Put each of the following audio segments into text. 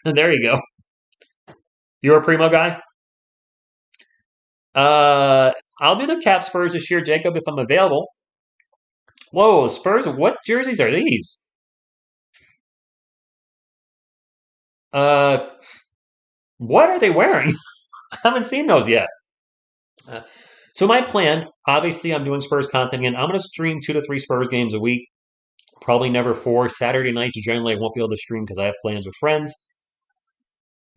There you go. You're a Primo guy? Uh, I'll do the Cap Spurs this year, Jacob, if I'm available. Whoa, Spurs, what jerseys are these? Uh, what are they wearing? I haven't seen those yet. Uh, so my plan, obviously, I'm doing Spurs content again. I'm going to stream 2 to 3 Spurs games a week. Probably never 4. Saturday nights, generally, I won't be able to stream because I have plans with friends.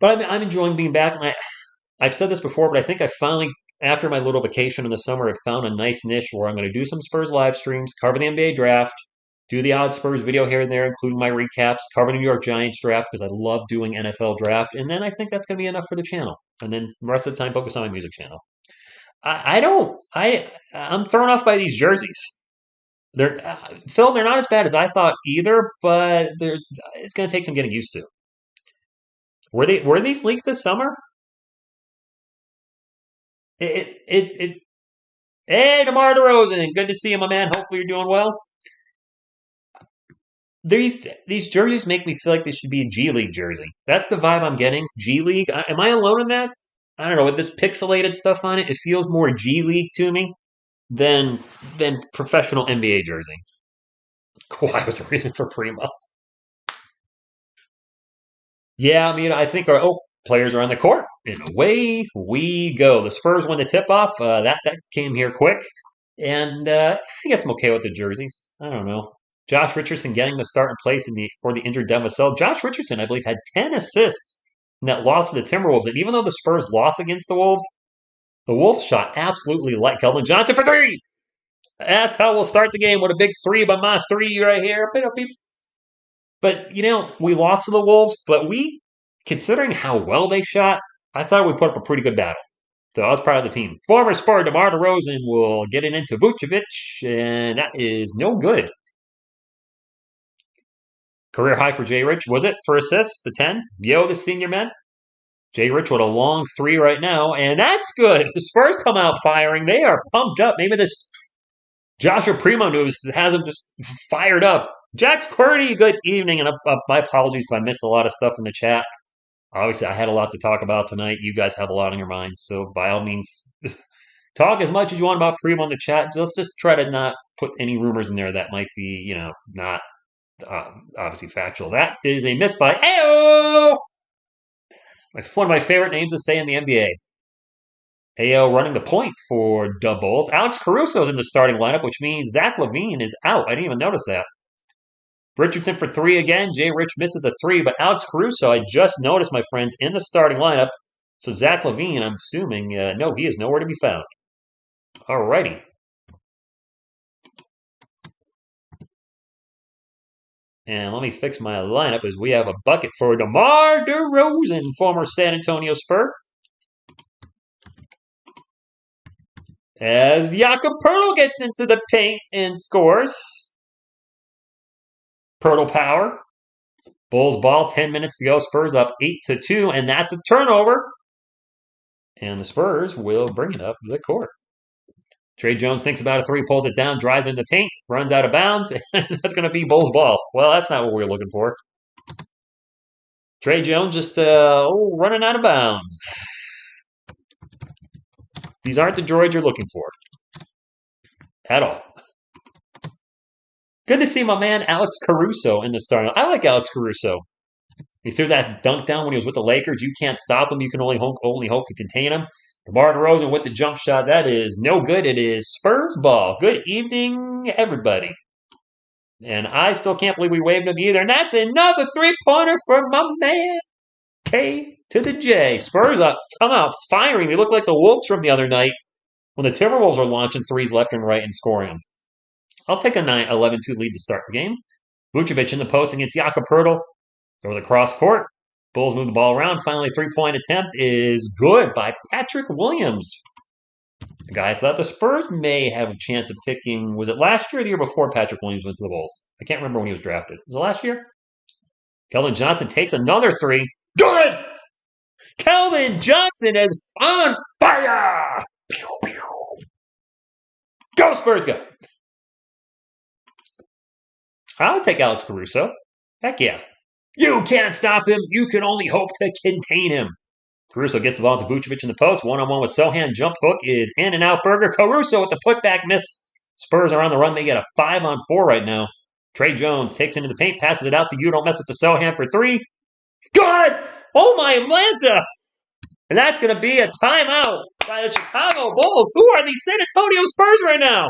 But I'm enjoying being back, and I've said this before, but I think I finally, after my little vacation in the summer, have found a nice niche where I'm going to do some Spurs live streams, cover the NBA draft, do the odd Spurs video here and there, including my recaps, cover the New York Giants draft because I love doing NFL draft, and then I think that's going to be enough for the channel. And then the rest of the time, focus on my music channel. I don't. I'm thrown off by these jerseys. They're Phil. They're not as bad as I thought either, but it's going to take some getting used to. Were these leaked this summer? It Hey, DeMar DeRozan, good to see you, my man. Hopefully you're doing well. These jerseys make me feel like they should be a G League jersey. That's the vibe I'm getting. G League. Am I alone in that? I don't know. With this pixelated stuff on it, it feels more G League to me than professional NBA jersey. Kawhi was the reason for Primo. Yeah, I mean, I think our players are on the court, and away we go. The Spurs won the tip off. That came here quick, and I guess I'm okay with the jerseys. I don't know. Josh Richardson getting the start in place for the injured Devin Vassell. Josh Richardson, I believe, had 10 assists in that loss to the Timberwolves, and even though the Spurs lost against the Wolves shot absolutely light. Keldon Johnson for three. That's how we'll start the game with a big three by my three right here. But, we lost to the Wolves, but considering how well they shot, I thought we put up a pretty good battle. So I was proud of the team. Former Spur DeMar DeRozan will get it into Vucevic, and that is no good. Career high for Jay Rich, was it, for assists, the 10? Yo, the senior man. Jay Rich with a long three right now, and that's good. The Spurs come out firing. They are pumped up. Maybe this Joshua Primo news has them just fired up. Jax Querty, good evening, and my apologies if I missed a lot of stuff in the chat. Obviously, I had a lot to talk about tonight. You guys have a lot on your minds, so by all means, talk as much as you want about Primo in the chat. Let's just try to not put any rumors in there that might be, not obviously factual. That is a miss by Ayo! One of my favorite names to say in the NBA. Ayo running the point for the Bulls. Alex Caruso is in the starting lineup, which means Zach LaVine is out. I didn't even notice that. Richardson for three again. Jay Rich misses a three, but Alex Caruso, I just noticed, my friends, in the starting lineup. So Zach LaVine, I'm assuming, no, he is nowhere to be found. Alrighty. And let me fix my lineup as we have a bucket for DeMar DeRozan, former San Antonio Spur. As Jakob Poeltl gets into the paint and scores. Poeltl power. Bulls ball, 10 minutes to go. Spurs up 8-2, and that's a turnover. And the Spurs will bring it up the court. Trey Jones thinks about a three, pulls it down, drives in the paint, runs out of bounds, and that's going to be Bulls ball. Well, that's not what we were looking for. Trey Jones just running out of bounds. These aren't the droids you're looking for. At all. Good to see my man Alex Caruso in the starting. I like Alex Caruso. He threw that dunk down when he was with the Lakers. You can't stop him. You can only hope to contain him. DeMar DeRozan with the jump shot. That is no good. It is Spurs ball. Good evening, everybody. And I still can't believe we waved him either. And that's another three-pointer for my man K to the J. Spurs up, come out firing. They look like the Wolves from the other night when the Timberwolves are launching threes left and right and scoring them. I'll take a 11-2 lead to start the game. Vucevic in the post against Jakob Poeltl. Over the cross court. Bulls move the ball around. Finally, three-point attempt is good by Patrick Williams. The guy I thought the Spurs may have a chance of picking. Was it last year or the year before Patrick Williams went to the Bulls? I can't remember when he was drafted. Was it last year? Keldon Johnson takes another three. Good! Keldon Johnson is on fire! Go Spurs, go! I would take Alex Caruso. Heck yeah. You can't stop him. You can only hope to contain him. Caruso gets the ball to Vucevic in the post. One-on-one with Sohan. Jump hook is in and out. Berger. Caruso with the putback miss. Spurs are on the run. They get a 5-on-4 right now. Trey Jones takes into the paint, passes it out to you. Don't mess with the Sohan for three. Good! Oh my Atlanta! And that's going to be a timeout by the Chicago Bulls. Who are these San Antonio Spurs right now?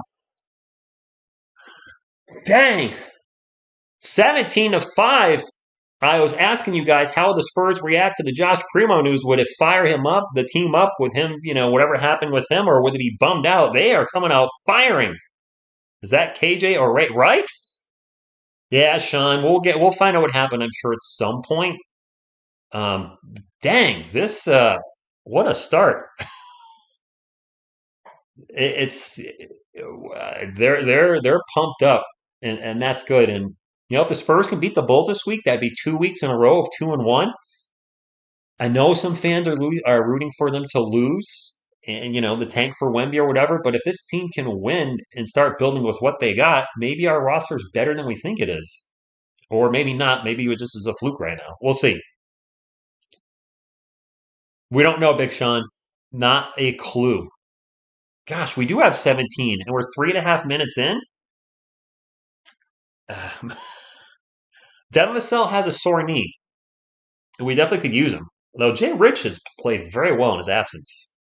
Dang. 17-5. I was asking you guys how the Spurs react to the Josh Primo news. Would it fire him up, the team up with him, whatever happened with him, or would it be bummed out? They are coming out firing. Is that KJ or Ray? Right? Yeah, Sean. We'll find out what happened, I'm sure, at some point. Dang, this what a start. It's they're pumped up, and that's good. And if the Spurs can beat the Bulls this week, that'd be 2 weeks in a row of 2-1. I know some fans are rooting for them to lose, and the tank for Wemby or whatever. But if this team can win and start building with what they got, maybe our roster is better than we think it is, or maybe not. Maybe it just is a fluke right now. We'll see. We don't know, Big Sean. Not a clue. Gosh, we do have 17, and we're 3.5 minutes in. Devin Vassell has a sore knee. We definitely could use him. Though Jay Rich has played very well in his absence.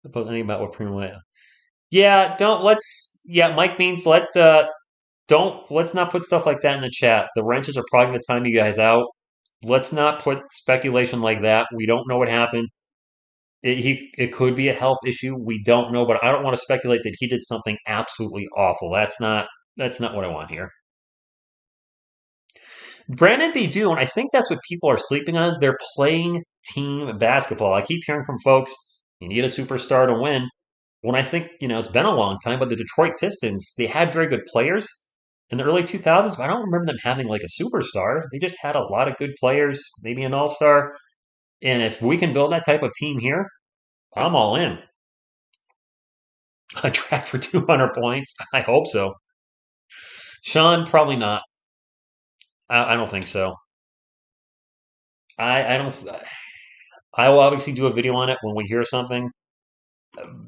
Suppose anything about what Primo. Yeah, Mike Beans, let's not put stuff like that in the chat. The wrenches are probably going to time you guys out. Let's not put speculation like that. We don't know what happened. It could be a health issue. We don't know, but I don't want to speculate that he did something absolutely awful. That's not what I want here. Brandon, they do, and I think that's what people are sleeping on. They're playing team basketball. I keep hearing from folks, you need a superstar to win. When I think, it's been a long time, but the Detroit Pistons, they had very good players in the early 2000s, but I don't remember them having like a superstar. They just had a lot of good players, maybe an all-star. And if we can build that type of team here, I'm all in. A track for 200 points? I hope so. Sean, probably not. I don't think so. I don't. I will obviously do a video on it when we hear something,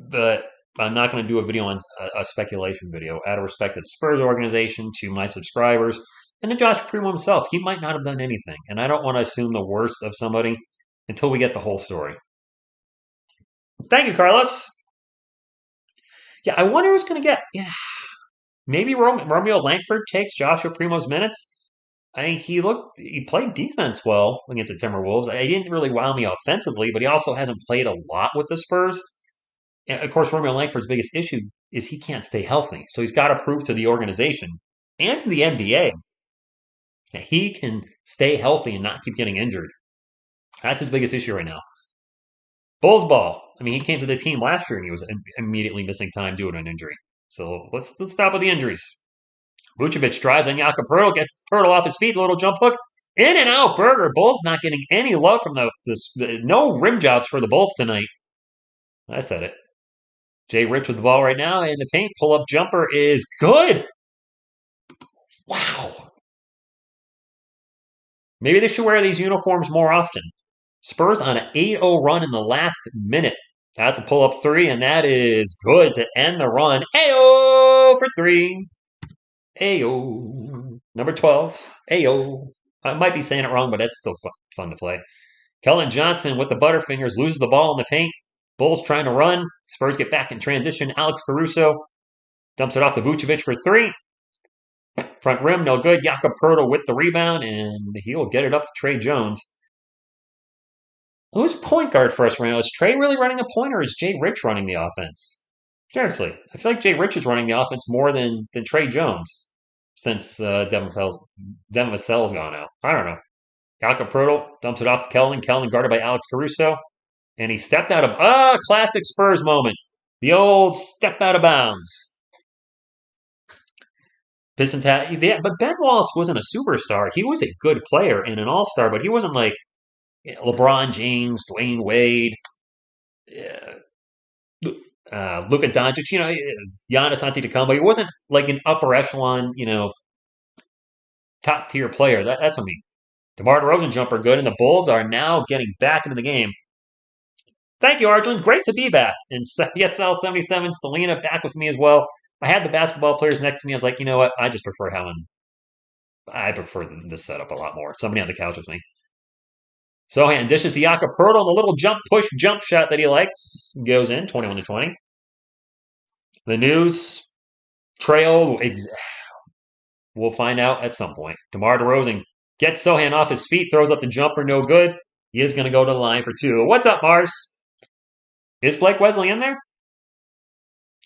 but I'm not going to do a video on a speculation video out of respect to the Spurs organization, to my subscribers, and to Josh Primo himself. He might not have done anything, and I don't want to assume the worst of somebody until we get the whole story. Thank you, Carlos. Yeah, I wonder who's going to get. Yeah, maybe Romeo Langford takes Joshua Primo's minutes. I mean, he played defense well against the Timberwolves. He didn't really wow me offensively, but he also hasn't played a lot with the Spurs. And of course, Romeo Langford's biggest issue is he can't stay healthy. So he's got to prove to the organization and to the NBA that he can stay healthy and not keep getting injured. That's his biggest issue right now. Bulls ball. I mean, he came to the team last year and he was immediately missing time due to an injury. So let's stop with the injuries. Vucevic drives on Jakob Poeltl, gets Poeltl off his feet, a little jump hook, in and out. Berger. Bulls not getting any love from no rim jobs for the Bulls tonight. I said it. Jay Rich with the ball right now in the paint. Pull-up jumper is good. Wow. Maybe they should wear these uniforms more often. Spurs on an 8-0 run in the last minute. That's a pull-up three, and that is good to end the run. Ayo for three. Ayo. Number 12. Ayo. I might be saying it wrong, but that's still fun to play. Kellen Johnson with the Butterfingers loses the ball in the paint. Bulls trying to run. Spurs get back in transition. Alex Caruso dumps it off to Vucevic for three. Front rim, no good. Jakob Poeltl with the rebound, and he'll get it up to Trey Jones. Who's point guard for us right now? Is Trey really running a point, or is Jay Rich running the offense? Seriously, I feel like Jay Rich is running the offense more than Trey Jones since Devin Vassell's gone out. I don't know. Jakob Poeltl dumps it off to Kellen. Kellen guarded by Alex Caruso. And he stepped out of, classic Spurs moment. The old step out of bounds. Pistons but Ben Wallace wasn't a superstar. He was a good player and an all-star, but he wasn't like LeBron James, Dwayne Wade, Luka Doncic, Giannis Antetokounmpo. He wasn't like an upper echelon, top tier player. That's what I mean. DeMar DeRozan jumper good, and the Bulls are now getting back into the game. Thank you, Arjun. Great to be back. And yes, Sal77, Selena back with me as well. I had the basketball players next to me. I was like, you know what? I prefer this setup a lot more. Somebody on the couch with me. Sohan dishes to Jakob Poeltl, and the little jump shot that he likes goes in, 21-20. The news trail, we'll find out at some point. DeMar DeRozan gets Sohan off his feet, throws up the jumper, no good. He is going to go to the line for two. What's up, Mars? Is Blake Wesley in there?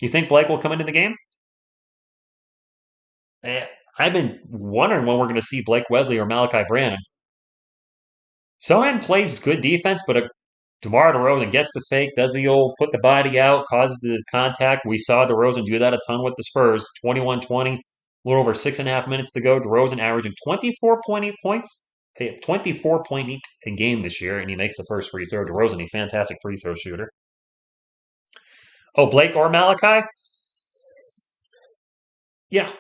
You think Blake will come into the game? I've been wondering when we're going to see Blake Wesley or Malachi Branham. Sohan plays good defense, but DeMar DeRozan gets the fake, does the old put the body out, causes the contact. We saw DeRozan do that a ton with the Spurs. 21-20, a little over 6.5 minutes to go. DeRozan averaging 24.8 points, 24.8 a game this year, and he makes the first free throw. DeRozan, a fantastic free throw shooter. Oh, Blake or Malachi? Yeah.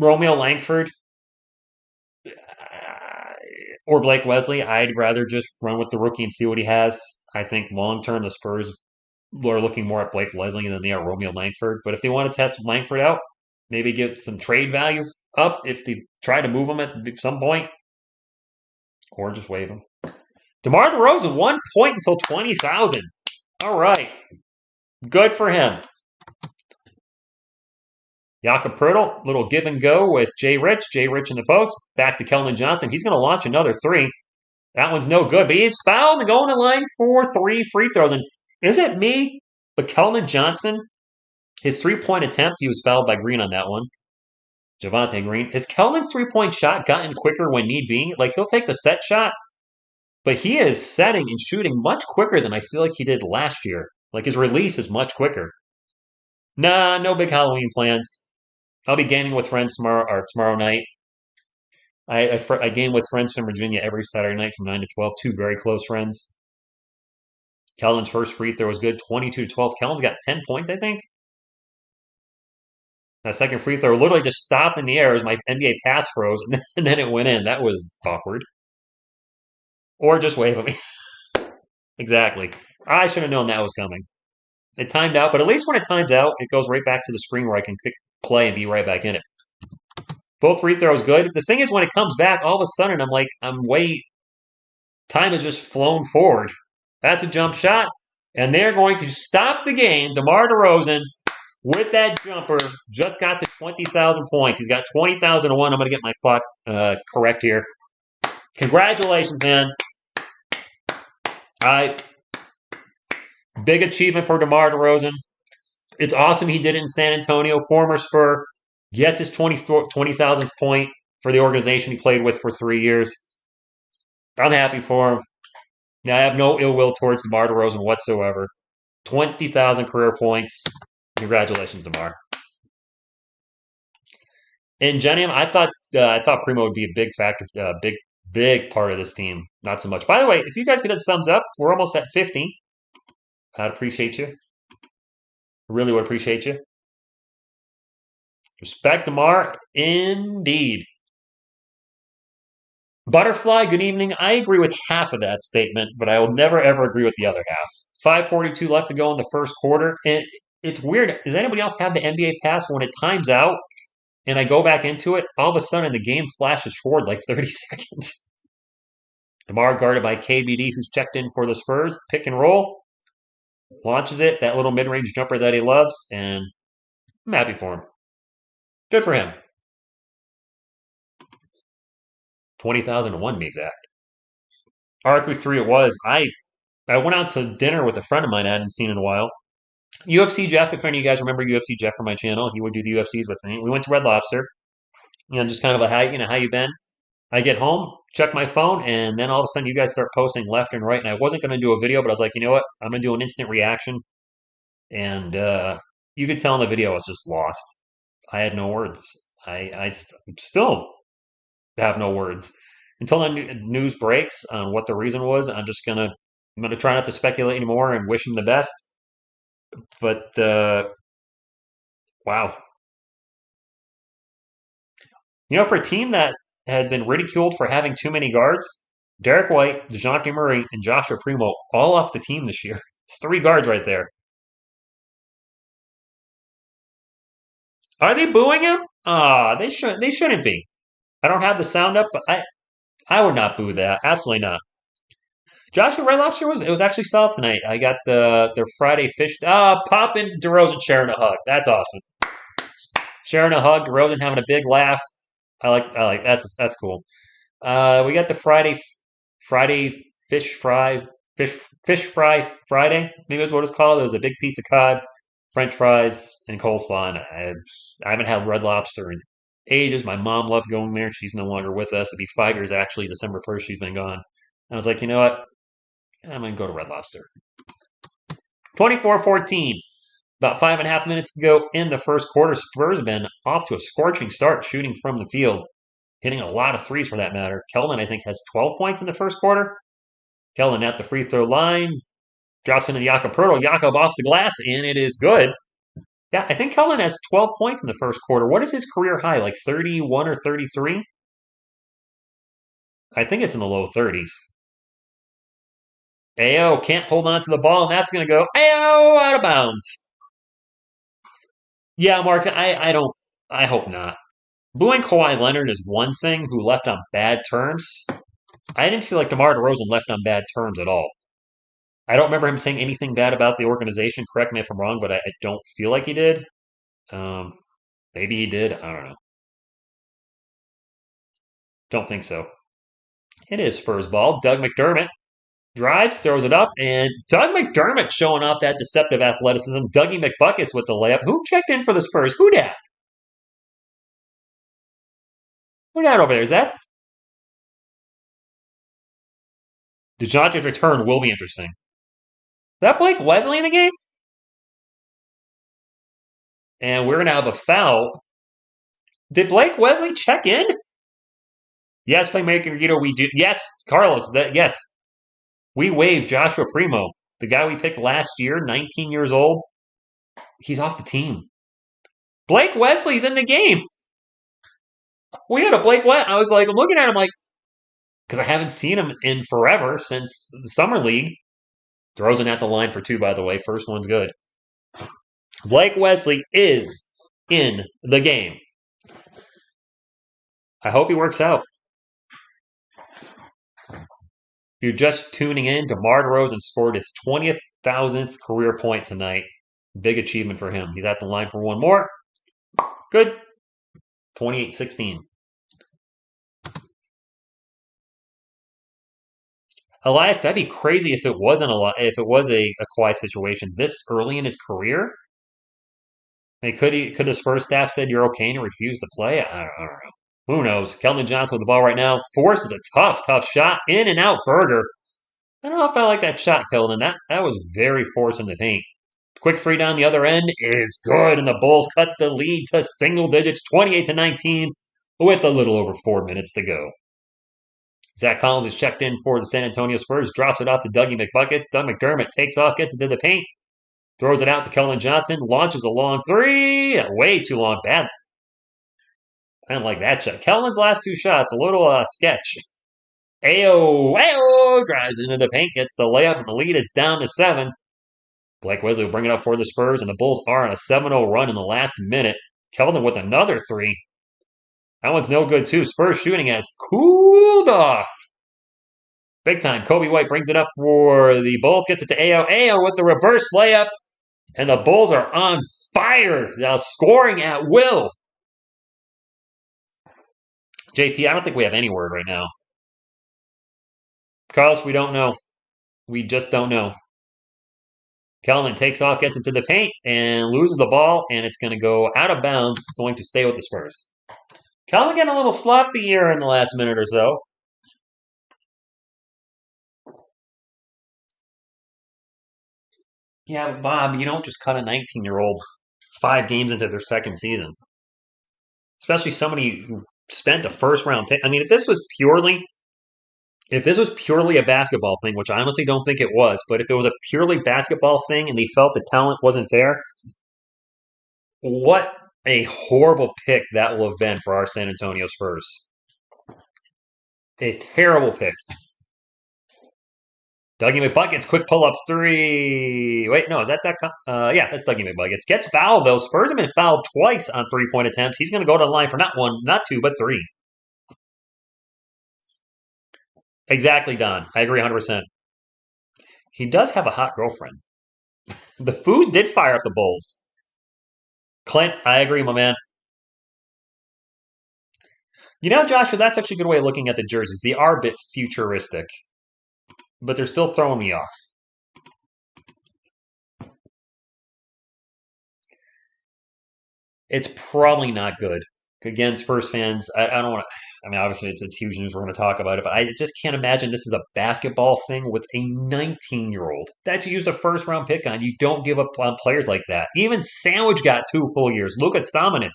Romeo Langford or Blake Wesley. I'd rather just run with the rookie and see what he has. I think long term the Spurs are looking more at Blake Wesley than they are Romeo Langford. But if they want to test Langford out, maybe get some trade value up if they try to move him at some point, or just waive him. DeMar DeRozan, 1 point until 20,000. All right. Good for him. Jakob Poeltl, little give and go with Jay Rich. Jay Rich in the post. Back to Keldon Johnson. He's going to launch another three. That one's no good, but he's fouled and going to line for 3 free throws. And is it me? But Keldon Johnson, his 3-point attempt, he was fouled by Green on that one. Javonte Green. Has Keldon's 3-point shot gotten quicker when need be? Like, he'll take the set shot, but he is setting and shooting much quicker than I feel like he did last year. Like, his release is much quicker. Nah, no big Halloween plans. I'll be gaming with friends tomorrow night. I game with friends from Virginia every Saturday night from 9 to 12. 2 very close friends. Keldon's first free throw was good, 22-12. Keldon's got 10 points, I think. That second free throw literally just stopped in the air as my NBA pass froze, and then it went in. That was awkward. Or just wave at me. Exactly. I should have known that was coming. It timed out, but at least when it times out, it goes right back to the screen where I can click play and be right back in it. Both free throws good. The thing is, when it comes back, all of a sudden I'm like, time has just flown forward. That's a jump shot, and they're going to stop the game. DeMar DeRozan with that jumper just got to 20,000 points. He's got 20,001. I'm going to get my clock correct here. Congratulations, man. Big achievement for DeMar DeRozan. It's awesome he did it in San Antonio. Former Spur gets his 20,000th point for the organization he played with for 3 years. I'm happy for him. Now, I have no ill will towards DeMar DeRozan whatsoever. 20,000 career points. Congratulations, DeMar. In Genium, I thought Primo would be a big factor, big part of this team. Not so much. By the way, if you guys could hit the thumbs up, we're almost at 50. I'd appreciate you. Really would appreciate you. Respect DeMar, indeed. Butterfly, good evening. I agree with half of that statement, but I will never, ever agree with the other half. 5:42 left to go in the first quarter. And it's weird. Does anybody else have the NBA pass when it times out and I go back into it? All of a sudden, the game flashes forward like 30 seconds. DeMar guarded by KBD, who's checked in for the Spurs. Pick and roll. Launches it. That little mid-range jumper that he loves. And I'm happy for him. Good for him. 20,001 to be exact. Arcu 3 it was. I went out to dinner with a friend of mine I hadn't seen in a while. UFC Jeff, if any of you guys remember UFC Jeff from my channel, he would do the UFCs with me. We went to Red Lobster. Just kind of a how you been? I get home, check my phone, and then all of a sudden you guys start posting left and right. And I wasn't going to do a video, but I was like, you know what? I'm going to do an instant reaction. And you could tell in the video I was just lost. I had no words. I still have no words. Until the news breaks on what the reason was, I'm going to try not to speculate anymore and wish him the best. But, wow. For a team that had been ridiculed for having too many guards. Derek White, DeJounte Murray, and Joshua Primo all off the team this year. It's 3 guards right there. Are they booing him? They shouldn't. They shouldn't be. I don't have the sound up, but I would not boo that. Absolutely not. Joshua Red Lobster was actually solid tonight. I got their Friday fish. Poppin' DeRozan sharing a hug. That's awesome. Sharing a hug. DeRozan having a big laugh. I like that's cool. We got the Friday fish fry Friday. Maybe that's what it's called. It was a big piece of cod, French fries, and coleslaw. And I haven't had Red Lobster in ages. My mom loved going there. She's no longer with us. It'll be 5 years actually. December 1st, she's been gone. I was like, you know what? I'm going to go to Red Lobster. 24-14. About 5.5 minutes to go in the first quarter. Spurs have been off to a scorching start shooting from the field, hitting a lot of threes for that matter. Keldon, I think, has 12 points in the first quarter. Keldon at the free throw line. Drops into Jakob Poeltl. Jakob off the glass, and it is good. Yeah, I think Keldon has 12 points in the first quarter. What is his career high? Like 31 or 33? I think it's in the low 30s. Ayo can't hold on to the ball, and that's going to go Ayo out of bounds. Yeah, Mark, I hope not. Booing Kawhi Leonard is one thing, who left on bad terms. I didn't feel like DeMar DeRozan left on bad terms at all. I don't remember him saying anything bad about the organization. Correct me if I'm wrong, but I don't feel like he did. Um, Maybe he did. I don't know. Don't think so. It is Spurs ball. Doug McDermott drives, throws it up, and Doug McDermott showing off that deceptive athleticism. Dougie McBuckets with the layup. Who checked in for the Spurs? Who dat? Who dat over there? Is that DeJounte's return will be interesting. Is that Blake Wesley in the game? And we're going to have a foul. Did Blake Wesley check in? Yes, playmaker Guido, we do. Yes, Carlos, yes. We waived Joshua Primo, the guy we picked last year, 19 years old. He's off the team. Blake Wesley's in the game. We had a Blake Wesley. I was like, I'm looking at him like, because I haven't seen him in forever since the Summer League. Throws in at the line for 2, by the way. First one's good. Blake Wesley is in the game. I hope he works out. If you're just tuning in, DeMar DeRozan scored his 20,000th career point tonight. Big achievement for him. He's at the line for one more. Good. 28-16. Elias, that'd be crazy if it wasn't a Kawhi situation this early in his career. I mean, could the Spurs staff said you're okay and refuse to play? I don't know. Who knows? Keldon Johnson with the ball right now. Forces a tough shot. In and out burger. I don't know if I like that shot, Keldon. That was very forced in the paint. Quick 3 down the other end is good, and the Bulls cut the lead to single digits, 28-19, with a little over 4 minutes to go. Zach Collins is checked in for the San Antonio Spurs, drops it off to Dougie McBuckets. Doug McDermott takes off, gets it to the paint, throws it out to Keldon Johnson, launches a long 3. Way too long. Bad. I didn't like that shot. Keldon's last 2 shots, a little sketch. Ayo, drives into the paint, gets the layup, and the lead is down to 7. Blake Wesley will bring it up for the Spurs, and the Bulls are on a 7-0 run in the last minute. Keldon with another 3. That one's no good, too. Spurs shooting has cooled off. Big time. Kobe White brings it up for the Bulls, gets it to Ayo. Ayo with the reverse layup, and the Bulls are on fire. Now scoring at will. JP, I don't think we have any word right now. Carlos, we don't know. We just don't know. Keldon takes off, gets into the paint, and loses the ball, and it's going to go out of bounds. It's going to stay with the Spurs. Keldon getting a little sloppy here in the last minute or so. Yeah, but Bob, you don't just cut a 19-year-old 5 games into their second season. Especially somebody who spent a first-round pick. I mean, if this was purely a basketball thing, which I honestly don't think it was, but if it was a purely basketball thing and they felt the talent wasn't there, what a horrible pick that will have been for our San Antonio Spurs. A terrible pick. Dougie McBuckets, quick pull-up three. Wait, no, is that Zach? Yeah, that's Dougie McBuckets. Gets fouled, though. Spurs have been fouled twice on three-point attempts. He's going to go to the line for not one, not two, but three. Exactly, Don. I agree 100%. He does have a hot girlfriend. The Foos did fire up the Bulls. Clint, I agree, my man. You know, Joshua, that's actually a good way of looking at the jerseys. They are a bit futuristic, but they're still throwing me off. It's probably not good. Again, Spurs fans, I don't want to. I mean, obviously, it's huge news. We're going to talk about it, but I just can't imagine this is a basketball thing with a 19-year-old that you used a first-round pick on. You don't give up on players like that. Even Sandwich got 2 full years. Lukas Samanic,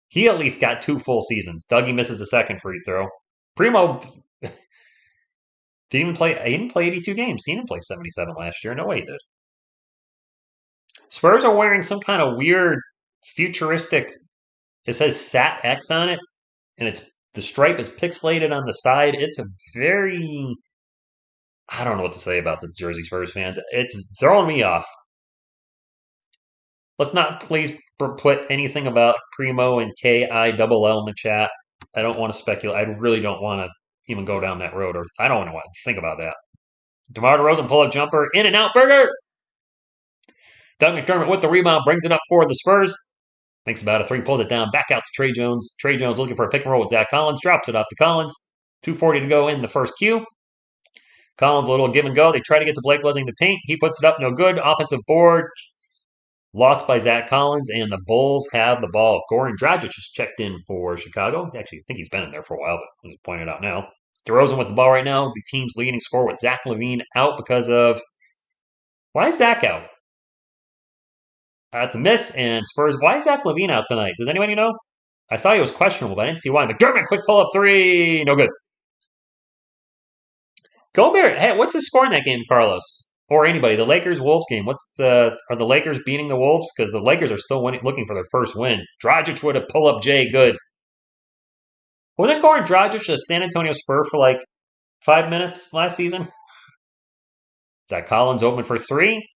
he at least got 2 full seasons. Dougie misses a second free throw. Primo didn't even play. He didn't play 82 games. He didn't play 77 last year. No way he did. Spurs are wearing some kind of weird futuristic. It says Sat X on it, and it's the stripe is pixelated on the side. It's a very I don't know what to say about the Jersey Spurs fans. It's throwing me off. Let's not please put anything about Primo and KILL in the chat. I don't want to speculate. I really don't want to even go down that road, or I don't want to think about that. DeMar DeRozan pull-up jumper, in and out burger. Doug McDermott with the rebound brings it up for the Spurs. Thinks about it, three, pulls it down, back out to Trey Jones. Trey Jones looking for a pick and roll with Zach Collins, drops it off to Collins. 2:40 to go in the first Q. Collins, a little give and go. They try to get to Blake Leslie in the paint. He puts it up, no good. Offensive board, lost by Zach Collins, and the Bulls have the ball. Goran Dragic just checked in for Chicago. Actually, I think he's been in there for a while, but he's pointed out now. DeRozan with the ball right now. The team's leading scorer with Zach LaVine out because of... Why is Zach out? That's a miss, and Spurs... Why is Zach LaVine out tonight? Does anybody know? I saw he was questionable, but I didn't see why. McDermott, quick pull-up three. No good. Gobert, hey, what's the score in that game, Carlos? Or anybody? The Lakers-Wolves game. Are the Lakers beating the Wolves? Because the Lakers are still looking for their first win. Dragic with a pull-up J, good. Wasn't Goran Dragic a San Antonio Spur for like 5 minutes last season? Zach Collins open for three.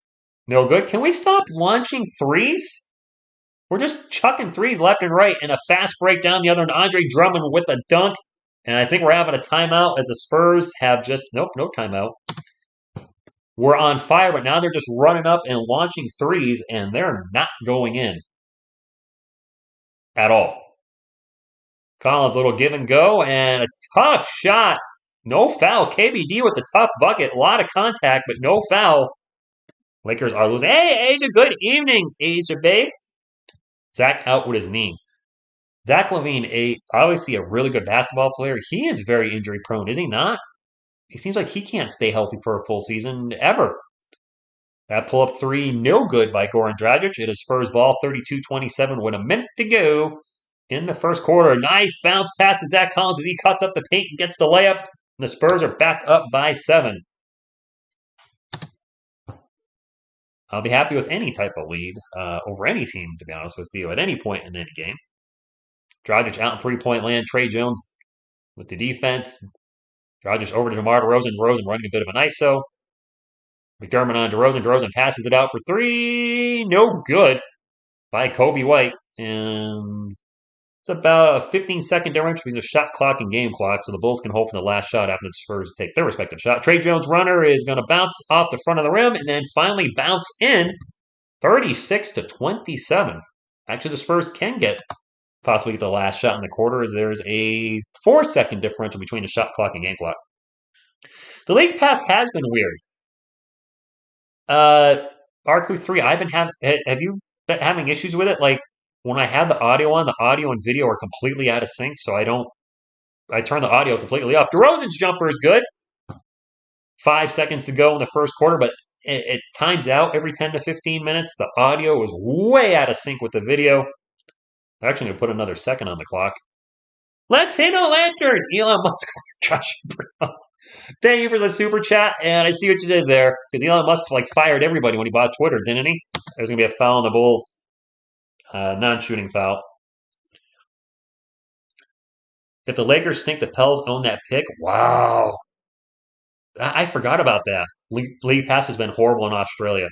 No good. Can we stop launching threes? We're just chucking threes left and right, and a fast break down the other end. Andre Drummond with a dunk. And I think we're having a timeout as the Spurs have just... Nope, no timeout. We're on fire, but now they're just running up and launching threes, and they're not going in at all. Collins, a little give and go, and a tough shot. No foul. KBD with the tough bucket. A lot of contact, but no foul. Lakers are losing. Hey, Asia, good evening, Asia, babe. Zach out with his knee. Zach LaVine, obviously a really good basketball player. He is very injury prone, is he not? He seems like he can't stay healthy for a full season ever. That pull-up three, no good by Goran Dragic. It is Spurs ball, 32-27 with a minute to go in the first quarter. Nice bounce pass to Zach Collins as he cuts up the paint and gets the layup. The Spurs are back up by 7. I'll be happy with any type of lead over any team, to be honest with you, at any point in any game. Dragic out in three-point land. Trey Jones with the defense. Dragic over to DeMar DeRozan. DeRozan running a bit of an ISO. McDermott on DeRozan. DeRozan passes it out for three. No good by Kobe White. And it's about a 15-second difference between the shot clock and game clock, so the Bulls can hold for the last shot after the Spurs take their respective shot. Trey Jones' runner is going to bounce off the front of the rim and then finally bounce in 36-27. Actually, the Spurs can possibly get the last shot in the quarter as there's a 4-second differential between the shot clock and game clock. The league pass has been weird. RQ3, have you been having issues with it? Like, when I had the audio on, the audio and video are completely out of sync, so I turn the audio completely off. DeRozan's jumper is good. 5 seconds to go in the first quarter, but it times out every 10 to 15 minutes. The audio is way out of sync with the video. I'm actually going to put another second on the clock. Latino Lantern! Elon Musk, Josh Brown. Thank you for the super chat, and I see what you did there. Because Elon Musk fired everybody when he bought Twitter, didn't he? There's going to be a foul on the Bulls. Non-shooting foul. If the Lakers stink, the Pels own that pick. Wow. I forgot about that. League pass has been horrible in Australia.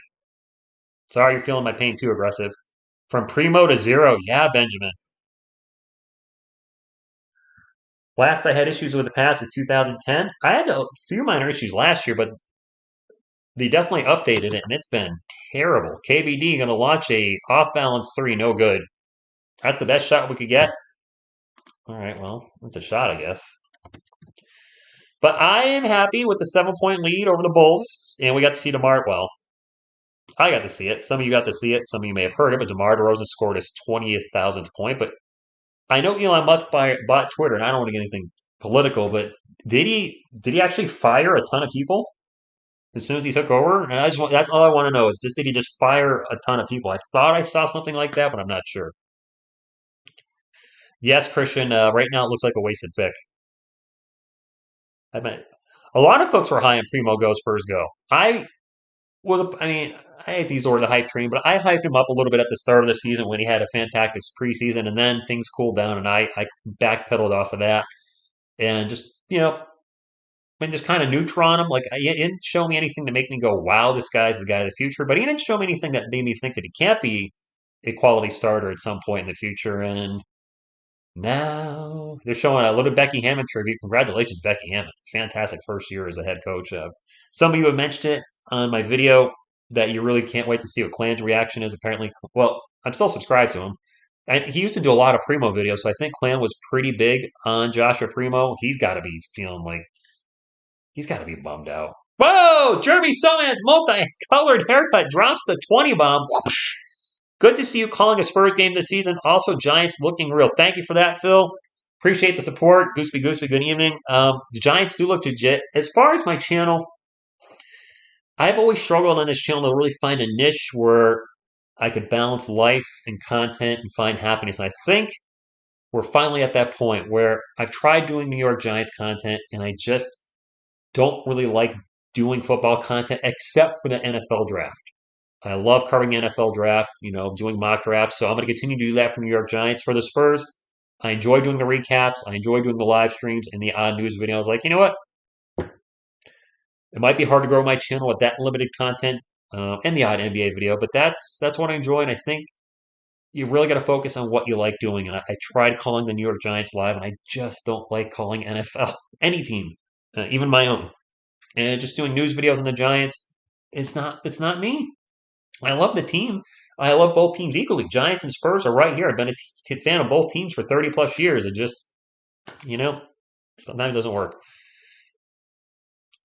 Sorry you're feeling my pain too aggressive. From primo to zero. Yeah, Benjamin. Last I had issues with the pass is 2010. I had a few minor issues last year, but they definitely updated it, and it's been terrible. KBD going to launch a off-balance three, no good. That's the best shot we could get. All right, well, it's a shot, I guess. But I am happy with the 7-point lead over the Bulls, and we got to see DeMar. Well, I got to see it. Some of you got to see it. Some of you may have heard it, but DeMar DeRozan scored his 20,000th point. But I know Elon Musk bought Twitter, and I don't want to get anything political, but did he actually fire a ton of people as soon as he took over? And that's all I want to know is did he just fire a ton of people? I thought I saw something like that, but I'm not sure. Yes, Christian. Right now it looks like a wasted pick. I mean, a lot of folks were high on Primo Go Spurs Go. I mean, I hate these sort of the hype train, but I hyped him up a little bit at the start of the season when he had a fantastic preseason, and then things cooled down, and I backpedaled off of that and just been just kind of neutral on him. Like he didn't show me anything to make me go, "Wow, this guy's the guy of the future," but he didn't show me anything that made me think that he can't be a quality starter at some point in the future. And now they're showing a little Becky Hammond tribute. Congratulations, Becky Hammond. Fantastic first year as a head coach. Some of you have mentioned it on my video that you really can't wait to see what Clan's reaction is. Apparently, well, I'm still subscribed to him. And he used to do a lot of Primo videos, so I think Clan was pretty big on Joshua Primo. He's got to be feeling like he's got to be bummed out. Whoa! Jeremy Soman's multicolored haircut drops the 20 bomb. Good to see you calling a Spurs game this season. Also, Giants looking real. Thank you for that, Phil. Appreciate the support. Gooseby, good evening. The Giants do look legit. As far as my channel, I've always struggled on this channel to really find a niche where I could balance life and content and find happiness. And I think we're finally at that point where I've tried doing New York Giants content, and I just don't really like doing football content except for the NFL draft. I love covering the NFL draft, doing mock drafts. So I'm going to continue to do that for New York Giants. For the Spurs, I enjoy doing the recaps. I enjoy doing the live streams and the odd news videos. Like, you know what? It might be hard to grow my channel with that limited content and the odd NBA video, but that's what I enjoy. And I think you really got to focus on what you like doing. And I tried calling the New York Giants live, and I just don't like calling NFL, any team, even my own. And just doing news videos on the Giants, it's not me. I love the team. I love both teams equally. Giants and Spurs are right here. I've been a fan of both teams for 30 plus years. It just, sometimes it doesn't work.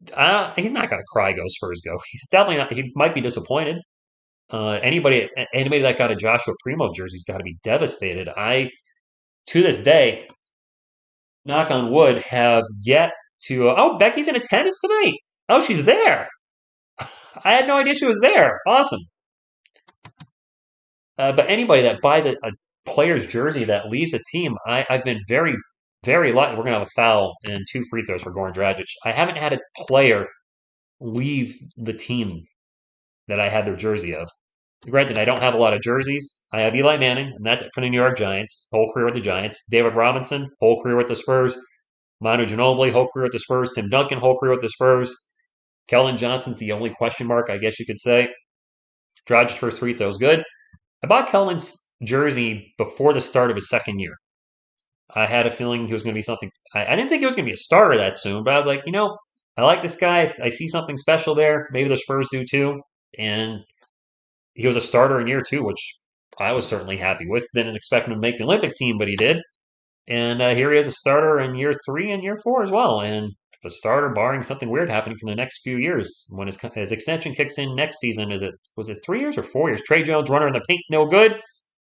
He's not going to cry, go Spurs go. He's definitely not. He might be disappointed. Anybody that got a Joshua Primo jersey's got to be devastated. To this day, knock on wood, have yet to. Oh, Becky's in attendance tonight. Oh, she's there. I had no idea she was there. Awesome. But anybody that buys a player's jersey that leaves a team, I've been very, very lucky. We're going to have a foul and 2 free throws for Goran Dragic. I haven't had a player leave the team that I had their jersey of. Granted, I don't have a lot of jerseys. I have Eli Manning, and that's it for the New York Giants. Whole career with the Giants. David Robinson, whole career with the Spurs. Manu Ginobili, whole career with the Spurs. Tim Duncan, whole career with the Spurs. Keldon Johnson's the only question mark, I guess you could say. Dragic's first free throw was good. I bought Keldon's jersey before the start of his second year. I had a feeling he was going to be something. I didn't think he was going to be a starter that soon, but I was like, I like this guy. I see something special there. Maybe the Spurs do too. And he was a starter in year 2, which I was certainly happy with. Didn't expect him to make the Olympic team, but he did. And here he is a starter in year 3 and year 4 as well. And the starter, barring something weird happening from the next few years, when his extension kicks in next season, was it 3 years or 4 years? Trey Jones, runner in the paint, no good.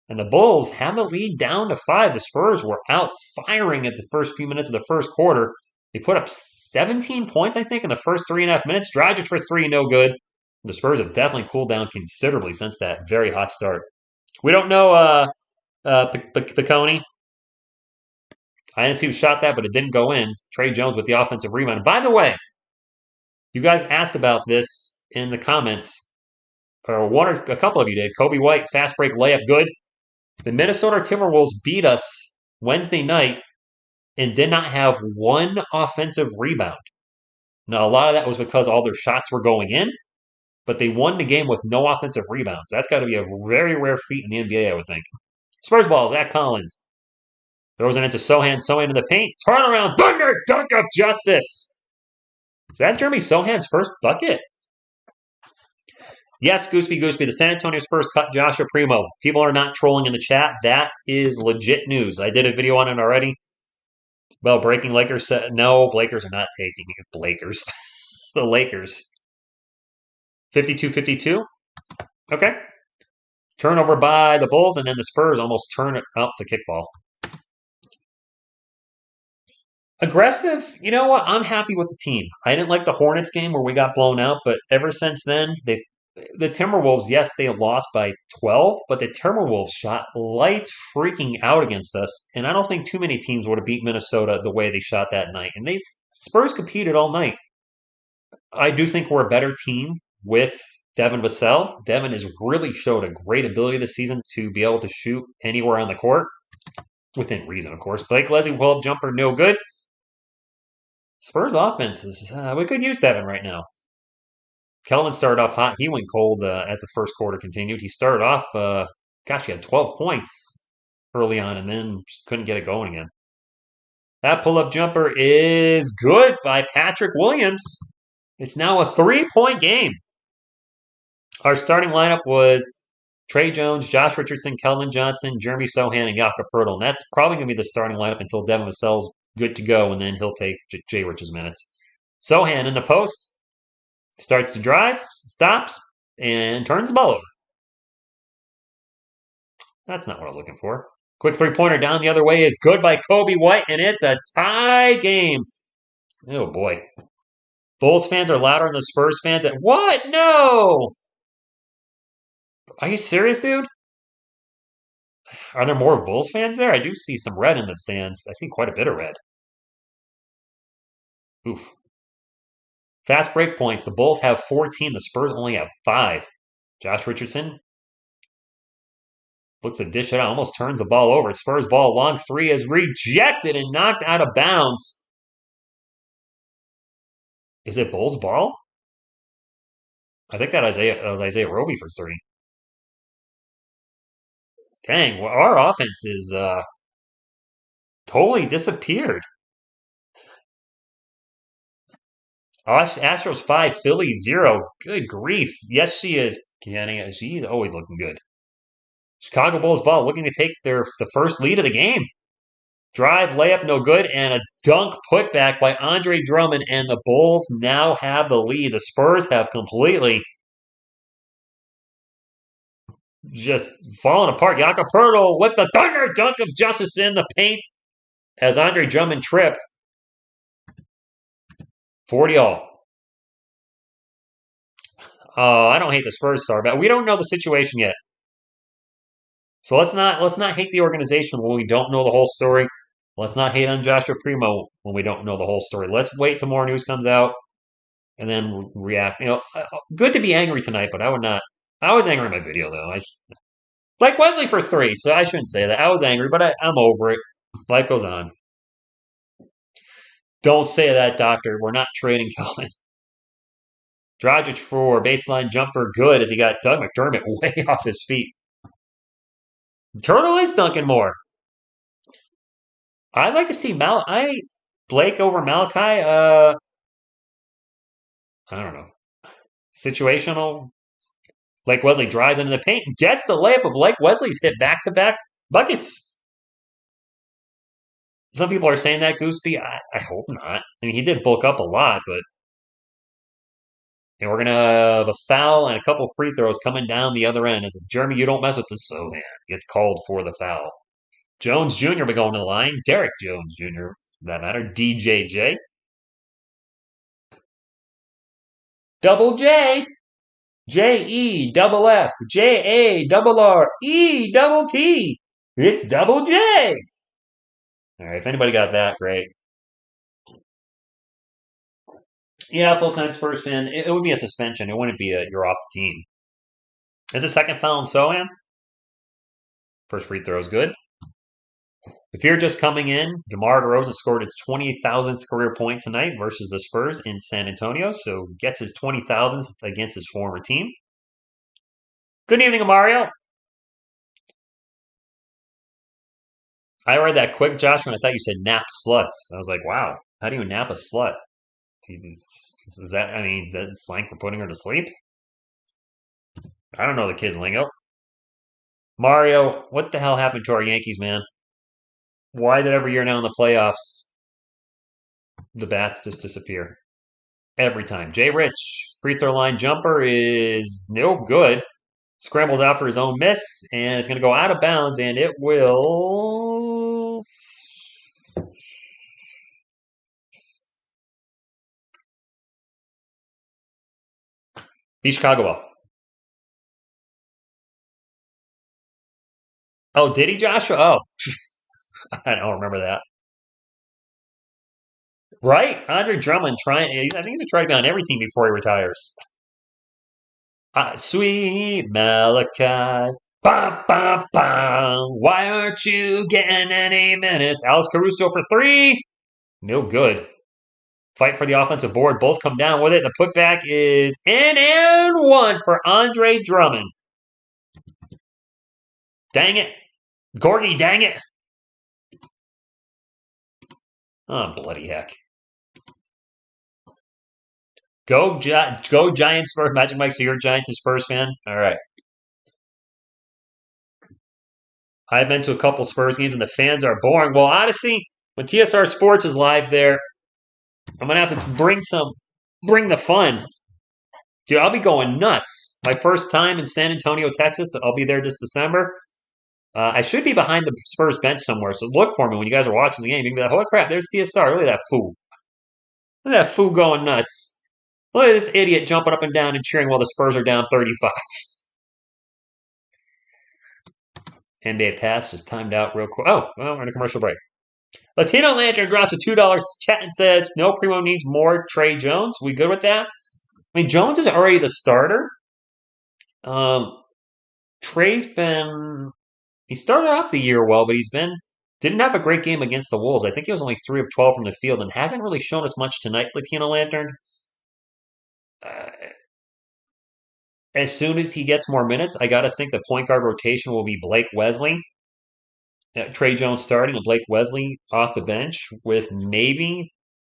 And the Bulls have the lead down to 5. The Spurs were out firing at the first few minutes of the first quarter. They put up 17 points, I think, in the first 3.5 minutes. Dragic for 3, no good. The Spurs have definitely cooled down considerably since that very hot start. We don't know Piccone. I didn't see who shot that, but it didn't go in. Trey Jones with the offensive rebound. By the way, you guys asked about this in the comments, or a couple of you did. Kobe White, fast break layup, good. The Minnesota Timberwolves beat us Wednesday night and did not have one offensive rebound. Now, a lot of that was because all their shots were going in, but they won the game with no offensive rebounds. That's got to be a very rare feat in the NBA, I would think. Spurs ball, Zach Collins. Throws it into Sohan. Sohan in the paint. Turnaround. Thunder dunk of justice. Is that Jeremy Sohan's first bucket? Yes, Gooseby. The San Antonio Spurs cut Joshua Primo. People are not trolling in the chat. That is legit news. I did a video on it already. Well, breaking Lakers said, no, Lakers are not taking it. Lakers. The Lakers. 52-52. Okay. Turnover by the Bulls, and then the Spurs almost turn it up to kickball. Aggressive, you know what? I'm happy with the team. I didn't like the Hornets game where we got blown out, but ever since then, the Timberwolves, yes, they lost by 12, but the Timberwolves shot lights freaking out against us, and I don't think too many teams would have beat Minnesota the way they shot that night. And Spurs competed all night. I do think we're a better team with Devin Vassell. Devin has really showed a great ability this season to be able to shoot anywhere on the court, within reason, of course. Blake Leslie, pull-up jumper, no good. Spurs offense is, we could use Devin right now. Kelvin started off hot. He went cold as the first quarter continued. He started off, he had 12 points early on and then just couldn't get it going again. That pull-up jumper is good by Patrick Williams. It's now a 3-point game. Our starting lineup was Trey Jones, Josh Richardson, Kelvin Johnson, Jeremy Sohan, and Jakob Poeltl. And that's probably going to be the starting lineup until Devin Vassell's good to go, and then he'll take Jay Rich's minutes. Sohan in the post. Starts to drive, stops, and turns the ball over. That's not what I was looking for. Quick three-pointer down the other way is good by Kobe White, and it's a tie game. Oh, boy. Bulls fans are louder than the Spurs fans. What? No! Are you serious, dude? Are there more Bulls fans there? I do see some red in the stands. I see quite a bit of red. Oof. Fast break points. The Bulls have 14. The Spurs only have 5. Josh Richardson looks to dish it out. Almost turns the ball over. Spurs ball. Long three is rejected and knocked out of bounds. Is it Bulls ball? I think that was Isaiah Roby for 3. Dang, well, our offense is totally disappeared. Astros 5, Philly 0. Good grief. Yes, she is. She's always looking good. Chicago Bulls ball looking to take the first lead of the game. Drive, layup, no good, and a dunk putback by Andre Drummond, and the Bulls now have the lead. The Spurs have completely just fallen apart. Jakob Poeltl with the thunder dunk of justice in the paint as Andre Drummond tripped. 40-all. Oh, I don't hate the Spurs star, but we don't know the situation yet. So let's not hate the organization when we don't know the whole story. Let's not hate on Joshua Primo when we don't know the whole story. Let's wait till more news comes out and then react. Good to be angry tonight, but I would not. I was angry in my video though. Like Wesley for 3, so I shouldn't say that. I was angry, but I'm over it. Life goes on. Don't say that, doctor. We're not trading Kelvin. Dragic for baseline jumper, good, as he got Doug McDermott way off his feet. Turtle is dunking more. I'd like to see Blake over Malachi. I don't know. Situational. Blake Wesley drives into the paint and gets the layup of Blake Wesley's hit back-to-back buckets. Some people are saying that, Gooseby. I hope not. I mean, he did bulk up a lot, but and we're going to have a foul and a couple free throws coming down the other end. As Jeremy, you don't mess with this, so man, gets called for the foul. Jones Jr. will be going to the line. Derek Jones Jr., for that matter. DJJ. Double J. Jeff. JARRET. It's Double J. All right, if anybody got that, great. Yeah, full-time Spurs fan. It would be a suspension. It wouldn't be you're off the team. Is the second foul on Sohan? First free throw is good. If you're just coming in, DeMar DeRozan scored his 20,000th career point tonight versus the Spurs in San Antonio, so gets his 20,000th against his former team. Good evening, Mario. I read that quick, Josh, and I thought you said nap sluts. I was like, wow, how do you nap a slut? Is that, I mean, that slang for putting her to sleep? I don't know the kid's lingo. Mario, what the hell happened to our Yankees, man? Why did every year now in the playoffs the bats just disappear? Every time. Jay Rich, free throw line jumper is no good. Scrambles out for his own miss, and it's going to go out of bounds, and it will be Chicago ball. Oh, did he, Joshua? Oh, I don't remember that. Right? Andre Drummond trying. I think he's going to try to be on every team before he retires. Sweet Malachi. Bum, bum, bum. Why aren't you getting any minutes? Alex Caruso for three. No good. Fight for the offensive board. Bulls come down with it. The putback is in and one for Andre Drummond. Dang it. Gorgie, dang it. Oh, bloody heck. Go Giants Spurs. Magic Mike, so you're a Giants and Spurs fan? All right. I've been to a couple Spurs games, and the fans are boring. Well, honestly, when TSR Sports is live there, I'm going to have to bring the fun. Dude, I'll be going nuts. My first time in San Antonio, Texas. I'll be there this December. I should be behind the Spurs bench somewhere, so look for me when you guys are watching the game. You can be like, holy crap, there's TSR. Look at that fool. Look at that fool going nuts. Look at this idiot jumping up and down and cheering while the Spurs are down 35. NBA pass just timed out real quick. Oh, well, we're in a commercial break. Latino Lantern drops a $2 chat and says, no, Primo needs more Trey Jones. We good with that? I mean, Jones is already the starter. Trey's been... He started off the year well, but didn't have a great game against the Wolves. I think he was only 3 of 12 from the field and hasn't really shown us much tonight, Latino Lantern. As soon as he gets more minutes, I got to think the point guard rotation will be Blake Wesley. Trey Jones starting and Blake Wesley off the bench with maybe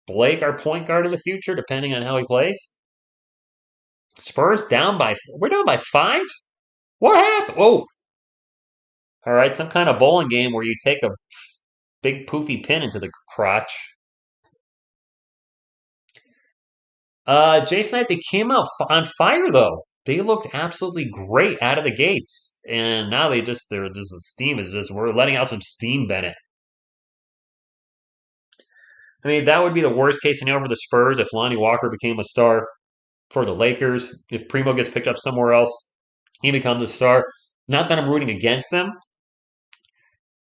Blake our point guard of the future, depending on how he plays. Spurs we're down by 5? What happened? Oh, all right, some kind of bowling game where you take a big poofy pin into the crotch. Jason Knight, they came out on fire though. They looked absolutely great out of the gates, and now the steam is just we're letting out some steam, Bennett. I mean, that would be the worst case scenario for the Spurs if Lonnie Walker became a star for the Lakers. If Primo gets picked up somewhere else, he becomes a star. Not that I'm rooting against them,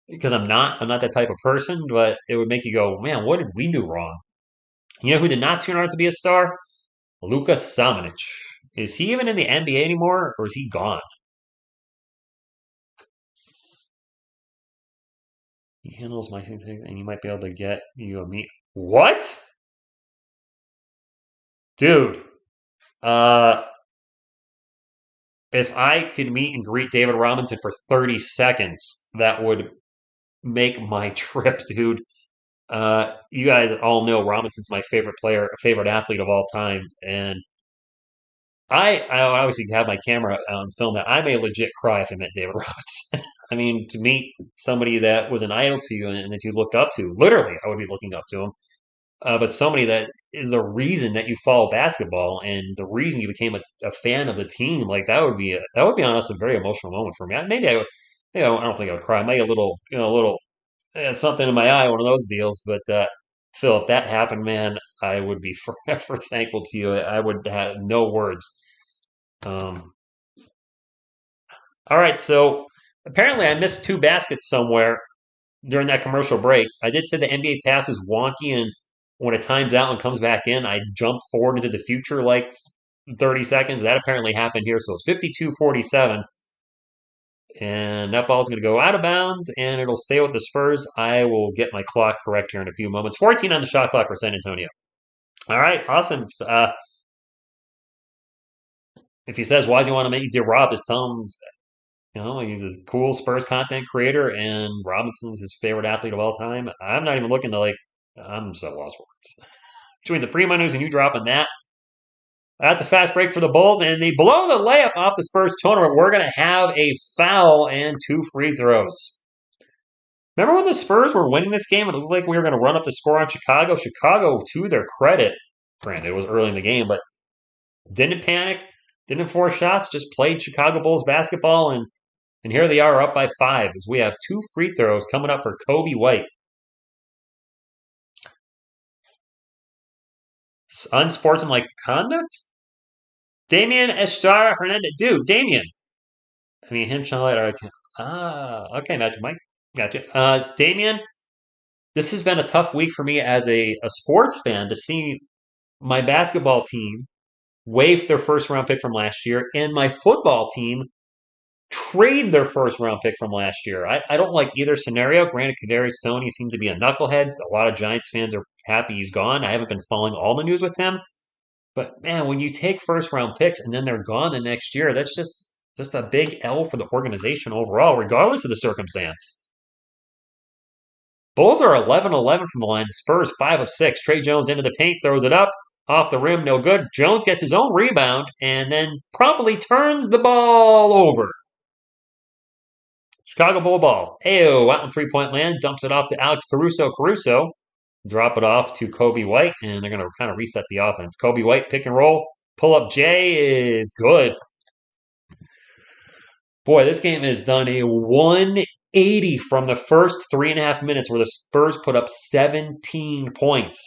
because I'm not that type of person, but it would make you go, man, what did we do wrong? You know who did not turn out to be a star? Luka Samanic. Is he even in the NBA anymore, or is he gone? He handles my things, and you might be able to get you a meet. What? Dude. If I could meet and greet David Robinson for 30 seconds, that would make my trip, dude. You guys all know Robinson's my favorite player, favorite athlete of all time, and I obviously have my camera on film that I may legit cry if I met David Robinson. I mean, to meet somebody that was an idol to you and that you looked up to, literally, I would be looking up to him. But somebody that is the reason that you follow basketball and the reason you became a fan of the team, like that would be honest a very emotional moment for me. I don't think I would cry. Maybe a little something in my eye, one of those deals. But Phil, if that happened, man, I would be forever thankful to you. I would have no words. Um, all right, so apparently I missed 2 baskets somewhere during that commercial break. I did say the NBA pass is wonky, and when it times out and comes back in, I jump forward into the future like 30 seconds. That apparently happened here, so it's 52-47. And that ball's going to go out of bounds, and it'll stay with the Spurs. I will get my clock correct here in a few moments. 14 on the shot clock for San Antonio. All right, awesome. If he says, why do you want to make you dear Rob, just tell him, he's a cool Spurs content creator, and Robinson's his favorite athlete of all time. I'm not even looking to, I'm so lost for words. Between the primo news and you dropping that, that's a fast break for the Bulls, and they blow the layup off the Spurs tournament. We're going to have a foul and 2 free throws. Remember when the Spurs were winning this game and it looked like we were going to run up the score on Chicago? Chicago, to their credit, granted, it was early in the game, but didn't panic, didn't force shots, just played Chicago Bulls basketball, and here they are up by 5 as we have 2 free throws coming up for Kobe White. Unsportsmanlike conduct? Damian Estrada Hernandez. Dude, Damian. I mean, him, Sean Light. Okay, Magic Mike. Gotcha. Damian, this has been a tough week for me as a sports fan to see my basketball team waive their first round pick from last year and my football team trade their first round pick from last year. I don't like either scenario. Granted, Kadarius Toney seems to be a knucklehead. A lot of Giants fans are happy he's gone. I haven't been following all the news with him. But man, when you take first round picks and then they're gone the next year, that's just a big L for the organization overall, regardless of the circumstance. Bulls are 11-11 from the line. Spurs 5 of 6. Trey Jones into the paint, throws it up. Off the rim, no good. Jones gets his own rebound and then promptly turns the ball over. Chicago Bull ball. Ayo, out in three-point land, dumps it off to Alex Caruso. Caruso, drop it off to Kobe White, and they're going to kind of reset the offense. Kobe White, pick and roll. Pull up J is good. Boy, this game has done a 180 from the first 3.5 minutes where the Spurs put up 17 points.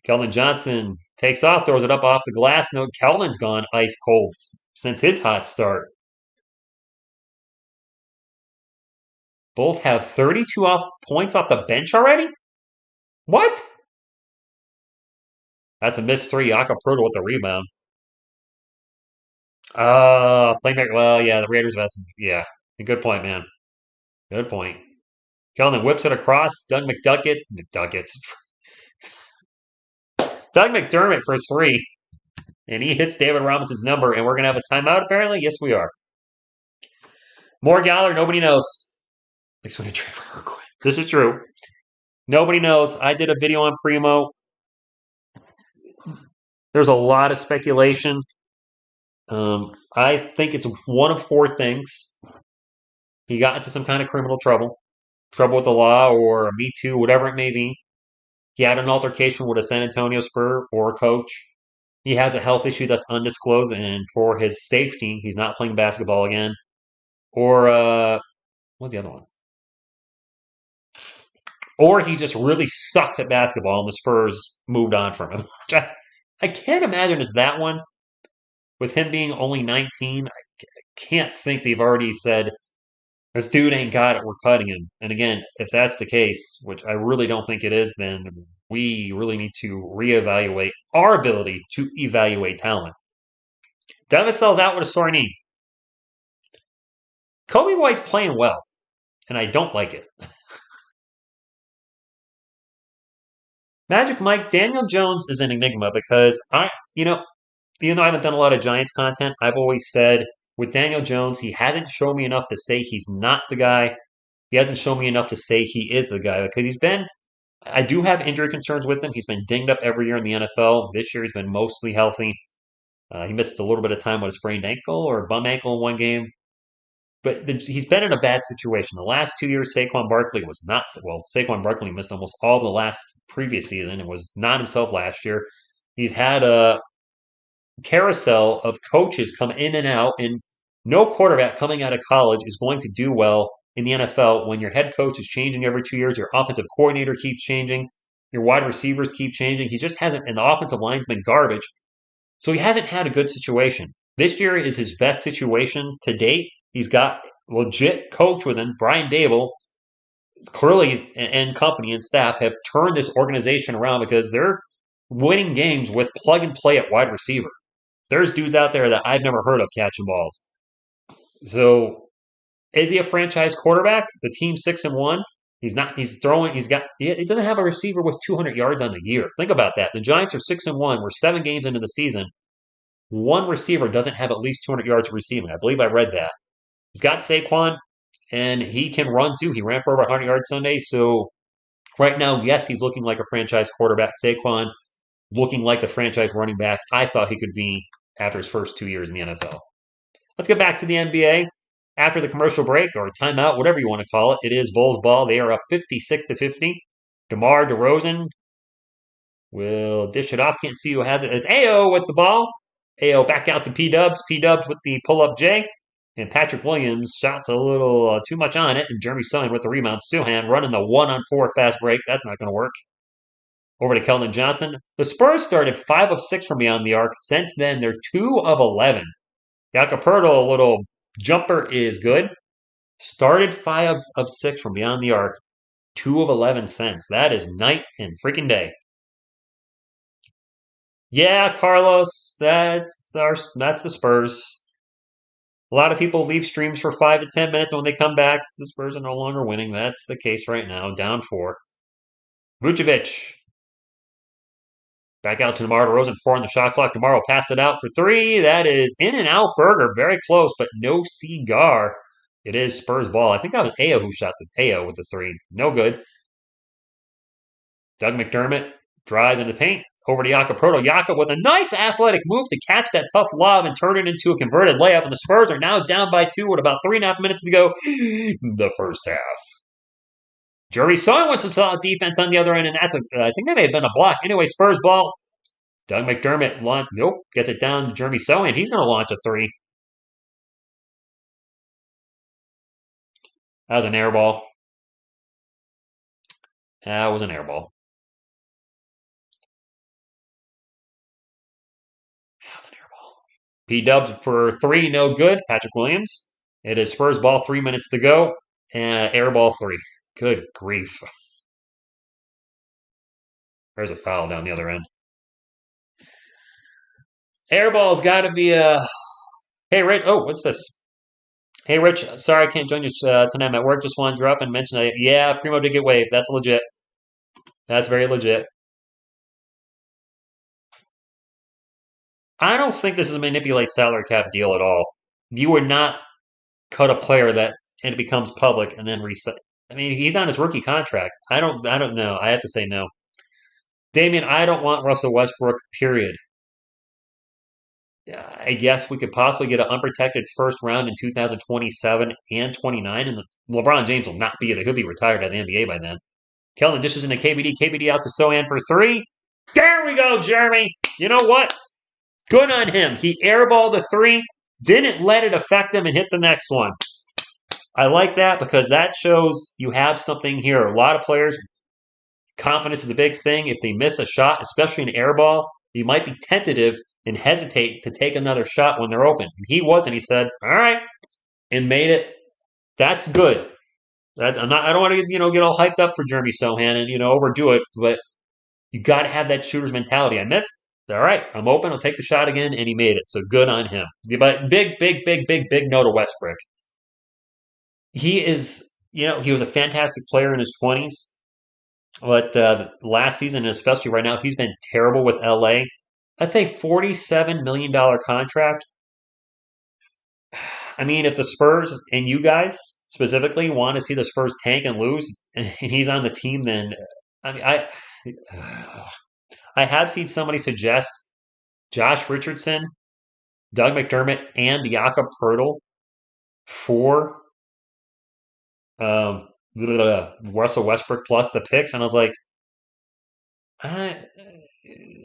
Keldon Johnson takes off, throws it up off the glass. No, Keldon's gone ice cold since his hot start. Bulls have 32 points off the bench already? What? That's a missed 3. Jakob Poeltl with the rebound. Playmaker. Well, yeah, the Raiders have some. Yeah, good point, man. Good point. Keldon whips it across. Doug McDermott for 3. And he hits David Robinson's number, and we're going to have a timeout, apparently? Yes, we are. More Galler, nobody knows. Makes me trade for Urquin. This is true. Nobody knows. I did a video on Primo. There's a lot of speculation. I think it's one of 4 things. He got into some kind of criminal trouble with the law or a Me Too, whatever it may be. He had an altercation with a San Antonio Spur or a coach. He has a health issue that's undisclosed, and for his safety, he's not playing basketball again. Or, what's the other one? Or he just really sucks at basketball, and the Spurs moved on from him. I can't imagine it's that one. With him being only 19, I can't think they've already said, this dude ain't got it, we're cutting him. And again, if that's the case, which I really don't think it is, then we really need to reevaluate our ability to evaluate talent. Devin sells out with a sore knee. Kobe White's playing well, and I don't like it. Magic Mike, Daniel Jones is an enigma because even though I haven't done a lot of Giants content, I've always said with Daniel Jones, he hasn't shown me enough to say he's not the guy. He hasn't shown me enough to say he is the guy because I do have injury concerns with him. He's been dinged up every year in the NFL. This year he's been mostly healthy. He missed a little bit of time with a sprained ankle or a bum ankle in one game. But he's been in a bad situation. The last 2 years, Saquon Barkley was not well. Saquon Barkley missed almost all the last previous season and was not himself last year. He's had a carousel of coaches come in and out, and no quarterback coming out of college is going to do well in the NFL when your head coach is changing every 2 years, your offensive coordinator keeps changing, your wide receivers keep changing. He just hasn't, and the offensive line's been garbage. So he hasn't had a good situation. This year is his best situation to date. He's got legit coach with him, Brian Dable. Clearly, and company and staff have turned this organization around because they're winning games with plug and play at wide receiver. There's dudes out there that I've never heard of catching balls. So Is he a franchise quarterback? The team's 6-1. He's not. He's throwing. He's got. He doesn't have a receiver with 200 yards on the year. Think about that. The Giants are 6-1. We're 7 games into the season. One receiver doesn't have at least 200 yards receiving. I believe I read that. He's got Saquon, and he can run too. He ran for over 100 yards Sunday. So right now, yes, he's looking like a franchise quarterback. Saquon looking like the franchise running back I thought he could be after his first 2 years in the NFL. Let's get back to the NBA. After the commercial break or timeout, whatever you want to call it, it is Bulls ball. They are up 56-50. DeMar DeRozan will dish it off. Can't see who has it. It's Ayo with the ball. Ayo back out to P-Dubs. P-Dubs with the pull-up J. And Patrick Williams shots a little too much on it. And Jeremy Sohan with the rebound. Suhan running the 1-on-4 fast break. That's not going to work. Over to Keldon Johnson. The Spurs started 5 of 6 from beyond the arc. Since then, they're 2 of 11. Jakob Poeltl, a little jumper is good. Started 5 of 6 from beyond the arc. 2 of 11 since. That is night and freaking day. Yeah, Carlos, that's the Spurs. A lot of people leave streams for 5 to 10 minutes, and when they come back, the Spurs are no longer winning. That's the case right now. Down 4. Vucevic. Back out to DeMar DeRozan, 4 on the shot clock. DeMar will pass it out for 3. That is In-N-Out Burger. Very close, but no cigar. It is Spurs ball. I think that was Ayo who shot the Ayo with the 3. No good. Doug McDermott drives in the paint. Over to Jakob Poeltl. Jakob with a nice athletic move to catch that tough lob and turn it into a converted layup. And the Spurs are now down by 2 with about 3.5 minutes to go the first half. Jeremy Sohan wants some solid defense on the other end, and I think that may have been a block. Anyway, Spurs ball. Doug McDermott gets it down to Jeremy Sohan. He's going to launch a 3. That was an air ball. That was an air ball. P-Dubs for 3, no good. Patrick Williams. It is Spurs ball, 3 minutes to go. Air ball 3. Good grief. There's a foul down the other end. Air ball's got to be a... Hey, Rich. Oh, what's this? Hey, Rich. Sorry I can't join you tonight. I'm at work. Just wanted to drop and mention that. Yeah, Primo did get waived. That's legit. That's very legit. I don't think this is a manipulate salary cap deal at all. You would not cut a player and it becomes public and then reset. I mean, he's on his rookie contract. I don't know. I have to say no. Damian, I don't want Russell Westbrook, period. I guess we could possibly get an unprotected first round in 2027 and 29, and LeBron James will not be there. He'll be retired out of the NBA by then. Keldon dishes into KBD. KBD out to Sohan for 3. There we go, Jeremy. You know what? Good on him. He airballed a 3, didn't let it affect him, and hit the next one. I like that because that shows you have something here. A lot of players, confidence is a big thing. If they miss a shot, especially an air ball, you might be tentative and hesitate to take another shot when they're open. He wasn't. He said, all right, and made it. That's good. I don't want to get all hyped up for Jeremy Sohan and overdo it, but you got to have that shooter's mentality. I missed. All right, I'm open. I'll take the shot again, and he made it. So good on him. But big no to Westbrook. He is, he was a fantastic player in his 20s. But last season, and especially right now, he's been terrible with LA. That's a $47 million contract. I mean, if the Spurs and you guys specifically want to see the Spurs tank and lose, and he's on the team, then I mean, I have seen somebody suggest Josh Richardson, Doug McDermott, and Jakob Poeltl for Russell Westbrook plus the picks, and I was like, I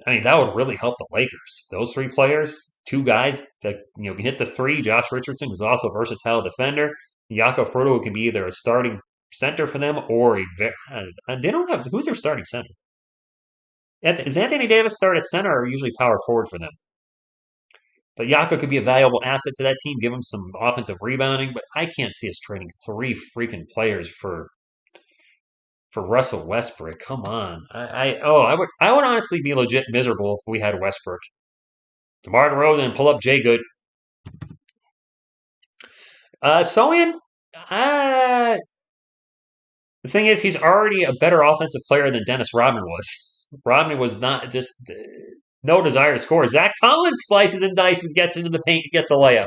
mean, that would really help the Lakers. Those 3 players, 2 guys that can hit the 3. Josh Richardson, who's also a versatile defender. Jakob Poeltl, who can be either a starting center for them or they don't have who's their starting center. Is Anthony Davis start at center or usually power forward for them? But Jakob could be a valuable asset to that team, give him some offensive rebounding. But I can't see us trading 3 freaking players for Russell Westbrook. Come on. I would honestly be legit miserable if we had Westbrook. DeMar DeRozan, pull up Jay Good. Sohan, The thing is, he's already a better offensive player than Dennis Rodman was. Rodman was not just no desire to score. Zach Collins slices and dices, gets into the paint, gets a layup.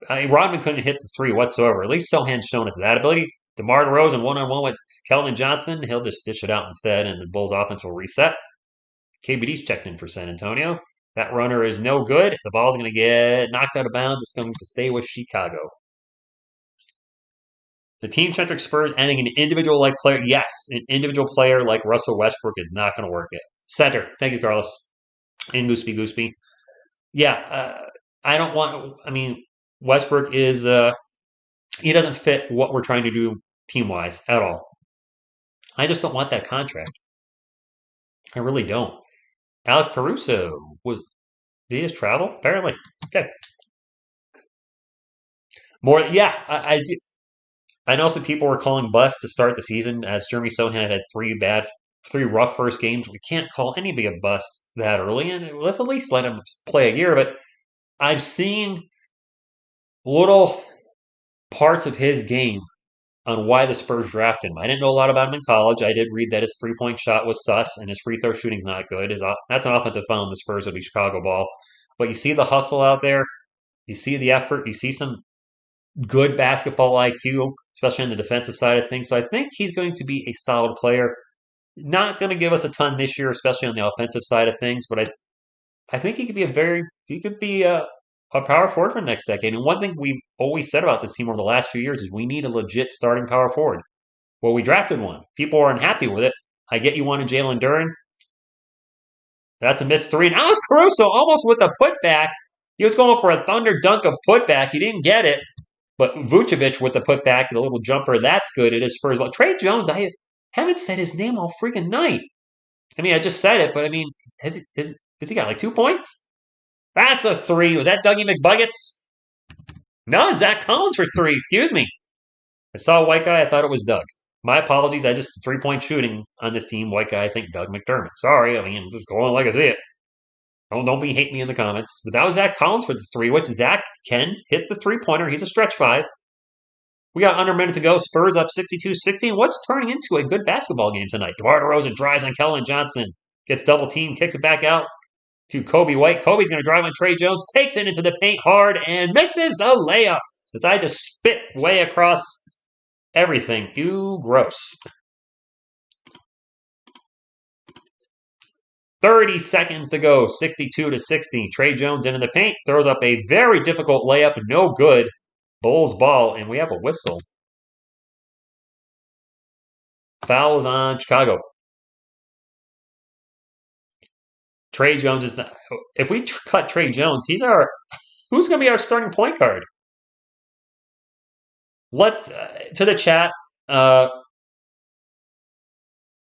I mean, Rodman couldn't hit the three whatsoever. At least Sohan's shown us that ability. DeMar DeRozan one-on-one with Keldon Johnson. He'll just dish it out instead, and the Bulls' offense will reset. KBD's checked in for San Antonio. That runner is no good. The ball's going to get knocked out of bounds. It's going to stay with Chicago. The team-centric Spurs adding an individual-like player. Yes, an individual player like Russell Westbrook is not going to work it. Center. Thank you, Carlos. And Gooseby. Yeah, I don't want. I mean, Westbrook is. He doesn't fit what we're trying to do team-wise at all. I just don't want that contract. I really don't. Alex Caruso did he just travel? Apparently. Okay. More. Yeah, I do. I know some people were calling bust to start the season as Jeremy Sohan had three rough first games. We can't call anybody a bust that early, and let's at least let him play a year. But I've seen little parts of his game on why the Spurs drafted him. I didn't know a lot about him in college. I did read that his three-point shot was sus and his free throw shooting's not good. That's an offensive foul in the Spurs would be Chicago ball. But you see the hustle out there. You see the effort. You see some good basketball IQ, especially on the defensive side of things. So I think he's going to be a solid player. Not going to give us a ton this year, especially on the offensive side of things. But I think he could be a power forward for the next decade. And one thing we've always said about this team over the last few years is we need a legit starting power forward. Well, we drafted one. People are unhappy with it. I get you wanted Jalen Duren. That's a missed three. Now it's Caruso almost with the putback. He was going for a thunder dunk of putback. He didn't get it. But Vucevic with the putback, the little jumper, that's good. It is Spurs. Well, Trey Jones, I haven't said his name all freaking night. I mean, I just said it, but I mean, has he got like 2 points? That's a three. Was that Dougie McBuckets? No, Zach Collins for three. Excuse me. I saw a white guy. I thought it was Doug. My apologies. I just 3-point shooting on this team. White guy, I think Doug McDermott. Sorry. I mean, I'm just going like I see it. Don't be hate me in the comments. But that was Zach Collins for the three, which Zach can hit the three-pointer. He's a stretch five. We got under a minute to go. Spurs up 62-16. What's turning into a good basketball game tonight? DeMar DeRozan drives on Keldon Johnson. Gets double teamed, kicks it back out to Kobe White. Kobe's going to drive on Trey Jones. Takes it into the paint hard and misses the layup. As I just spit way across everything. Ew, gross. 30 seconds to go, 62-60. Trey Jones into the paint, throws up a very difficult layup, no good. Bulls ball, and we have a whistle. Foul is on Chicago. Trey Jones is not. If we cut Trey Jones, who's going to be our starting point guard? Let's to the chat.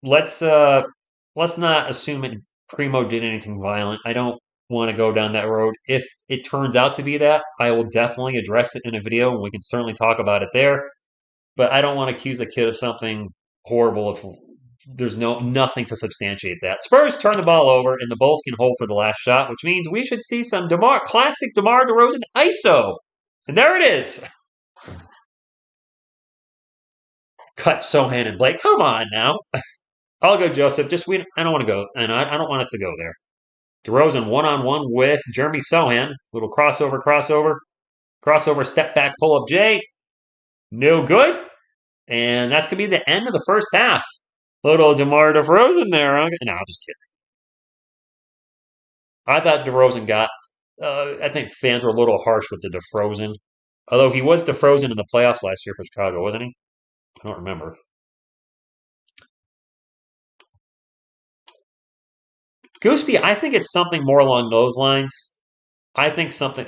Let's not assume Primo did anything violent. I don't want to go down that road. If it turns out to be that, I will definitely address it in a video, and we can certainly talk about it there. But I don't want to accuse the kid of something horrible if there's nothing to substantiate that. Spurs turn the ball over, and the Bulls can hold for the last shot, which means we should see some classic DeMar DeRozan ISO. And there it is. Cut Sohan and Blake. Come on now. I'll go, Joseph. I don't want to go, and I don't want us to go there. DeRozan one-on-one with Jeremy Sohan. Little crossover, step back, pull up J. No good. And that's going to be the end of the first half. Little DeMar DeRozan there. No, I'm just kidding. I thought DeRozan I think fans were a little harsh with the DeFrozen. Although he was DeFrozen in the playoffs last year for Chicago, wasn't he? I don't remember. Gooseby, I think it's something more along those lines. I think something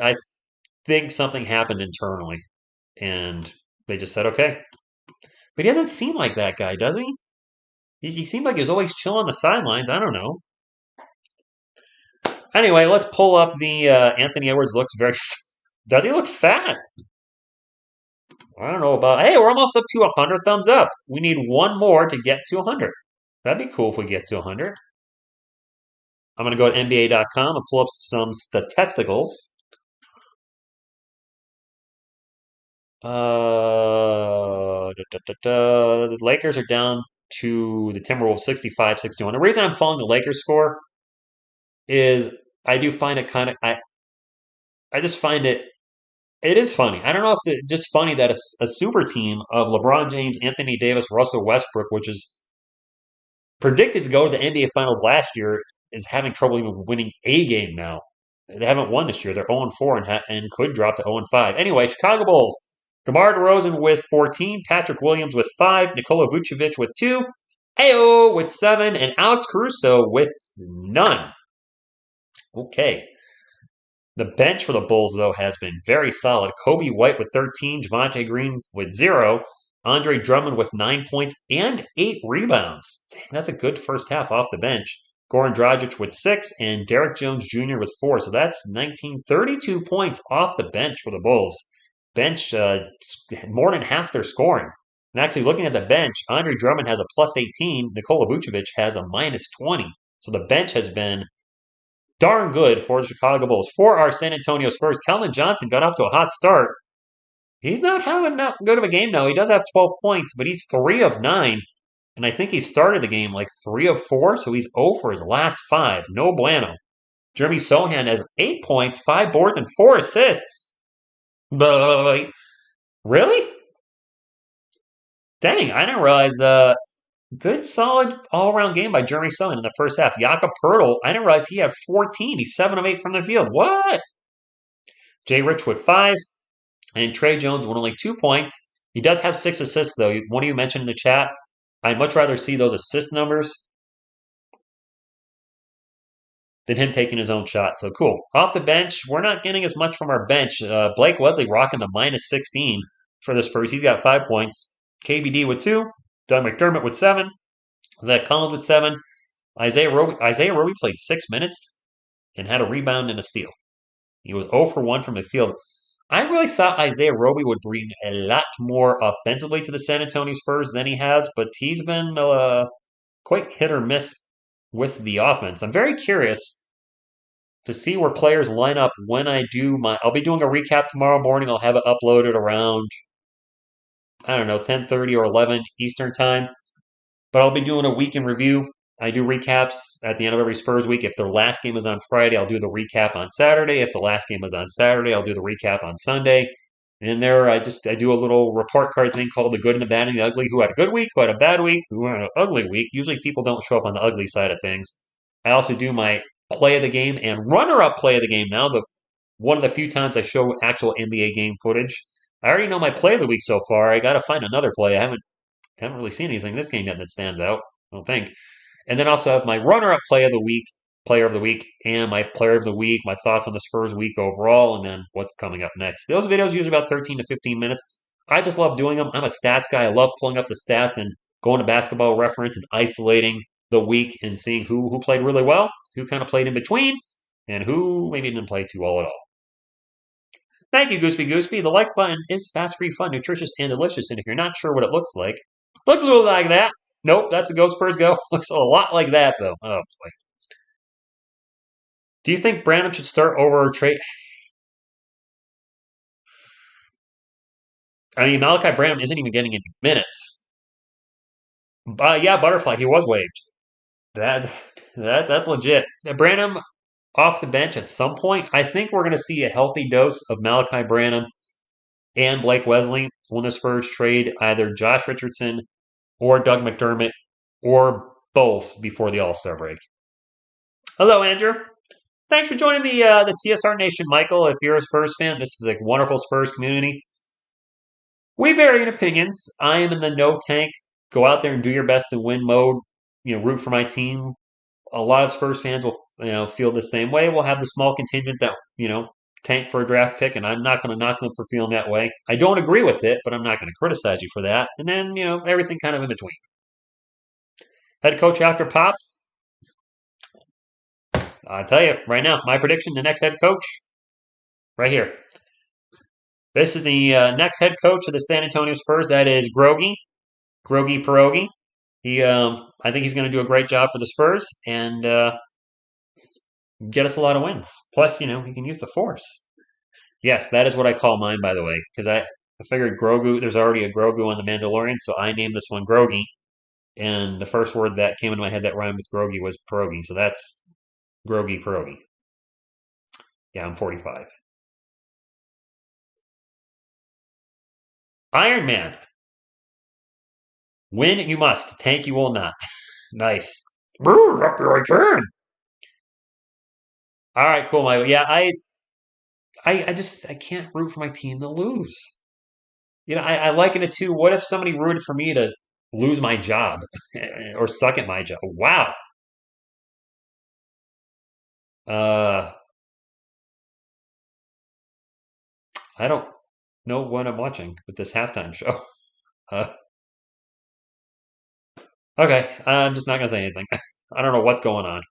happened internally, and they just said okay. But he doesn't seem like that guy, does he? He seemed like he was always chilling on the sidelines. I don't know. Anyway, let's pull up the Anthony Edwards looks very. Does he look fat? I don't know about. Hey, we're almost up to 100 thumbs up. We need one more to get to 100. That'd be cool if we get to 100. I'm going to go to NBA.com and pull up some statisticals. The Lakers are down to the Timberwolves 65-61. The reason I'm following the Lakers score is I do find it kind of I just find it is funny. I don't know if it's just funny that a super team of LeBron James, Anthony Davis, Russell Westbrook, which is predicted to go to the NBA Finals last year, is having trouble even winning a game now. They haven't won this year. They're 0-4 and could drop to 0-5. Anyway, Chicago Bulls. DeMar DeRozan with 14, Patrick Williams with 5, Nikola Vucevic with 2, Ayo with 7, and Alex Caruso with none. Okay. The bench for the Bulls, though, has been very solid. Kobe White with 13, Javonte Green with 0, Andre Drummond with 9 points and 8 rebounds. Dang, that's a good first half off the bench. Goran Dragic with 6, and Derek Jones Jr. with 4. So that's 32 points off the bench for the Bulls. Bench more than half their scoring. And actually, looking at the bench, Andre Drummond has a plus 18. Nikola Vucevic has a minus 20. So the bench has been darn good for the Chicago Bulls. For our San Antonio Spurs, Keldon Johnson got off to a hot start. He's not having that good of a game now. He does have 12 points, but he's 3 of 9. And I think he started the game like 3 of 4, so he's 0 for his last 5. No bueno. Jeremy Sohan has 8 points, 5 boards, and 4 assists. But really? Dang, I didn't realize good, solid, all-around game by Jeremy Sohan in the first half. Jakob Poeltl, I didn't realize he had 14. He's 7 of 8 from the field. What? Jay Rich with 5, and Trey Jones with only 2 points. He does have 6 assists, though. One of you mentioned in the chat. I'd much rather see those assist numbers than him taking his own shot. So cool. Off the bench, we're not getting as much from our bench. Blake Wesley rocking the minus 16 for the Spurs. He's got 5 points. KBD with 2. Doug McDermott with 7. Zach Collins with 7. Isaiah Roby played 6 minutes and had a rebound and a steal. He was 0 for 1 from the field. I really thought Isaiah Roby would bring a lot more offensively to the San Antonio Spurs than he has, but he's been quite hit or miss with the offense. I'm very curious to see where players line up when I do I'll be doing a recap tomorrow morning. I'll have it uploaded around, I don't know, 10:30 or 11 Eastern time. But I'll be doing a week in review. I do recaps at the end of every Spurs week. If their last game is on Friday, I'll do the recap on Saturday. If the last game is on Saturday, I'll do the recap on Sunday. And in there, I do a little report card thing called the good and the bad and the ugly. Who had a good week? Who had a bad week? Who had an ugly week? Usually people don't show up on the ugly side of things. I also do my play of the game and runner-up play of the game now. One of the few times I show actual NBA game footage. I already know my play of the week so far. I got to find another play. I haven't really seen anything in this game yet that stands out, I don't think. And then also have my runner-up player of the week, and my player of the week, my thoughts on the Spurs week overall, and then what's coming up next. Those videos usually about 13 to 15 minutes. I just love doing them. I'm a stats guy. I love pulling up the stats and going to Basketball Reference and isolating the week and seeing who played really well, who kind of played in between, and who maybe didn't play too well at all. Thank you, Gooseby. The like button is fast, free, fun, nutritious, and delicious. And if you're not sure what it looks like, looks a little like that. Nope, that's a Go Spurs Go. Looks a lot like that, though. Oh, boy. Do you think Branham should start over Trey? I mean, Malachi Branham isn't even getting any minutes. Yeah, Butterfly, he was waived. That's legit. Branham off the bench at some point. I think we're going to see a healthy dose of Malachi Branham and Blake Wesley when the Spurs trade either Josh Richardson or Doug McDermott or both before the All-Star break. Hello, Andrew. Thanks for joining the TSR Nation, Michael. If you're a Spurs fan, this is a wonderful Spurs community. We vary in opinions. I am in the no tank, go out there and do your best to win mode, root for my team. A lot of Spurs fans will feel the same way. We'll have the small contingent that, tank for a draft pick, and I'm not going to knock them for feeling that way. I don't agree with it, but I'm not going to criticize you for that. And then, everything kind of in between. Head coach after Pop. I'll tell you right now, my prediction, the next head coach, right here. This is the next head coach of the San Antonio Spurs. That is Grogi Pierogi. I think he's going to do a great job for the Spurs and get us a lot of wins. Plus, he can use the force. Yes, that is what I call mine, by the way, because I figured Grogu, there's already a Grogu on The Mandalorian, so I named this one Grogi. And the first word that came into my head that rhymed with Grogi was pierogi. So that's Grogi pierogi. Yeah, I'm 45. Iron Man. Win you must. Tank you will not. Nice. Brr, up here I can. All right, cool, Michael. Yeah, I can't root for my team to lose. I liken it to what if somebody rooted for me to lose my job or suck at my job? Wow. Uh, I don't know what I'm watching with this halftime show. Uh, okay, I'm just not gonna say anything. I don't know what's going on.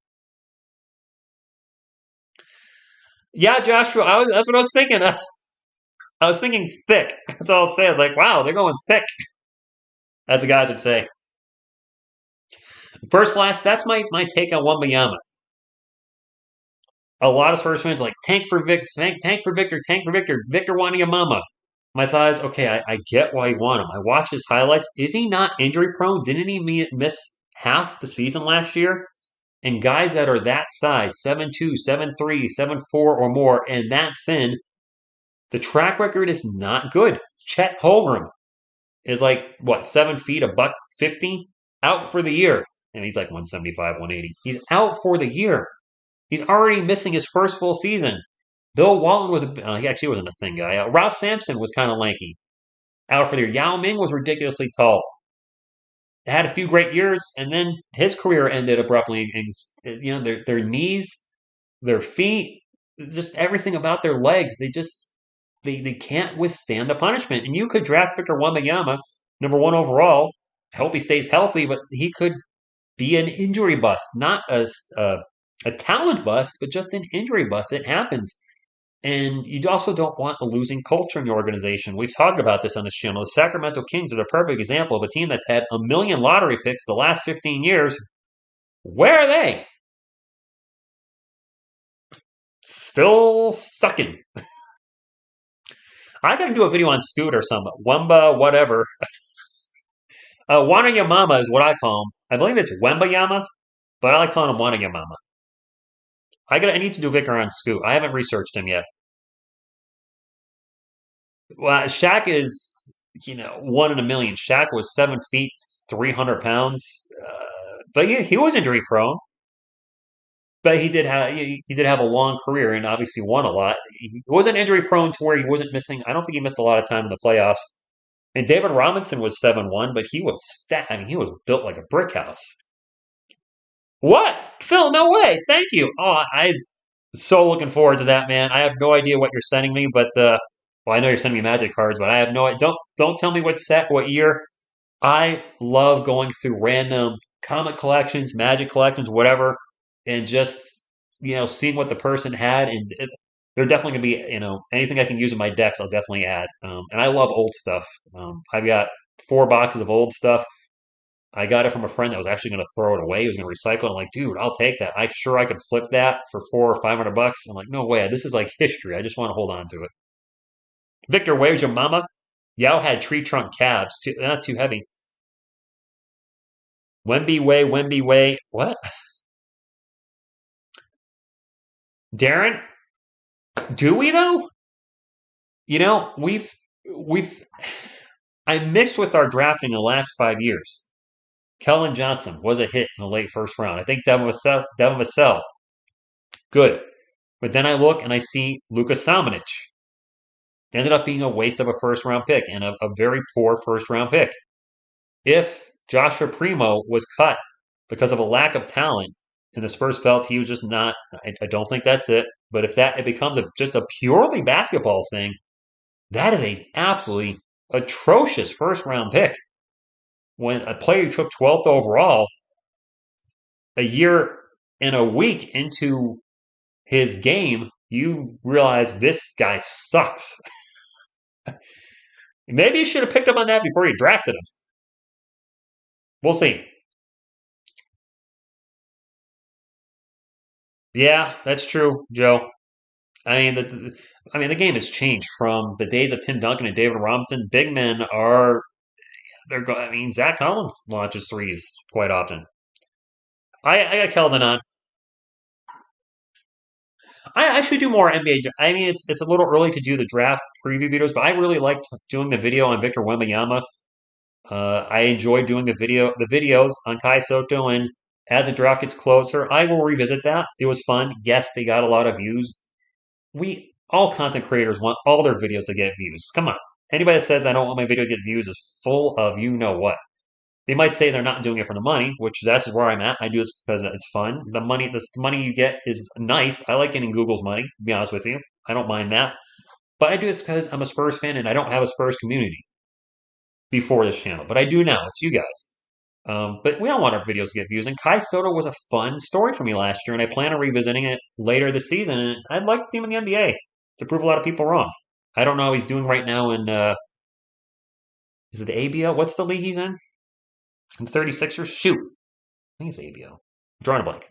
Yeah, Joshua, that's what I was thinking. I was thinking thick. That's all I'll say. I was like, wow, they're going thick, as the guys would say. First, last, that's my take on Wembayama. A lot of Spurs fans like tank for Victor, tank for Victor, Victor Wanyamama. My thought is, okay, I get why you want him. I watch his highlights. Is he not injury prone? Didn't he miss half the season last year? And guys that are that size, 7'2", 7'3", 7'4", or more, and that thin, the track record is not good. Chet Holmgren is like, what, 7 feet, a buck 50? Out for the year. And he's like 175, 180. He's out for the year. He's already missing his first full season. Bill Walton he actually wasn't a thin guy. Ralph Sampson was kind of lanky. Out for the year. Yao Ming was ridiculously tall. Had a few great years, and then his career ended abruptly. And, their knees, their feet, just everything about their legs, they can't withstand the punishment. And you could draft Victor Wembanyama, number 1 overall. I hope he stays healthy, but he could be an injury bust, not a talent bust, but just an injury bust. It happens. And you also don't want a losing culture in your organization. We've talked about this on this channel. The Sacramento Kings are the perfect example of a team that's had a million lottery picks the last 15 years. Where are they? Still sucking. I got to do a video on Scoot or something. Wemba, whatever. Wanayamama is what I call him. I believe it's Wembayama, but I like calling him Wanayamama. I need to do Vicar on Scoot. I haven't researched him yet. Well, Shaq is, 1 in a million. Shaq was 7 feet, 300 pounds. But yeah, he was injury prone. But he did have a long career and obviously won a lot. He wasn't injury prone to where he wasn't missing. I don't think he missed a lot of time in the playoffs. And David Robinson was 7'1", but he was he was built like a brick house. What? Phil, no way. Thank you. Oh, I'm so looking forward to that, man. I have no idea what you're sending me, but well, I know you're sending me Magic cards, but I have no. Don't tell me what set, what year. I love going through random comic collections, Magic collections, whatever, and just seeing what the person had, and they're definitely gonna be anything I can use in my decks. I'll definitely add. And I love old stuff. I've got 4 boxes of old stuff. I got it from a friend that was actually going to throw it away. He was going to recycle it. I'm like, dude, I'll take that. I'm sure I could flip that for 400 or 500 bucks. I'm like, no way. This is like history. I just want to hold on to it. Victor, where's your mama? Yao had tree trunk calves. Not too heavy. Wemby way. What? Darren, do we though? We've I mixed with our drafting in the last 5 years. Kelvin Johnson was a hit in the late first round. I think Devin Vassell, good. But then I look and I see Lucas Samanic. Ended up being a waste of a first round pick and a very poor first round pick. If Joshua Primo was cut because of a lack of talent and the Spurs felt he was just not, I don't think that's it. But if it becomes just a purely basketball thing, that is a absolutely atrocious first round pick. When a player took 12th overall a year and a week into his game, you realize this guy sucks. Maybe you should have picked up on that before you drafted him. We'll see. Yeah, that's true, Joe. the game has changed from the days of Tim Duncan and David Robinson. Big men are they're go. I mean, Zach Collins launches threes quite often. I got Kelvin on. I should do more NBA. I mean, it's a little early to do the draft preview videos, but I really liked doing the video on Victor Wembanyama. I enjoy doing the videos on Kai Soto, and as the draft gets closer, I will revisit that. It was fun. Yes, they got a lot of views. We all content creators want all their videos to get views. Come on. Anybody that says I don't want my video to get views is full of you know what. They might say they're not doing it for the money, which that's where I'm at. I do this because it's fun. The money you get is nice. I like getting Google's money, to be honest with you. I don't mind that. But I do this because I'm a Spurs fan and I don't have a Spurs community before this channel. But I do now. It's you guys. But we all want our videos to get views. And Kai Soto was a fun story for me last year, and I plan on revisiting it later this season. And I'd like to see him in the NBA to prove a lot of people wrong. I don't know how he's doing right now in, is it the ABL? What's the league he's in? In the 36ers? Shoot. I think it's ABL. I'm drawing a blank.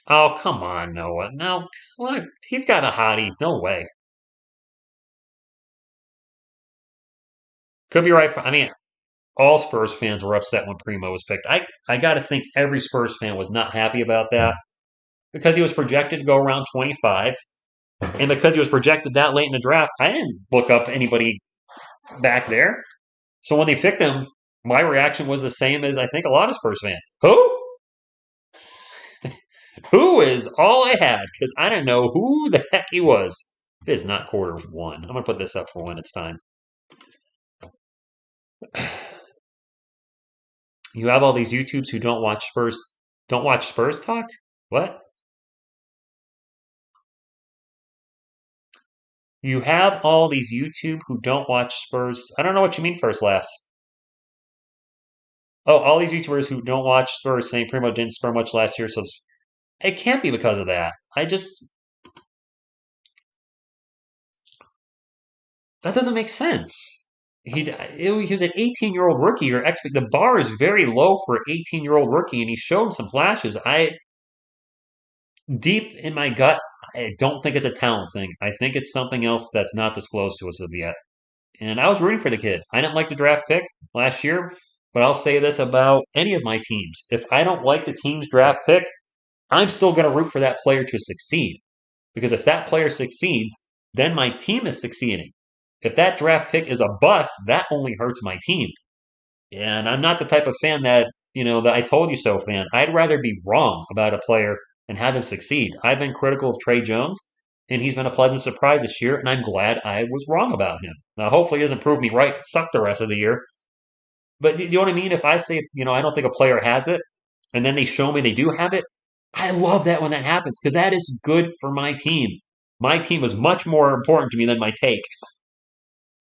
Oh, come on, Noah. No, look, he's got a hottie. No way. Could be right. I mean, all Spurs fans were upset when Primo was picked. I got to think every Spurs fan was not happy about that because he was projected to go around 25. And because he was projected that late in the draft, I didn't look up anybody back there. So when they picked him, my reaction was the same as I think a lot of Spurs fans. Who? Who is all I had because I didn't know who the heck he was. It is not quarter 1. I'm going to put this up for when it's time. You have all these YouTubes who don't watch Spurs talk? What? You have all these YouTube who don't watch Spurs. I don't know what you mean first last. Oh, all these YouTubers who don't watch Spurs saying Primo didn't score much last year, so it can't be because of that. That doesn't make sense. He was an 18-year-old rookie. The bar is very low for an 18-year-old rookie, and he showed some flashes. Deep in my gut, I don't think it's a talent thing. I think it's something else that's not disclosed to us yet. And I was rooting for the kid. I didn't like the draft pick last year, but I'll say this about any of my teams. If I don't like the team's draft pick, I'm still going to root for that player to succeed. Because if that player succeeds, then my team is succeeding. If that draft pick is a bust, that only hurts my team. And I'm not the type of fan that, the I told you so fan. I'd rather be wrong about a player and have them succeed. I've been critical of Trey Jones, and he's been a pleasant surprise this year, and I'm glad I was wrong about him. Now, hopefully, he doesn't prove me right, suck the rest of the year. But do you know what I mean? If I say, I don't think a player has it, and then they show me they do have it, I love that when that happens because that is good for my team. My team is much more important to me than my take.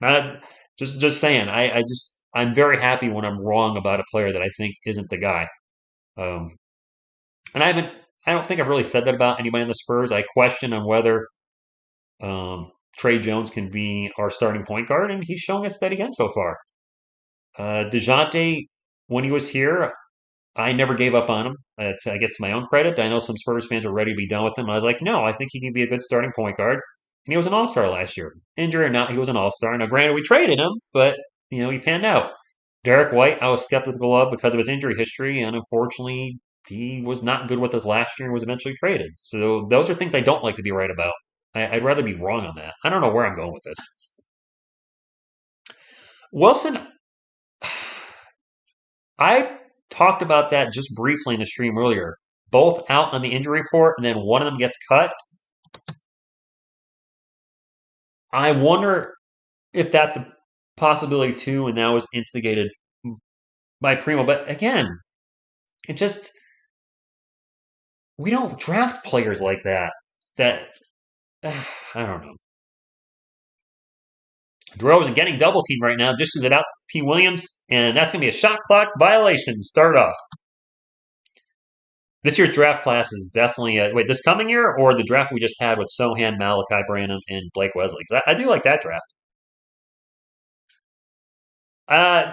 Not just saying. I'm very happy when I'm wrong about a player that I think isn't the guy. Um, and I don't think I've really said that about anybody in the Spurs. I question on whether Trey Jones can be our starting point guard, and he's showing us that again so far. DeJounte, when he was here, I never gave up on him. I guess to my own credit. I know some Spurs fans are ready to be done with him. I was like, no, I think he can be a good starting point guard. And he was an all-star last year. Injury or not, he was an all-star. Now, granted, we traded him, but, he panned out. Derek White, I was skeptical of because of his injury history, and unfortunately, he was not good with us last year and was eventually traded. So those are things I don't like to be right about. I'd rather be wrong on that. I don't know where I'm going with this. Wilson, I've talked about that just briefly in the stream earlier. Both out on the injury report, and then one of them gets cut. I wonder if that's a possibility too, and that was instigated by Primo. But again, we don't draft players like that. I don't know. DeRozan getting double teamed right now, dishes it out to P. Williams, and that's going to be a shot clock violation to start off. This year's draft class is definitely this coming year or the draft we just had with Sohan, Malachi Branham, and Blake Wesley? Because I do like that draft.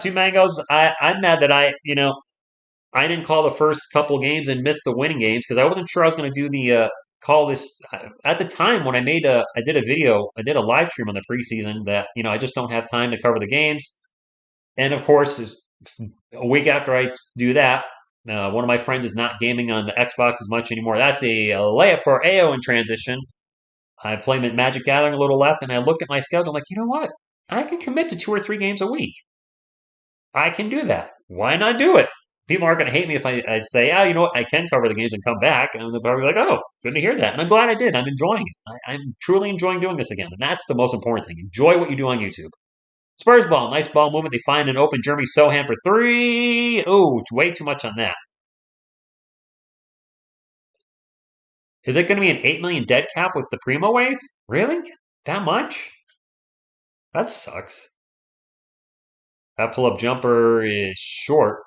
2 mangoes. I'm mad that I didn't call the first couple games and missed the winning games because I wasn't sure I was going to do call this at the time when I did a video, I did a live stream on the preseason that I just don't have time to cover the games, and of course, a week after I do that, one of my friends is not gaming on the Xbox as much anymore. That's a layup for AO in transition. I play Magic Gathering a little left, and I look at my schedule. I'm like, you know what? I can commit to 2 or 3 games a week. I can do that. Why not do it? People aren't going to hate me if I say, oh, you know what? I can cover the games and come back. And they'll probably be like, oh, good to hear that. And I'm glad I did. I'm enjoying it. I'm truly enjoying doing this again. And that's the most important thing. Enjoy what you do on YouTube. Spurs ball. Nice ball movement. They find an open Jeremy Sohan for 3. Oh, way too much on that. Is it going to be an 8 million dead cap with the Primo wave? Really? That much? That sucks. That pull-up jumper is short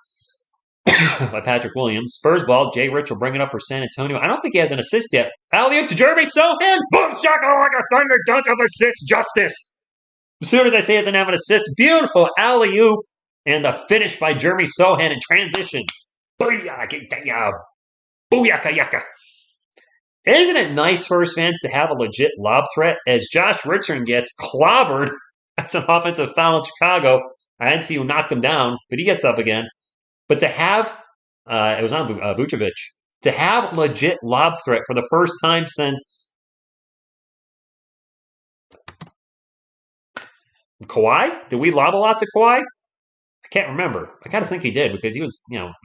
by Patrick Williams. Spurs ball. Jay Rich will bring it up for San Antonio. I don't think he has an assist yet. Alley-oop to Jeremy Sohan. Boom, shakalaka, thunder dunk of assist justice. As soon as I say he doesn't have an assist, beautiful alley-oop. And the finish by Jeremy Sohan in transition. Booyaka yaka. Isn't it nice, Spurs fans, to have a legit lob threat as Josh Richardson gets clobbered? That's an offensive foul in Chicago. I didn't see who knocked him down, but he gets up again. But to have, it was on Vucevic, to have legit lob threat for the first time since Kawhi? Did we lob a lot to Kawhi? I can't remember. I kind of think he did because he was,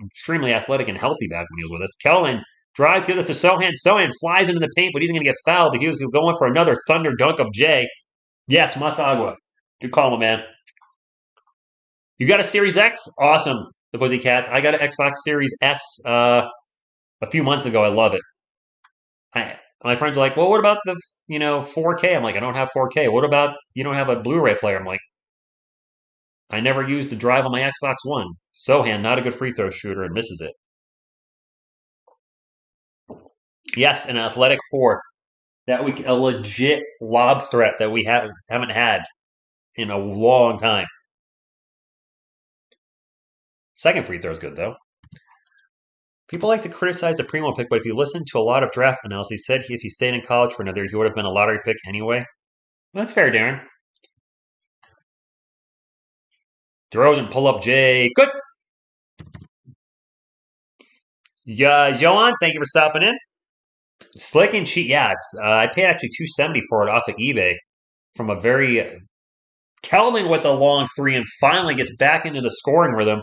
extremely athletic and healthy back when he was with us. Kellen drives, gives it to Sohan. Sohan flies into the paint, but he's going to get fouled. He was going for another thunder dunk of Jay. Yes, Masagua. Good call, my man. You got a Series X? Awesome, the Pussycats. I got an Xbox Series S a few months ago. I love it. My friends are like, well, what about the 4K? I'm like, I don't have 4K. What about you don't have a Blu-ray player? I'm like, I never used the drive on my Xbox One. Sohan, not a good free throw shooter, and misses it. Yes, an athletic 4. A legit lob threat that we haven't had in a long time. Second free throw is good, though. People like to criticize the Primo pick, but if you listen to a lot of draft analysis, he said if he stayed in college for another year, he would have been a lottery pick anyway. Well, that's fair, Darren. DeRozan, pull up Jay. Good. Yeah, Johan, thank you for stopping in. Slick and cheat. Yeah, I paid actually $270 for it off of eBay from a very Kelvin with a long 3 and finally gets back into the scoring rhythm.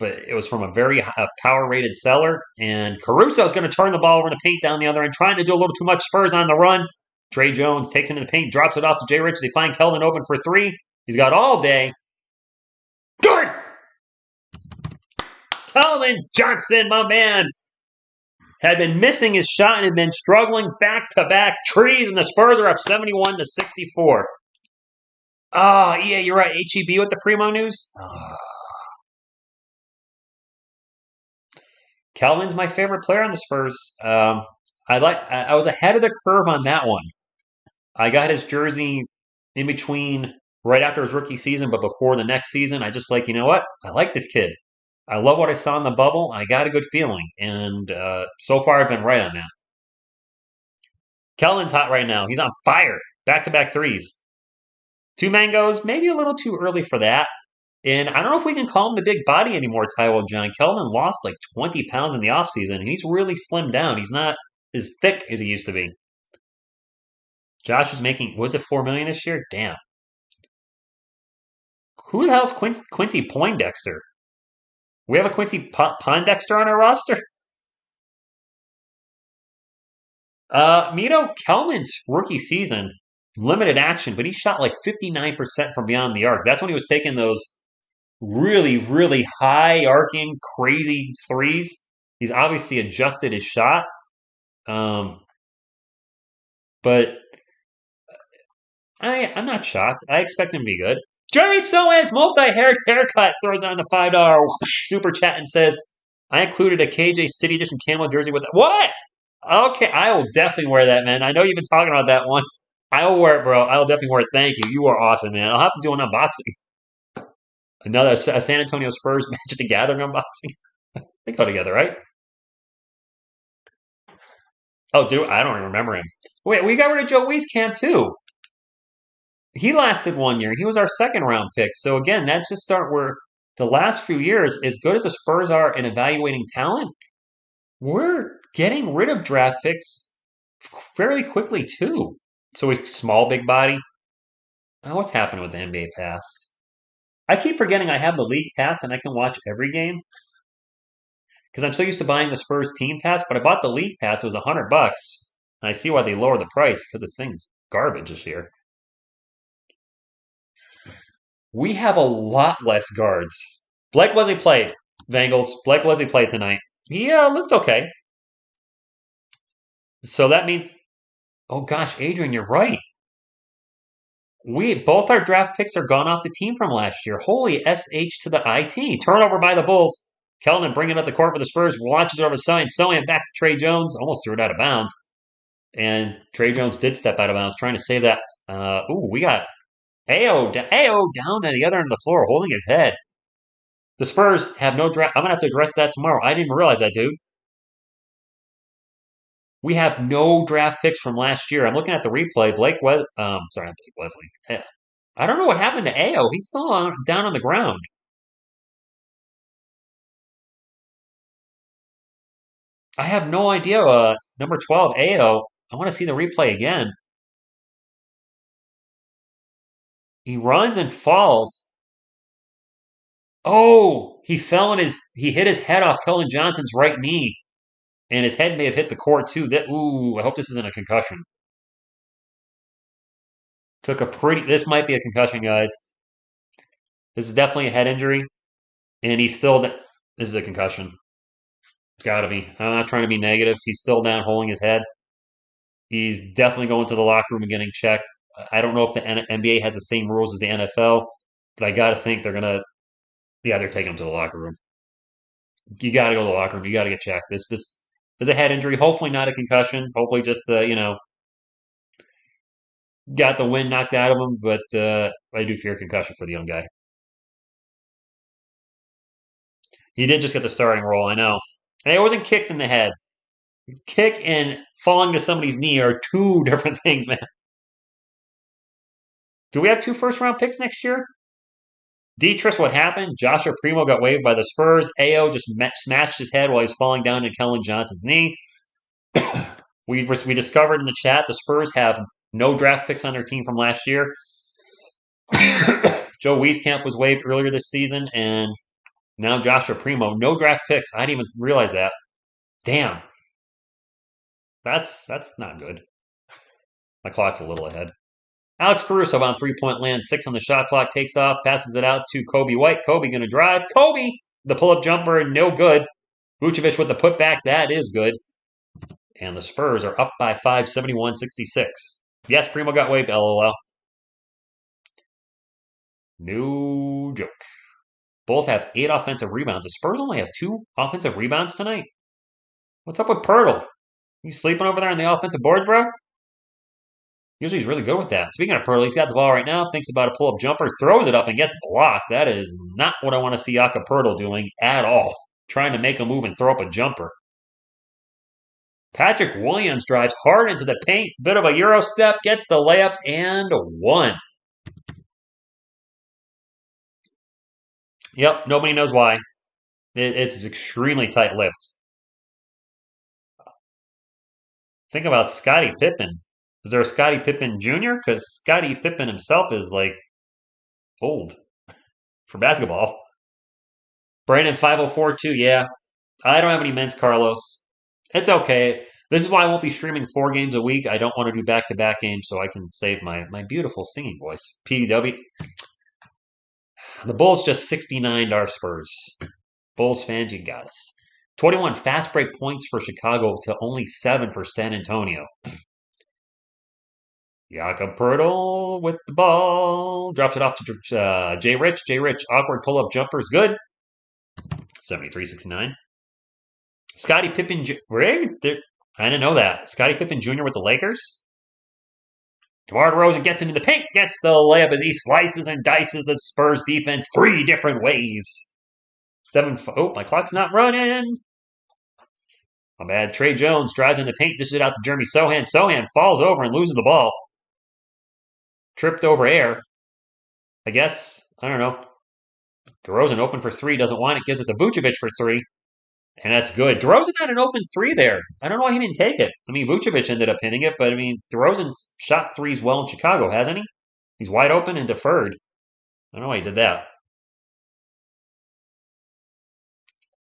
But it was from a very power-rated seller. And Caruso is going to turn the ball over in the paint down the other end, trying to do a little too much. Spurs on the run. Trey Jones takes it into the paint, drops it off to Jay Rich. They find Kelvin open for 3. He's got all day. Good! Kelvin Johnson, my man, had been missing his shot and had been struggling back-to-back trees, and the Spurs are up 71-64. Oh, yeah, you're right. HEB with the Primo news. Kelvin's my favorite player on the Spurs. I was ahead of the curve on that one. I got his jersey in between right after his rookie season, but before the next season. I just you know what? I like this kid. I love what I saw in the bubble. I got a good feeling, and so far I've been right on that. Kelvin's hot right now. He's on fire. Back-to-back threes. 2 mangoes, maybe a little too early for that. And I don't know if we can call him the big body anymore, Tywell John. Kelvin lost 20 pounds in the offseason, and he's really slimmed down. He's not as thick as he used to be. Josh is making, was it $4 million this year? Damn. Who the hell's Quincy Poindexter? We have a Quincy Poindexter on our roster? Mito, Kelvin's rookie season, limited action, but he shot 59% from beyond the arc. That's when he was taking those really, really high arcing, crazy threes. He's obviously adjusted his shot. But I'm not shocked. I expect him to be good. Jeremy Sohan's multi-haired haircut throws on the $5 super chat and says, I included a KJ City Edition camo jersey with that. What? Okay, I will definitely wear that, man. I know you've been talking about that one. I will wear it, bro. I will definitely wear it. Thank you. You are awesome, man. I'll have to do an unboxing. Another San Antonio Spurs Magic the Gathering unboxing. They go together, right? Oh, dude, I don't even remember him. Wait, we got rid of Joe Wieskamp too. He lasted 1 year. He was our second round pick. So again, that's just start where the last few years, as good as the Spurs are in evaluating talent, we're getting rid of draft picks fairly quickly too. So we small, big body. Oh, what's happening with the NBA Pass? I keep forgetting I have the league pass and I can watch every game because I'm so used to buying the Spurs team pass. But I bought the league pass; it was $100. And I see why they lowered the price because the thing's garbage this year. We have a lot less guards. Blake Wesley played. Bengals. Blake Wesley played tonight. He looked okay. So that means, oh gosh, Adrian, you're right. We both our draft picks are gone off the team from last year. Holy sh to the it. Turnover by the Bulls. Keldon bringing up the court for the Spurs. Launches over Sohan. Sohan back to Trey Jones. Almost threw it out of bounds. And Trey Jones did step out of bounds, trying to save that. We got Ao down at the other end of the floor, holding his head. The Spurs have no draft. I'm gonna have to address that tomorrow. I didn't realize that, dude. We have no draft picks from last year. I'm looking at the replay. Sorry, not Blake Wesley. I don't know what happened to Ao. He's still down on the ground. I have no idea. Number 12, Ao. I want to see the replay again. He runs and falls. Oh, he fell on he hit his head off Keldon Johnson's right knee. And his head may have hit the court too. I hope this isn't a concussion. This might be a concussion, guys. This is definitely a head injury. And this is a concussion. It's got to be. I'm not trying to be negative. He's still down holding his head. He's definitely going to the locker room and getting checked. I don't know if the NBA has the same rules as the NFL, but I got to think they're taking him to the locker room. You got to go to the locker room. You got to get checked. This is a head injury. Hopefully not a concussion. Hopefully just, got the wind knocked out of him, but I do fear concussion for the young guy. He did just get the starting role, I know. And he wasn't kicked in the head. Kick and falling to somebody's knee are two different things, man. Do we have 2 first-round picks next year? Dietrich, what happened? Joshua Primo got waived by the Spurs. Ao just smashed his head while he was falling down to Keldon Johnson's knee. We discovered in the chat the Spurs have no draft picks on their team from last year. Joe Wieskamp was waived earlier this season, and now Joshua Primo, no draft picks. I didn't even realize that. Damn. That's not good. My clock's a little ahead. Alex Caruso on 3-point land, 6 on the shot clock, takes off, passes it out to Kobe White. Kobe going to drive. Kobe, the pull-up jumper, no good. Vucevic with the putback, that is good. And the Spurs are up by 5, 71-66. Yes, Primo got waived, LOL. No joke. Bulls have 8 offensive rebounds. The Spurs only have 2 offensive rebounds tonight. What's up with Pirtle? You sleeping over there on the offensive board, bro? Usually he's really good with that. Speaking of Pirtle, he's got the ball right now, thinks about a pull-up jumper, throws it up and gets blocked. That is not what I want to see Jakob Pirtle doing at all. Trying to make a move and throw up a jumper. Patrick Williams drives hard into the paint. Bit of a Euro step, gets the layup, and 1. Yep, nobody knows why. It's extremely tight-lipped. Think about Scottie Pippen. Is there a Scottie Pippen Jr.? Because Scottie Pippen himself is like old for basketball. Brandon 5042, yeah. I don't have any men's Carlos. It's okay. This is why I won't be streaming 4 games a week. I don't want to do back-to-back games so I can save my beautiful singing voice. PW. The Bulls just 69'd our Spurs. Bulls fans, you got us. 21 fast break points for Chicago to only 7 for San Antonio. Jakob Pirtle with the ball. Drops it off to Jay Rich. Jay Rich, awkward pull-up jumper is good. 73-69. Scottie Pippen. I didn't know that. Scottie Pippen Jr. with the Lakers. DeMar DeRozan gets into the paint. Gets the layup as he slices and dices the Spurs defense 3 different ways. 7. Oh, my clock's not running. My bad. Trey Jones drives in the paint, dishes it out to Jeremy Sohan. Sohan falls over and loses the ball. Tripped over air. I guess. I don't know. DeRozan open for three, doesn't want it, gives it to Vucevic for three. And that's good. DeRozan had an open three there. I don't know why he didn't take it. I mean, Vucevic ended up hitting it, but I mean, DeRozan shot threes well in Chicago, hasn't he? He's wide open and deferred. I don't know why he did that.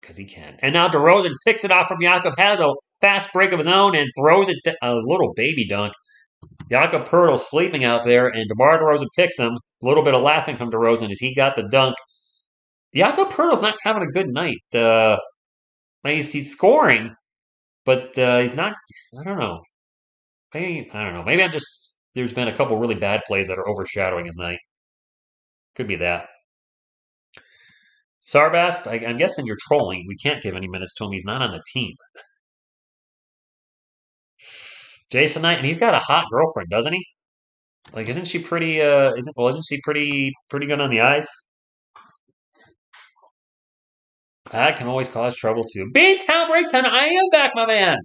Because he can. And now DeRozan picks it off from Jakob, has a fast break of his own, and throws it a little baby dunk. Jakob Poeltl sleeping out there, and DeMar DeRozan picks him. A little bit of laughing from DeRozan as he got the dunk. Jakob Poeltl's not having a good night. He's scoring, but he's not. I don't know. Maybe I don't know. Maybe I'm just. There's been a couple really bad plays that are overshadowing his night. Could be that. Sarbast, I'm guessing you're trolling. We can't give any minutes to him. He's not on the team. Jason Knight, and he's got a hot girlfriend, doesn't he? Like, isn't she pretty? Isn't she pretty good on the ice? That can always cause trouble too. B-Town Breakdown, I am back, my man.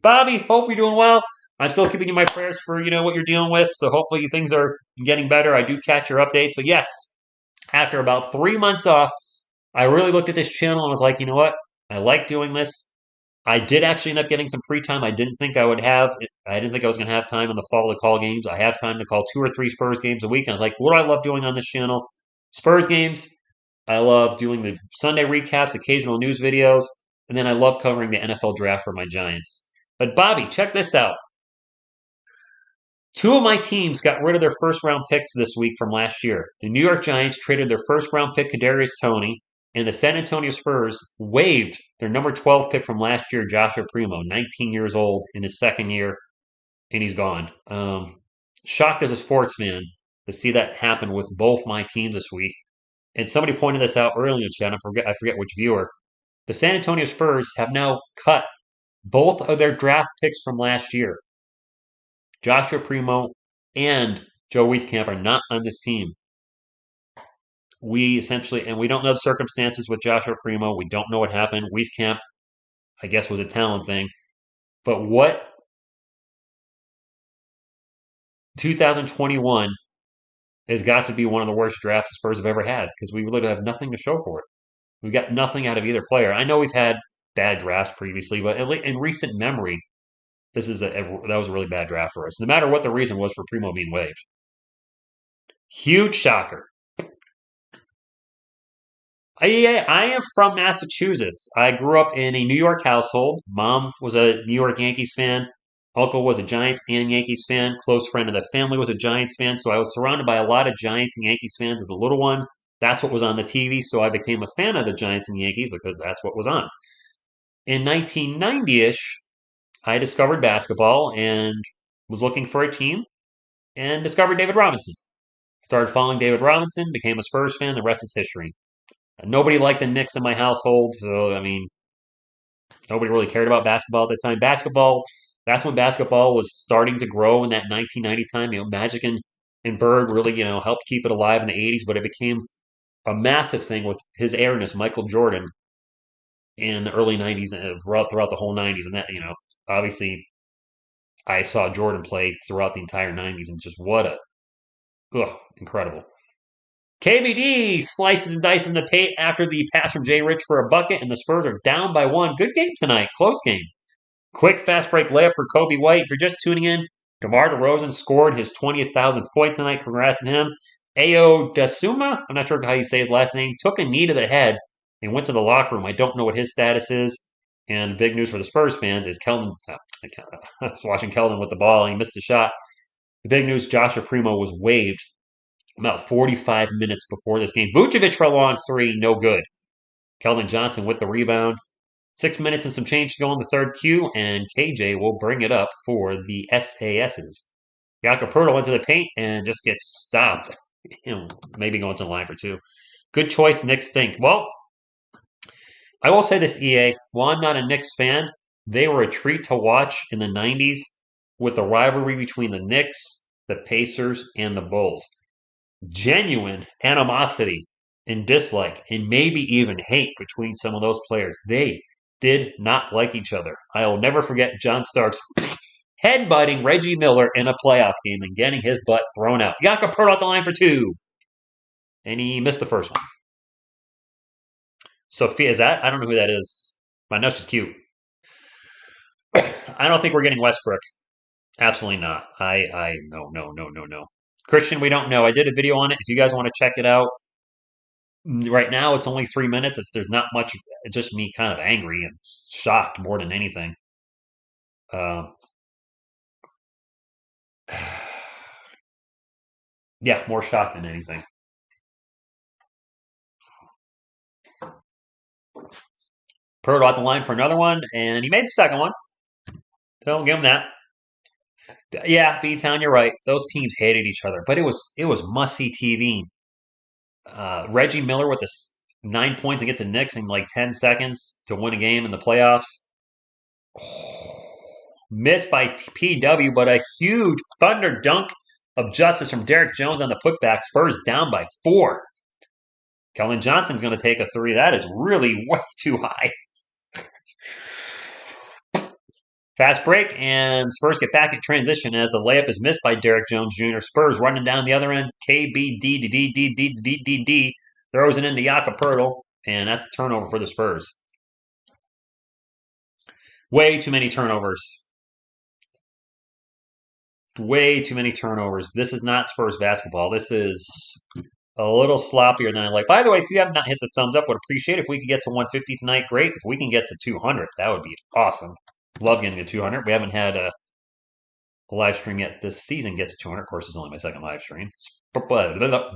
Bobby, hope you're doing well. I'm still keeping you my prayers for what you're dealing with. So hopefully things are getting better. I do catch your updates, but yes, after about 3 months off, I really looked at this channel and was like, you know what? I like doing this. I did actually end up getting some free time I didn't think I would have. I didn't think I was going to have time in the fall to call games. I have time to call 2 or 3 Spurs games a week. And I was like, what do I love doing on this channel? Spurs games. I love doing the Sunday recaps, occasional news videos, and then I love covering the NFL draft for my Giants. But Bobby, check this out. 2 of my teams got rid of their first-round picks this week from last year. The New York Giants traded their first-round pick, Kadarius Toney, and the San Antonio Spurs waived their number 12 pick from last year, Joshua Primo, 19 years old in his second year, and he's gone. Shocked as a sports fan to see that happen with both my teams this week. And somebody pointed this out earlier in the chat. I forget which viewer. The San Antonio Spurs have now cut both of their draft picks from last year. Joshua Primo and Joe Wieskamp are not on this team. We don't know the circumstances with Joshua Primo. We don't know what happened. Wieskamp, I guess, was a talent thing. But what 2021 has got to be one of the worst drafts the Spurs have ever had because we literally have nothing to show for it. We've got nothing out of either player. I know we've had bad drafts previously, but in recent memory, that was a really bad draft for us. No matter what the reason was for Primo being waived. Huge shocker. I am from Massachusetts. I grew up in a New York household. Mom was a New York Yankees fan. Uncle was a Giants and Yankees fan. Close friend of the family was a Giants fan. So I was surrounded by a lot of Giants and Yankees fans as a little one. That's what was on the TV. So I became a fan of the Giants and Yankees because that's what was on. In 1990-ish, I discovered basketball and was looking for a team and discovered David Robinson. Started following David Robinson, became a Spurs fan. The rest is history. Nobody liked the Knicks in my household, so, I mean, nobody really cared about basketball at the time. That's when basketball was starting to grow in that 1990 time. Magic and Bird really, helped keep it alive in the 80s, but it became a massive thing with his heiress, Michael Jordan, in the early 90s, throughout the whole 90s. And that, obviously, I saw Jordan play throughout the entire 90s, and just incredible. KBD slices and dices in the paint after the pass from Jay Rich for a bucket, and the Spurs are down by 1. Good game tonight. Close game. Quick fast break layup for Kobe White. If you're just tuning in, DeMar DeRozan scored his 20,000th point tonight. Congrats to him. Ayo Dasuma, I'm not sure how you say his last name, took a knee to the head and went to the locker room. I don't know what his status is. And big news for the Spurs fans is Keldon. I was watching Keldon with the ball, and he missed the shot. The big news, Joshua Primo was waived about 45 minutes before this game. Vucevic for a long three, no good. Keldon Johnson with the rebound. 6 minutes and some change to go in the third Q, and KJ will bring it up for the SASs. Jakob Poeltl went to the paint and just gets stopped. Maybe going to the line for 2. Good choice, Knicks stink. Well, I will say this, EA. While I'm not a Knicks fan, they were a treat to watch in the 90s with the rivalry between the Knicks, the Pacers, and the Bulls. Genuine animosity and dislike and maybe even hate between some of those players. They did not like each other. I will never forget John Starks headbutting Reggie Miller in a playoff game and getting his butt thrown out. Jakob Poeltl off the line for 2. And he missed the first one. Sophia, is that? I don't know who that is. I know she's cute. I don't think we're getting Westbrook. Absolutely not. No. Christian, we don't know. I did a video on it. If you guys want to check it out, right now it's only 3 minutes. There's not much. It's just me kind of angry and shocked more than anything. Yeah, more shocked than anything. Poeltl out the line for another one, and he made the second one. Don't give him that. Yeah, B-Town, you're right. Those teams hated each other, but it was must-see TV. Reggie Miller with the 9 points to get to Knicks in like 10 seconds to win a game in the playoffs. Missed by PW, but a huge thunder dunk of justice from Derek Jones on the putback. Spurs down by 4. Keldon Johnson's going to take a 3. That is really way too high. Fast break, and Spurs get back in transition as the layup is missed by Derek Jones Jr. Spurs running down the other end. KBD throws it into Jakob Poeltl, and that's a turnover for the Spurs. Way too many turnovers. Way too many turnovers. This is not Spurs basketball. This is a little sloppier than I like. By the way, if you have not hit the thumbs up, would appreciate it. If we could get to 150 tonight, great. If we can get to 200, that would be awesome. Love getting to 200. We haven't had a live stream yet this season get to 200. Of course, it's only my second live stream. The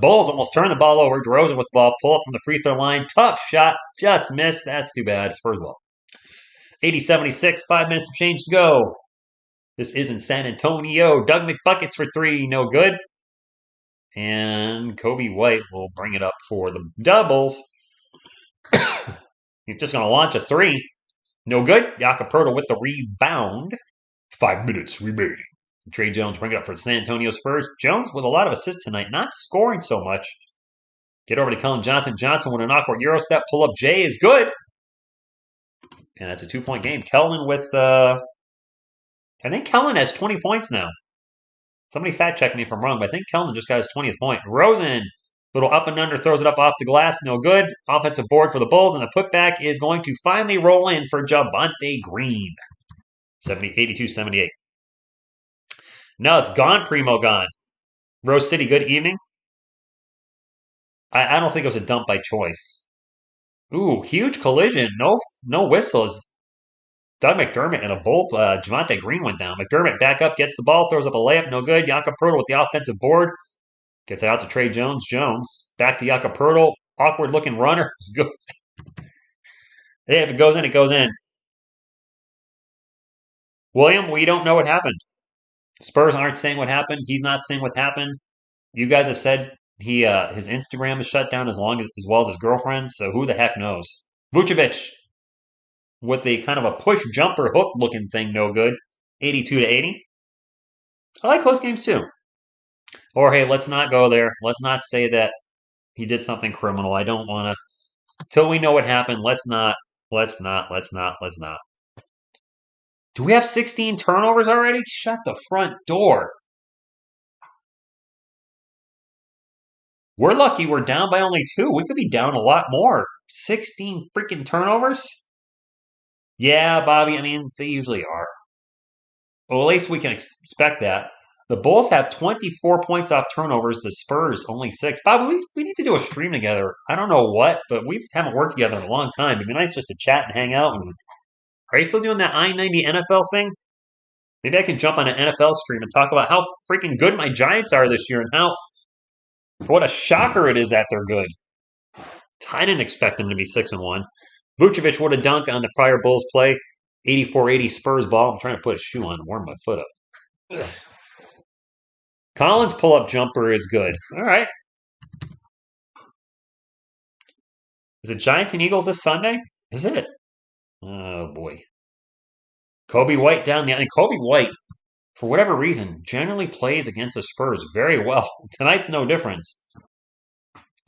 Bulls almost turned the ball over. DeRozan with the ball. Pull up from the free throw line. Tough shot. Just missed. That's too bad. Spurs ball. 80-76. 5 minutes of change to go. This isn't San Antonio. Doug McBuckets for 3. No good. And Kobe White will bring it up for the doubles. He's just going to launch a 3. No good. Jakob Poeltl with the rebound. 5 minutes remaining. Trey Jones bring it up for the San Antonio Spurs. Jones with a lot of assists tonight, not scoring so much. Get over to Keldon Johnson. Johnson with an awkward Euro step. Pull up J is good. And that's a 2-point game. Keldon with, I think Keldon has 20 points now. Somebody fact check me if I'm wrong, but I think Keldon just got his 20th point. Rosen, little up and under, throws it up off the glass. No good. Offensive board for the Bulls, and the putback is going to finally roll in for Javonte Green. 82-78. No, it's gone, Primo gone. Rose City, good evening. I don't think it was a dump by choice. Ooh, huge collision. No whistles. Doug McDermott and a bolt. Javonte Green went down. McDermott back up, gets the ball, throws up a layup. No good. Jakob Poeltl with the offensive board. Gets it out to Trey Jones. Jones back to Jakob Poeltl. Awkward looking runner. It's good. Hey, if it goes in, it goes in. William, we don't know what happened. Spurs aren't saying what happened. He's not saying what happened. You guys have said his Instagram is shut down as well as his girlfriend. So who the heck knows? Vucevic with the kind of a push jumper hook looking thing, no good. 82-80. I like close games too. Or hey, let's not go there. Let's not say that he did something criminal. I don't want to. Till we know what happened, let's not. Do we have 16 turnovers already? Shut the front door. We're lucky we're down by only 2. We could be down a lot more. 16 freaking turnovers? Yeah, Bobby, I mean, they usually are. Well, at least we can expect that. The Bulls have 24 points off turnovers. The Spurs only 6. Bobby, we need to do a stream together. I don't know what, but we haven't worked together in a long time. It'd be nice just to chat and hang out. Are you still doing that I-90 NFL thing? Maybe I can jump on an NFL stream and talk about how freaking good my Giants are this year and what a shocker it is that they're good. I didn't expect them to be 6-1. Vucevic would have dunked on the prior Bulls play. 84-80 Spurs ball. I'm trying to put a shoe on and warm my foot up. Ugh. Collins' pull-up jumper is good. All right. Is it Giants and Eagles this Sunday? Is it? Oh, boy. Kobe White down the... And Kobe White, for whatever reason, generally plays against the Spurs very well. Tonight's no difference.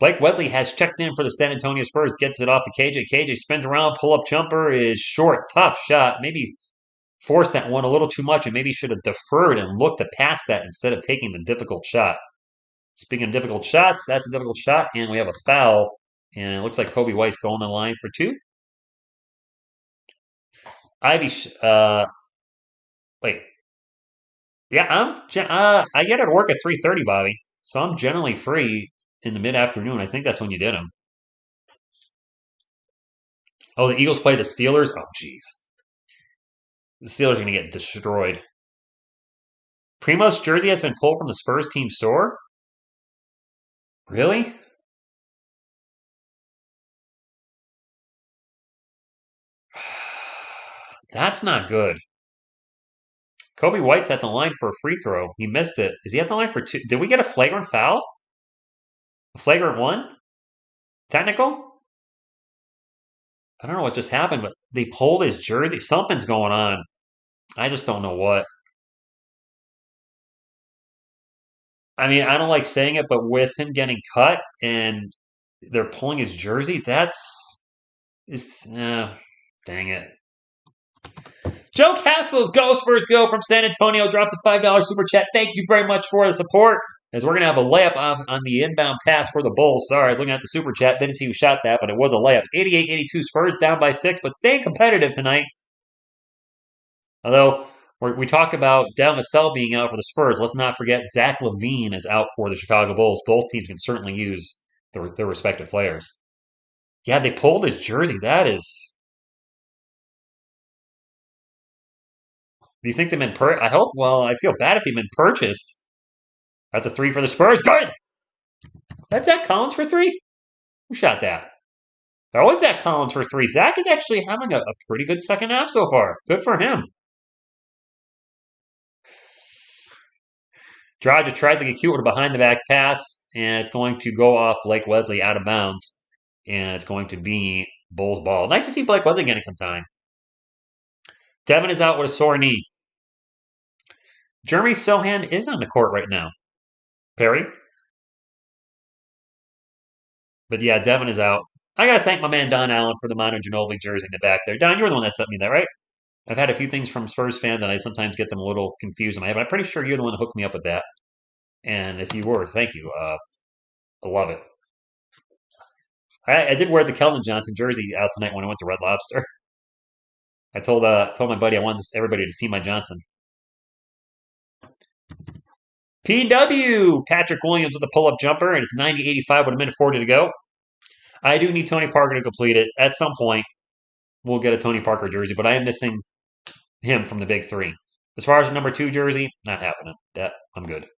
Blake Wesley has checked in for the San Antonio Spurs, gets it off to KJ. KJ spins around, pull-up jumper is short, tough shot. Maybe forced that one a little too much and maybe should have deferred and looked to pass that instead of taking the difficult shot. Speaking of difficult shots, that's a difficult shot, and we have a foul. And it looks like Kobe White's going the line for 2. Ivy, wait. Yeah, I get out of work at 3:30, Bobby. So I'm generally free in the mid-afternoon. I think that's when you did them. Oh, the Eagles play the Steelers? Oh, jeez. The Steelers are going to get destroyed. Primo's jersey has been pulled from the Spurs team store? Really? That's not good. Kobe White's at the line for a free throw. He missed it. Is he at the line for 2? Did we get a flagrant foul? A flagrant 1? Technical? I don't know what just happened, but they pulled his jersey. Something's going on. I just don't know what. I mean, I don't like saying it, but with him getting cut and they're pulling his jersey, dang it. Joe Castles, go Spurs go from San Antonio, drops a $5 super chat. Thank you very much for the support. As we're going to have a layup on the inbound pass for the Bulls. Sorry, I was looking at the super chat. Didn't see who shot that, but it was a layup. 88-82 Spurs down by 6, but staying competitive tonight. Although we talked about Del Vassell being out for the Spurs. Let's not forget Zach LaVine is out for the Chicago Bulls. Both teams can certainly use their respective players. Yeah, they pulled his jersey. That is... Do you think they've been I hope, well, I feel bad if they've been purchased. That's a 3 for the Spurs. Good! That's Zach Collins for 3? Who shot that? That was Zach Collins for 3. Zach is actually having a pretty good second half so far. Good for him. Dragic tries to get cute with a behind-the-back pass, and it's going to go off Blake Wesley out of bounds, and it's going to be Bulls ball. Nice to see Blake Wesley getting some time. Devin is out with a sore knee. Jeremy Sohan is on the court right now. Perry? But yeah, Devin is out. I got to thank my man Don Allen for the Manu Ginobili jersey in the back there. Don, you're the one that sent me that, right? I've had a few things from Spurs fans, and I sometimes get them a little confused in my head, but I'm pretty sure you're the one that hooked me up with that. And if you were, thank you. I love it. I did wear the Keldon Johnson jersey out tonight when I went to Red Lobster. I told my buddy I wanted everybody to see my Johnson. PW! Patrick Williams with a pull-up jumper, and it's 90-85 with a minute 40 to go. I do need Tony Parker to complete it. At some point, we'll get a Tony Parker jersey, but I am missing him from the big 3. As far as the number 2 jersey, not happening. I'm good.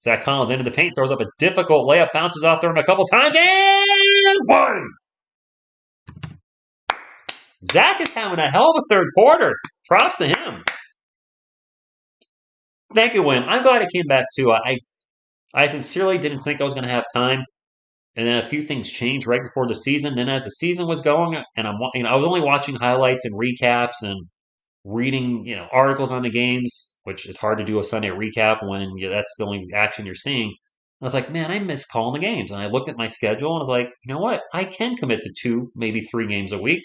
Zach Collins into the paint, throws up a difficult layup, bounces off the rim a couple times, and 1! Zach is having a hell of a third quarter. Props to him. Thank you, Wim. I'm glad it came back, too. I sincerely didn't think I was going to have time. And then a few things changed right before the season. Then as the season was going, and I was only watching highlights and recaps and reading, articles on the games, which is hard to do a Sunday recap when that's the only action you're seeing. I was like, man, I miss calling the games. And I looked at my schedule and I was like, you know what? I can commit to 2, maybe 3 games a week.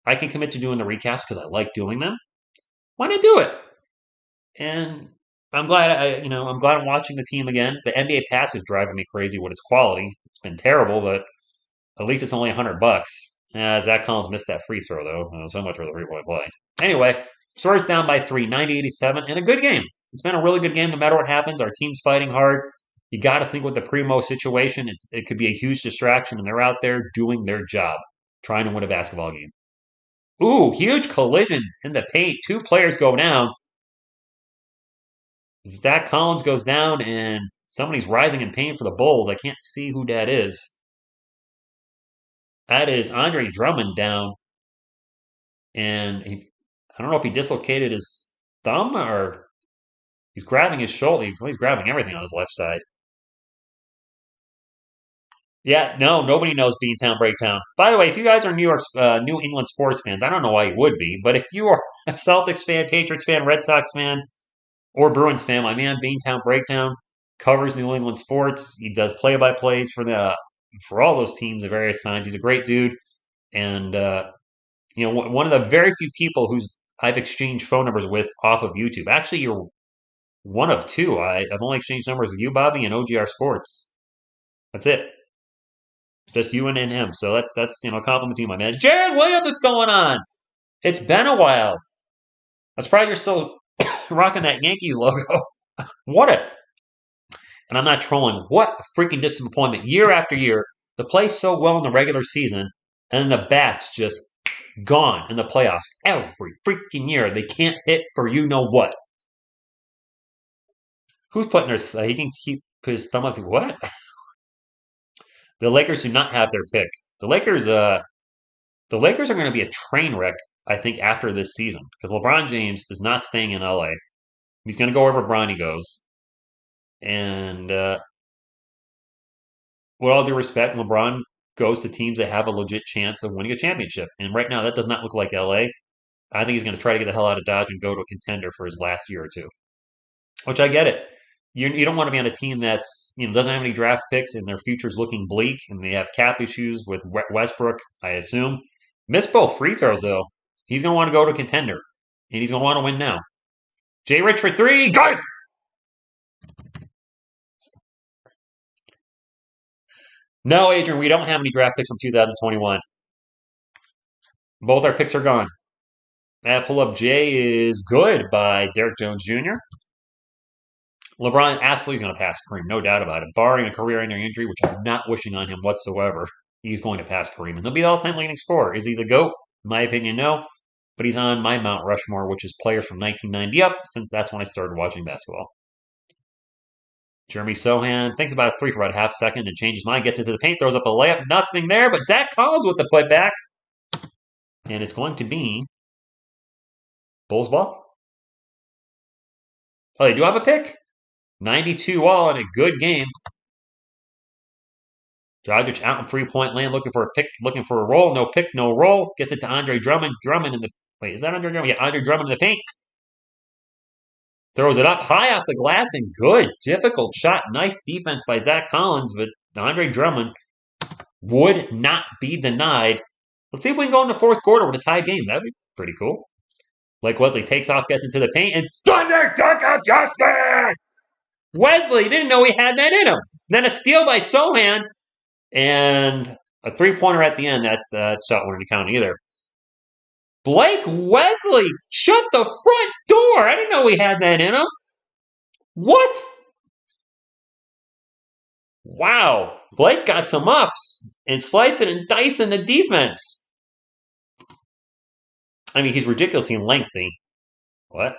I can commit to doing the recaps because I like doing them. Why not do it? And I'm glad I'm glad I'm watching the team again. The NBA Pass is driving me crazy with its quality. It's been terrible, but at least it's only $100. Zach Collins missed that free throw though. So much for the 3-point play. Anyway, Spurs down by 3, 90-87, and a good game. It's been a really good game no matter what happens. Our team's fighting hard. You got to think with the Primo situation, it could be a huge distraction, and they're out there doing their job, trying to win a basketball game. Ooh, huge collision in the paint. 2 players go down. Zach Collins goes down, and somebody's writhing in pain for the Bulls. I can't see who that is. That is Andre Drummond down. And I don't know if he dislocated his thumb or he's grabbing his shoulder. He's grabbing everything on his left side. Yeah, no, nobody knows Beantown Breakdown. By the way, if you guys are New England sports fans, I don't know why you would be, but if you are a Celtics fan, Patriots fan, Red Sox fan, or Bruins fan, my man Beantown Breakdown covers New England sports. He does play-by-plays for the for all those teams at various times. He's a great dude, and one of the very few people who's I've exchanged phone numbers with off of YouTube. Actually, you're one of two. I've only exchanged numbers with you, Bobby, and OGR Sports. That's it. Just you and him. So that's a compliment to you, my man. Jared Williams, what's going on? It's been a while. That's probably you're still rocking that Yankees logo. What a and I'm not trolling. What a freaking disappointment year after year. They play so well in the regular season, and then the bats just gone in the playoffs every freaking year. They can't hit for you know what. Who's putting their? He can keep his thumb up. What? The Lakers do not have their pick. The Lakers. The Lakers are going to be a train wreck. I think after this season because LeBron James is not staying in LA. He's going to go wherever Bronny goes. And with all due respect, LeBron goes to teams that have a legit chance of winning a championship. And right now, that does not look like LA. I think he's going to try to get the hell out of Dodge and go to a contender for his last year or two. Which I get it. You don't want to be on a team that's doesn't have any draft picks and their future's looking bleak and they have cap issues with Westbrook. I assume missed both free throws though. He's going to want to go to a contender and he's going to want to win now. Jay Rich for three, good. No, Adrian, we don't have any draft picks from 2021. Both our picks are gone. That pull up J is good by Derek Jones Jr. LeBron absolutely is going to pass Kareem, no doubt about it. Barring a career-ending injury, which I'm not wishing on him whatsoever, he's going to pass Kareem. And he'll be the all-time leading scorer. Is he the GOAT? In my opinion, no. But he's on my Mount Rushmore, which is players from 1990 up, since that's when I started watching basketball. Jeremy Sohan thinks about a three for about half a second and changes mind, gets into the paint, throws up a layup, nothing there, but Zach Collins with the putback. And it's going to be Bulls ball. Oh, they do have a pick. 92 all in a good game. Dragic out in three-point land, looking for a pick, looking for a roll. No pick, no roll. Gets it to Andre Drummond. Drummond in the wait, is that Andre Drummond? Yeah, Andre Drummond in the paint. Throws it up high off the glass and good. Difficult shot. Nice defense by Zach Collins, but Andre Drummond would not be denied. Let's see if we can go in the fourth quarter with a tie game. That'd be pretty cool. Blake Wesley takes off, gets into the paint, and thunder dunk of justice! Wesley didn't know he had that in him. Then a steal by Sohan, and a three-pointer at the end. That shot wouldn't count either. Blake Wesley shut the front door. I didn't know he had that in him. What? Wow. Blake got some ups and slicing and dicing the defense. I mean, he's ridiculously lengthy. What?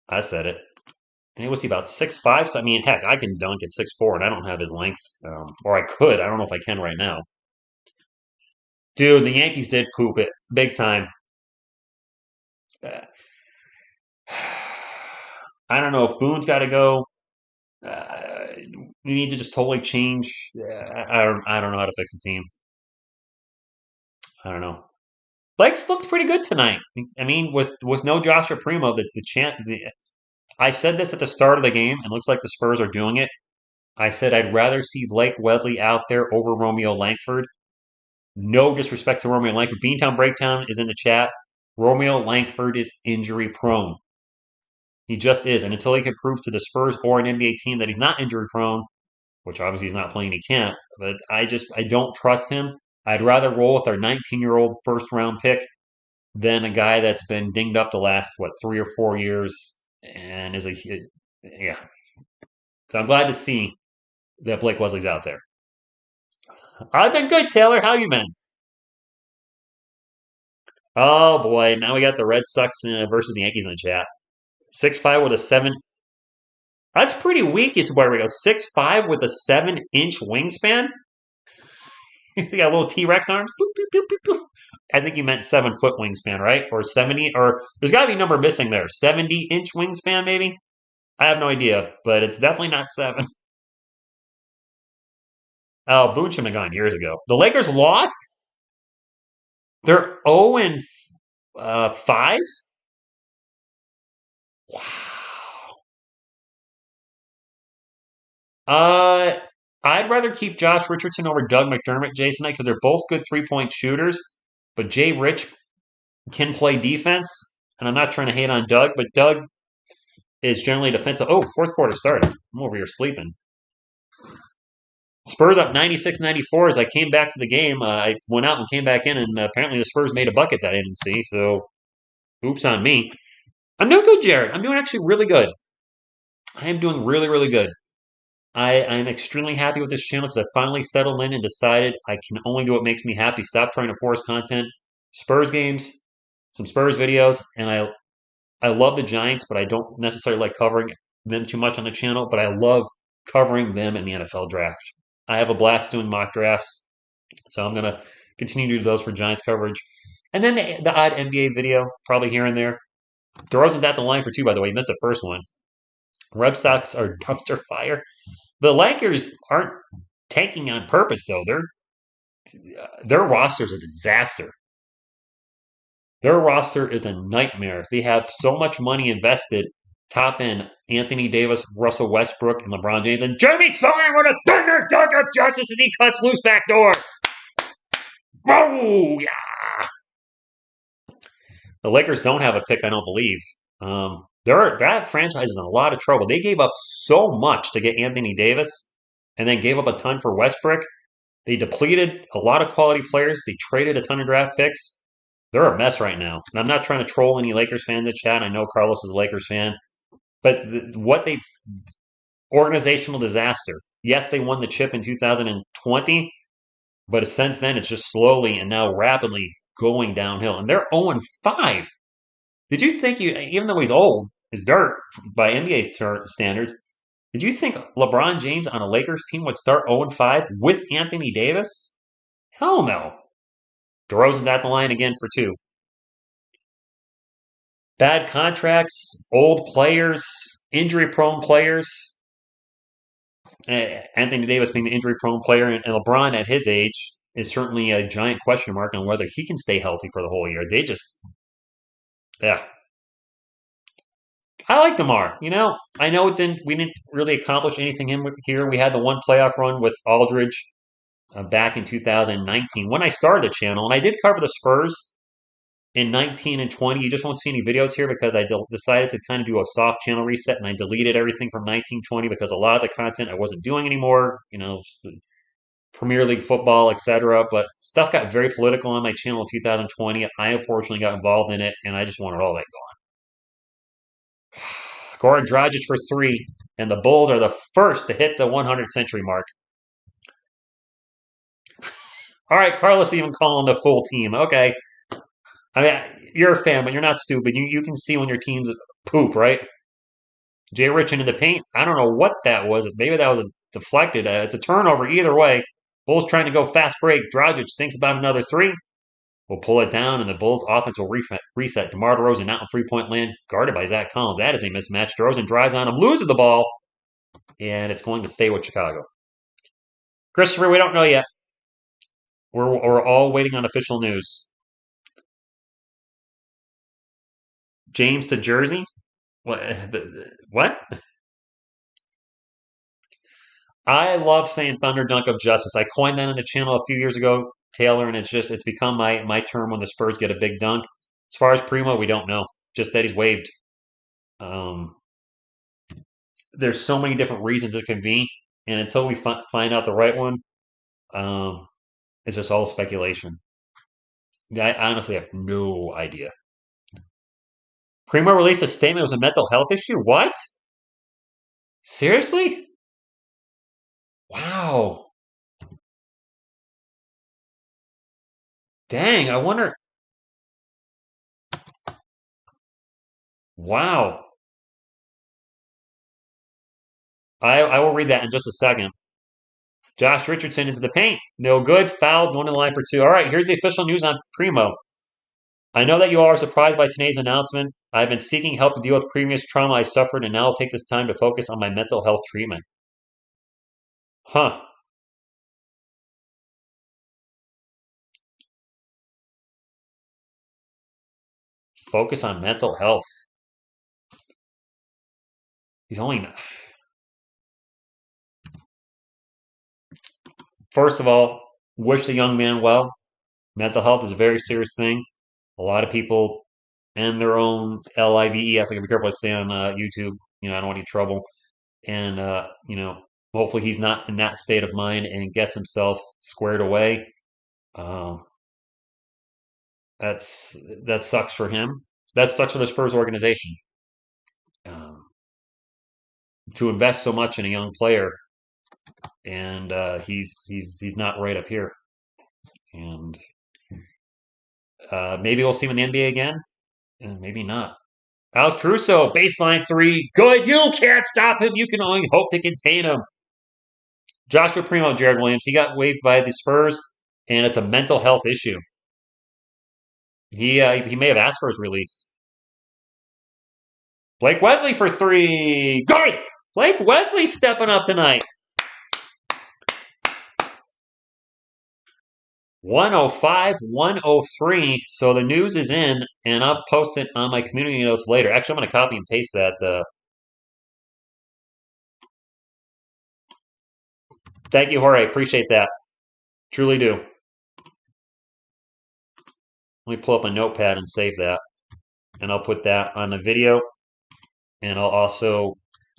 I said it. And what's he about 6'5"? So, I mean, heck, I can dunk at 6'4", and I don't have his length. Or I could. I don't know if I can right now. Dude, the Yankees did poop it big time. I don't know if Boone's got to go. We need to just totally change. I don't know how to fix the team. I don't know. Blake's looked pretty good tonight. I mean, with no Joshua Primo, I said this at the start of the game, and it looks like the Spurs are doing it. I said I'd rather see Blake Wesley out there over Romeo Langford. No disrespect to Romeo Langford. Beantown Breakdown is in the chat. Romeo Langford is injury prone. He just is. And until he can prove to the Spurs or an NBA team that he's not injury prone, which obviously he's not playing, he can't. But I don't trust him. I'd rather roll with our 19-year-old first-round pick than a guy that's been dinged up the last, 3 or 4 years and is yeah. So I'm glad to see that Blake Wesley's out there. I've been good, Taylor. How you been? Oh, boy. Now we got the Red Sox versus the Yankees in the chat. 6'5" with a 7. That's pretty weak. It's where we go. 6'5" with a 7-inch wingspan. You got little T-Rex arms. Boop, boop, boop, boop, boop. I think you meant 7-foot wingspan, right? Or 70, or there's got to be a number missing there. 70-inch wingspan, maybe? I have no idea, but it's definitely not 7. Oh, Boone should have gone years ago. The Lakers lost? They're 0-5? Wow. I'd rather keep Josh Richardson over Doug McDermott, Jason Knight, because they're both good 3-point shooters. But Jay Rich can play defense, and I'm not trying to hate on Doug, but Doug is generally defensive. Oh, fourth quarter started. I'm over here sleeping. Spurs up 96-94 as I came back to the game. I went out and came back in, and apparently the Spurs made a bucket that I didn't see. So, oops on me. I'm doing good, Jared. I'm doing actually really good. I am doing really, really good. I'm extremely happy with this channel because I finally settled in and decided I can only do what makes me happy. Stop trying to force content. Spurs games, some Spurs videos, and I love the Giants, but I don't necessarily like covering them too much on the channel, but I love covering them in the NFL draft. I have a blast doing mock drafts, so I'm going to continue to do those for Giants coverage. And then the odd NBA video, probably here and there. DeRozan's at the line for two, by the way. He missed the first one. Red Sox are dumpster fire. The Lakers aren't tanking on purpose, though. Their roster's a disaster. Their roster is a nightmare. They have so much money invested. Top end, Anthony Davis, Russell Westbrook, and LeBron James. And Jamie Sawyer with a thunder dunk of justice as he cuts loose back door. Oh, yeah. The Lakers don't have a pick, I don't believe. That franchise is in a lot of trouble. They gave up so much to get Anthony Davis and then gave up a ton for Westbrook. They depleted a lot of quality players. They traded a ton of draft picks. They're a mess right now. And I'm not trying to troll any Lakers fans in the chat. I know Carlos is a Lakers fan. But organizational disaster. Yes, they won the chip in 2020, but since then it's just slowly and now rapidly going downhill. And they're 0-5. Did you think even though he's old, is dirt by NBA standards, did you think LeBron James on a Lakers team would start 0-5 with Anthony Davis? Hell no. DeRozan's at the line again for two. Bad contracts, old players, injury-prone players. Anthony Davis being the injury-prone player, and LeBron at his age is certainly a giant question mark on whether he can stay healthy for the whole year. Yeah. I like DeMar. I know we didn't really accomplish anything here. We had the one playoff run with Aldridge back in 2019 when I started the channel, and I did cover the Spurs in 19 and 20. You just won't see any videos here because I decided to kind of do a soft channel reset, and I deleted everything from 1920 because a lot of the content I wasn't doing anymore. Premier League football, etc. But stuff got very political on my channel in 2020. I unfortunately got involved in it, and I just wanted all that gone. Goran Dragic for three, and the Bulls are the first to hit the 100-century mark. All right, Carlos even calling the full team. Okay. I mean, you're a fan, but you're not stupid. You can see when your team's poop, right? Jay Rich into the paint. I don't know what that was. Maybe that was a deflected. It's a turnover either way. Bulls trying to go fast break. Dragic thinks about another three. Will pull it down, and the Bulls' offense will reset. DeMar DeRozan out in three-point land, guarded by Zach Collins. That is a mismatch. DeRozan drives on him, loses the ball, and it's going to stay with Chicago. Christopher, we don't know yet. We're all waiting on official news. James to Jersey? What? I love saying Thunder Dunk of Justice. I coined that on the channel a few years ago, Taylor, and it's become my term when the Spurs get a big dunk. As far as Primo, we don't know. Just that he's waived. There's so many different reasons it could be, and until we find out the right one, it's just all speculation. I honestly have no idea. Primo released a statement it was a mental health issue? What? Seriously? Wow. Dang, I wonder. Wow. I will read that in just a second. Josh Richardson into the paint. No good. Fouled. One in the line for two. All right, here's the official news on Primo. I know that you all are surprised by today's announcement. I've been seeking help to deal with previous trauma I suffered, and now I'll take this time to focus on my mental health treatment. Huh. Focus on mental health. He's only... First of all, wish the young man well. Mental health is a very serious thing. A lot of people end their own lives. I gotta be careful what I say on YouTube. I don't want any trouble. And hopefully he's not in that state of mind and gets himself squared away. Um, that sucks for him. That sucks for the Spurs organization. Um, to invest so much in a young player, and he's not right up here. And maybe we'll see him in the NBA again, and maybe not. Alex Caruso, baseline three, good. You can't stop him. You can only hope to contain him. Joshua Primo, Jared Williams, he got waived by the Spurs, and it's a mental health issue. He may have asked for his release. Blake Wesley for three, good. Blake Wesley stepping up tonight. 105, 103. So the news is in, and I'll post it on my community notes later. Actually, I'm going to copy and paste that. Thank you, Jorge. Appreciate that. Truly do. Let me pull up a notepad and save that. And I'll put that on the video. And I'll also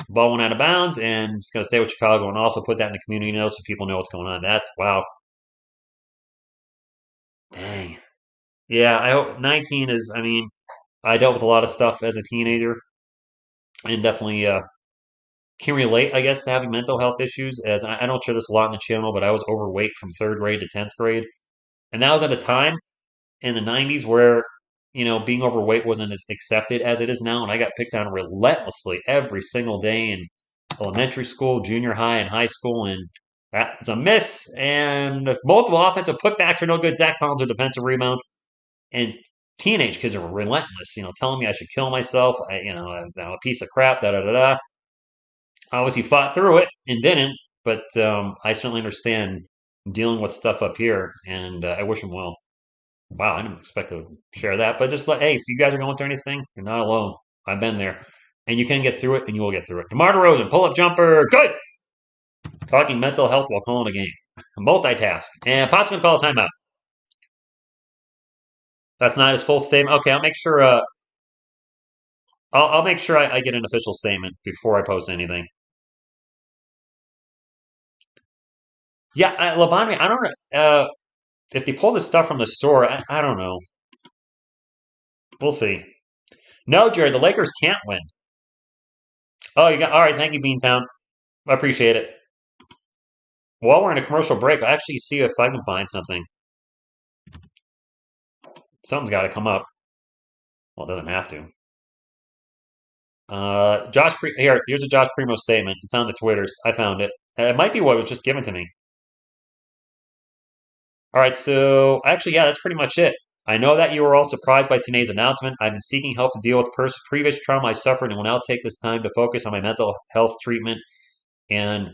ball one out of bounds, and it's going to stay with Chicago, and also put that in the community notes so people know what's going on. That's, wow. Dang. Yeah, I hope 19 is, I dealt with a lot of stuff as a teenager, and definitely can relate, I guess, to having mental health issues, as I don't share this a lot on the channel, but I was overweight from 3rd grade to 10th grade. And that was at a time in the 90s where, being overweight wasn't as accepted as it is now. And I got picked on relentlessly every single day in elementary school, junior high, and high school. And that's a miss. And multiple offensive putbacks are no good. Zach Collins, a defensive rebound. And teenage kids are relentless, telling me I should kill myself. I'm a piece of crap, da da da da. Obviously fought through it and didn't, but I certainly understand dealing with stuff up here, and I wish him well. Wow, I didn't expect to share that, but just hey, if you guys are going through anything, you're not alone. I've been there, and you can get through it, and you will get through it. DeMar DeRozan, pull-up jumper, good. Talking mental health while calling a game, multitask, and Pop's gonna call a timeout. That's not his full statement. Okay, I'll make sure. I'll make sure I get an official statement before I post anything. Yeah, Labonte, I don't know if they pull this stuff from the store. I don't know. We'll see. No, Jared, the Lakers can't win. Oh, you got all right. Thank you, Beantown. I appreciate it. While we're in a commercial break, I'll actually see if I can find something. Something's got to come up. Well, it doesn't have to. Here's a Josh Primo statement. It's on the Twitters. I found it. It might be what was just given to me. All right, so actually, yeah, that's pretty much it. I know that you were all surprised by today's announcement. I've been seeking help to deal with previous trauma I suffered and will now take this time to focus on my mental health treatment and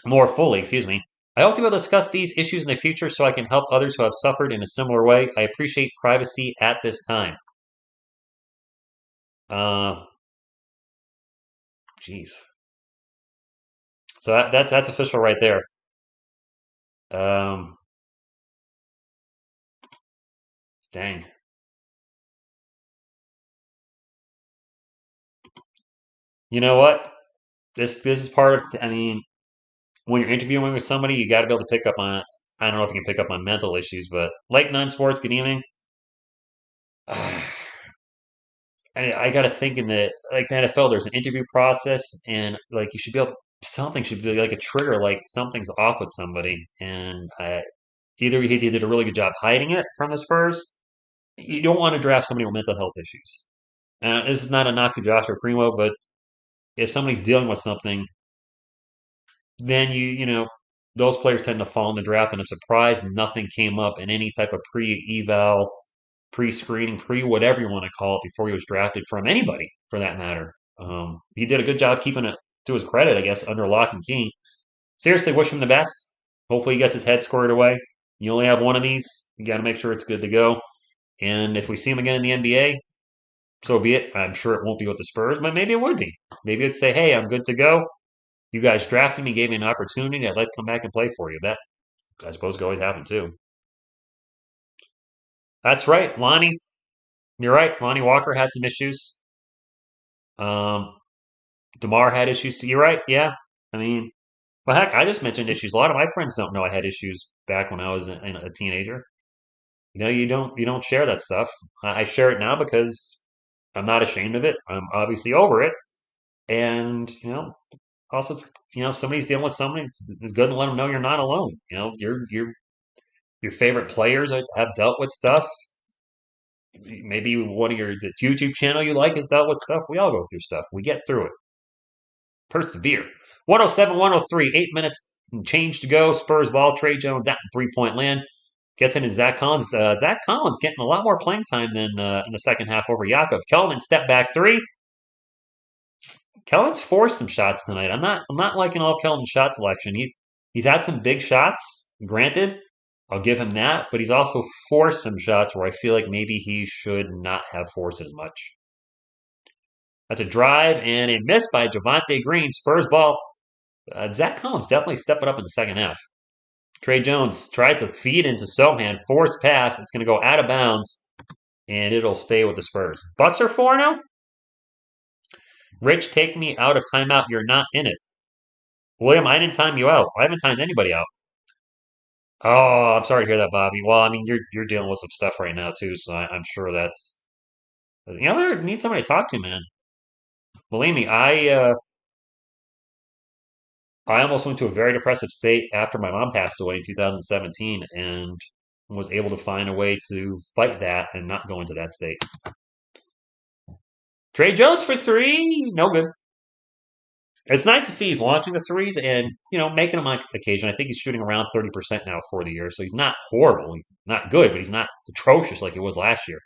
more fully, excuse me. I hope to be able to discuss these issues in the future so I can help others who have suffered in a similar way. I appreciate privacy at this time. Jeez. So that's official right there. Dang. You know what? This is part of. When you're interviewing with somebody, you got to be able to pick up on. I don't know if you can pick up on mental issues, but like Nine Sports, good evening. I got to think in the NFL, there's an interview process, and like you should be able. Something should be like a trigger, like something's off with somebody, and either he did a really good job hiding it from the Spurs. You don't want to draft somebody with mental health issues. This is not a knock to Joshua Primo, but if somebody's dealing with something, then those players tend to fall in the draft. And I'm surprised nothing came up in any type of pre-eval, pre-screening, whatever you want to call it, before he was drafted from anybody, for that matter. He did a good job keeping it, to his credit, I guess, under lock and key. Seriously, wish him the best. Hopefully he gets his head squared away. You only have one of these. You got to make sure it's good to go. And if we see him again in the NBA, so be it. I'm sure it won't be with the Spurs, but maybe it would be. Maybe it'd say, hey, I'm good to go. You guys drafted me, gave me an opportunity. I'd like to come back and play for you. I suppose it could always happen too. That's right, Lonnie. You're right. Lonnie Walker had some issues. Um, DeMar had issues. You're right. Yeah. I mean, well, heck, I just mentioned issues. A lot of my friends don't know I had issues back when I was a teenager. You don't share that stuff. I share it now because I'm not ashamed of it. I'm obviously over it, and also, if somebody's dealing with something, it's good to let them know you're not alone. Your favorite players have dealt with stuff. Maybe one of the YouTube channel you like has dealt with stuff. We all go through stuff. We get through it. Persevere. 107, 103, 8 minutes and change to go. Spurs ball. Trey Jones at 3-point land. Gets into Zach Collins. Zach Collins getting a lot more playing time than in the second half over Jakob. Keldon step back three. Keldon's forced some shots tonight. I'm not liking all of Keldon's shot selection. He's had some big shots. Granted, I'll give him that, but he's also forced some shots where I feel like maybe he should not have forced as much. That's a drive and a miss by Javonte Green. Spurs ball. Zach Collins definitely stepping up in the second half. Trey Jones tries to feed into Sohan. Forced pass. It's going to go out of bounds, and it'll stay with the Spurs. Bucks are 4-0. Rich, take me out of timeout. You're not in it. William, I didn't time you out. I haven't timed anybody out. Oh, I'm sorry to hear that, Bobby. Well, I mean, you're dealing with some stuff right now too, so I'm sure that's I need somebody to talk to, man. Believe me, I almost went to a very depressive state after my mom passed away in 2017, and was able to find a way to fight that and not go into that state. Trey Jones for three, no good. It's nice to see he's launching the threes and making them on occasion. I think he's shooting around 30% now for the year, so he's not horrible. He's not good, but he's not atrocious like he was last year.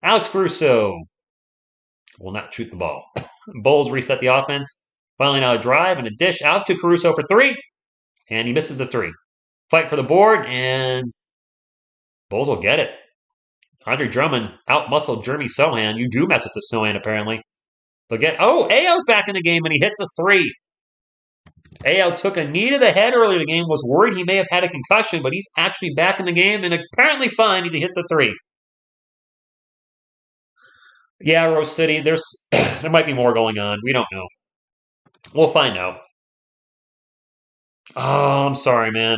Alex Caruso will not shoot the ball. Bulls reset the offense. Finally, now a drive and a dish out to Caruso for three, and he misses the three. Fight for the board, and Bulls will get it. Andre Drummond out-muscled Jeremy Sohan. You do mess with the Sohan, apparently. Ayo's back in the game, and he hits a three. Ayo took a knee to the head earlier in the game, was worried he may have had a concussion, but he's actually back in the game and apparently fine as he hits the three. Yeah, Rose City, there might be more going on. We don't know. We'll find out. Oh, I'm sorry, man.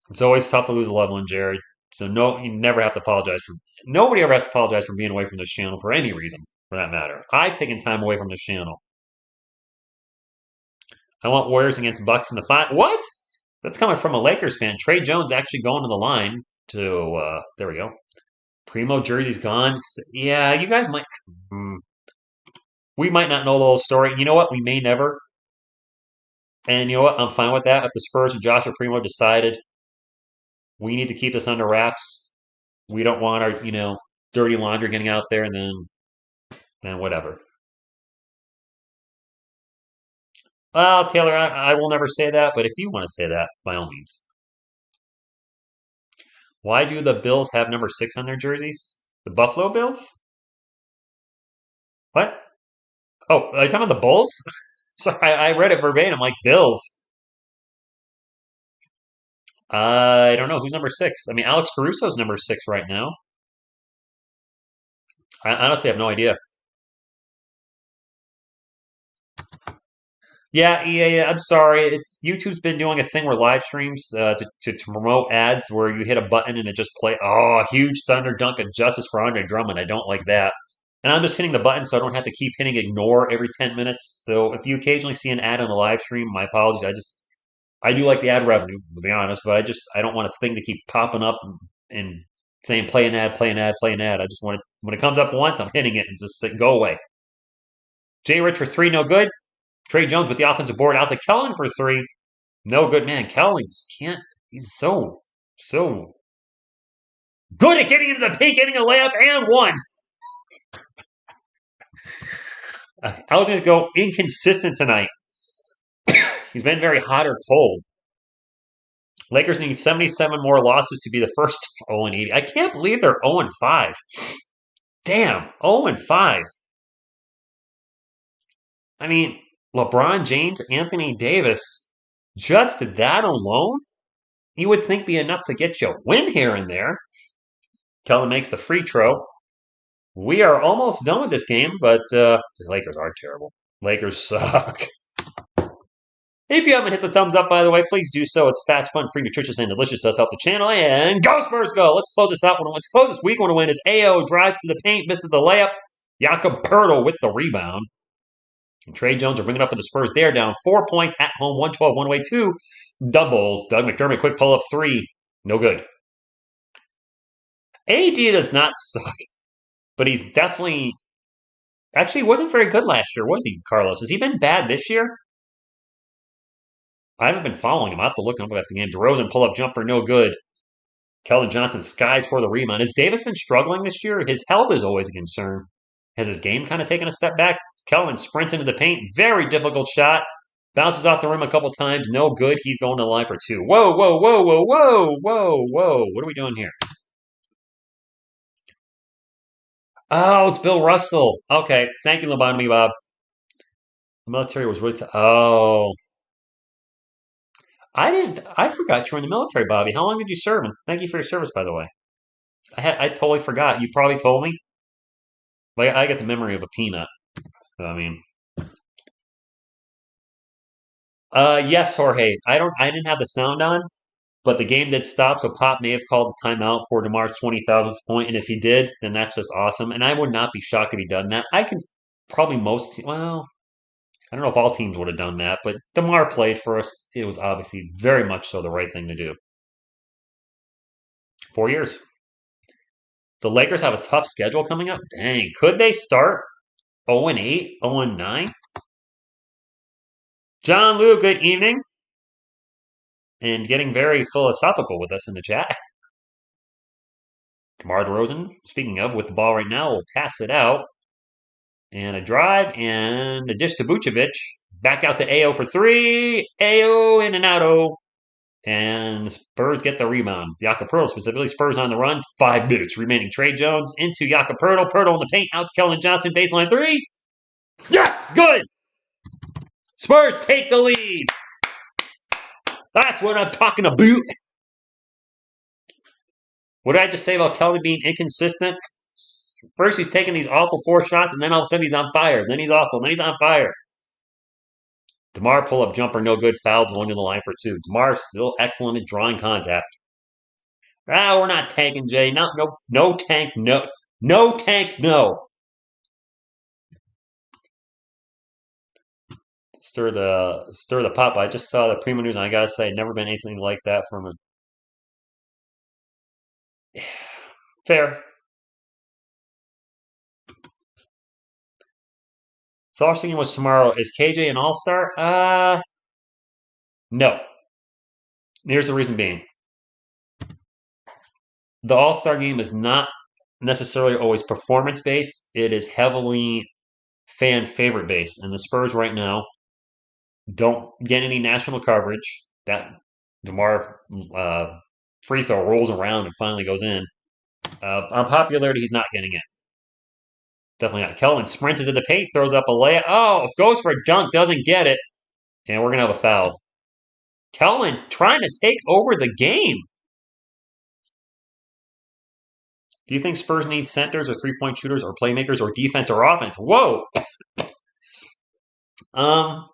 It's always tough to lose a loved one, Jared. So no, you never have to apologize for. Nobody ever has to apologize for being away from this channel for any reason, for that matter. I've taken time away from this channel. I want Warriors against Bucks in the final. What? That's coming from a Lakers fan. Trey Jones actually going to the line to. There we go. Primo jersey's gone. Yeah, you guys might. We might not know the whole story. You know what? We may never. And you know what? I'm fine with that. If the Spurs and Joshua Primo decided we need to keep this under wraps, we don't want our dirty laundry getting out there, and then whatever. Well, Taylor, I will never say that, but if you want to say that, by all means. Why do the Bills have number 6 on their jerseys? The Buffalo Bills? What? Oh, are you talking about the Bulls? Sorry, I read it verbatim, like Bills. I don't know. Who's number 6? I mean, Alex Caruso's number 6 right now. I honestly have no idea. Yeah, I'm sorry. It's YouTube's been doing a thing where live streams to promote ads where you hit a button and it just play. Oh, huge thunder dunk of justice for Andre Drummond. I don't like that. And I'm just hitting the button so I don't have to keep hitting ignore every 10 minutes. So if you occasionally see an ad on the live stream, my apologies. I do like the ad revenue, to be honest, but I don't want a thing to keep popping up and saying play an ad, play an ad, play an ad. I just want it when it comes up once, I'm hitting it and just say, go away. Jay Rich for three, no good. Trey Jones with the offensive board out to Kellen for three. No good, man. Kellen just can't. He's so good at getting into the paint, getting a layup, and one. I was going to go inconsistent tonight. He's been very hot or cold. Lakers need 77 more losses to be the first 0-80. I can't believe they're 0-5. Damn, 0-5. I mean, LeBron James, Anthony Davis, just that alone? you would think be enough to get you a win here and there. Kellen makes the free throw. We are almost done with this game, but the Lakers are terrible. Lakers suck. If you haven't hit the thumbs up, by the way, please do so. It's fast, fun, free, nutritious, and delicious. Does help the channel. And go Spurs, go! Let's close this out. Let's close this week. Want to win is AO drives to the paint, misses the layup. Jakob Poeltl with the rebound. And Trey Jones are bringing up for the Spurs. They're down 4 points at home, 112, one away, 2 doubles. Doug McDermott, quick pull up 3. No good. AD does not suck, but he's definitely... Actually, he wasn't very good last year, was he, Carlos? Has he been bad this year? I haven't been following him. I have to look him up after the game. DeRozan pull-up jumper, no good. Keldon Johnson skies for the rebound. Has Davis been struggling this year? His health is always a concern. Has his game kind of taken a step back? Keldon sprints into the paint. Very difficult shot. Bounces off the rim a couple times. No good. He's going to the line for 2. Whoa, whoa, whoa, whoa, whoa, whoa, whoa. What are we doing here? Oh, it's Bill Russell. Okay. Thank you, Lobotomy Bob. The military was really... Oh... I forgot you were in the military, Bobby. How long did you serve? And thank you for your service, by the way. I totally forgot. You probably told me. Like, I get the memory of a peanut. I mean, yes, Jorge. I didn't have the sound on, but the game did stop, so Pop may have called a timeout for DeMar's 20,000th point, and if he did, then that's just awesome. And I would not be shocked if he done that. I can probably well, I don't know if all teams would have done that, but DeMar played for us. It was obviously very much so the right thing to do. 4 years. The Lakers have a tough schedule coming up. Dang, could they start 0-8, 0-9? John Lou, good evening. And getting very philosophical with us in the chat. DeMar DeRozan, speaking of, with the ball right now, will pass it out. And a drive and a dish to Vucevic. Back out to AO for 3. AO in and out. And the Spurs get the rebound. Jakob Poeltl specifically. Spurs on the run. 5 minutes remaining. Trey Jones into Jakob Poeltl. Poeltl in the paint. Out to Keldon Johnson. Baseline 3. Yes! Good! Spurs take the lead. That's what I'm talking about. What did I just say about Keldon being inconsistent? First, he's taking these awful 4 shots, and then all of a sudden he's on fire. Then he's awful. Then he's on fire. DeMar pull-up jumper, no good. Foul going to the line for 2. DeMar still excellent at drawing contact. We're not tanking, Jay. No tank, no. No tank, no. Stir the pop. I just saw the Primo News, and I gotta say, never been anything like that from him. Fair. So our thinking was tomorrow. Is KJ an all-star? No. Here's the reason being. The all-star game is not necessarily always performance-based. It is heavily fan favorite-based. And the Spurs right now don't get any national coverage. That DeMar free throw rolls around and finally goes in. On popularity, he's not getting it. Definitely not. Keldon sprints into the paint, throws up a layup. Oh, goes for a dunk, doesn't get it. And we're going to have a foul. Keldon trying to take over the game. Do you think Spurs need centers or three-point shooters or playmakers or defense or offense? Whoa! I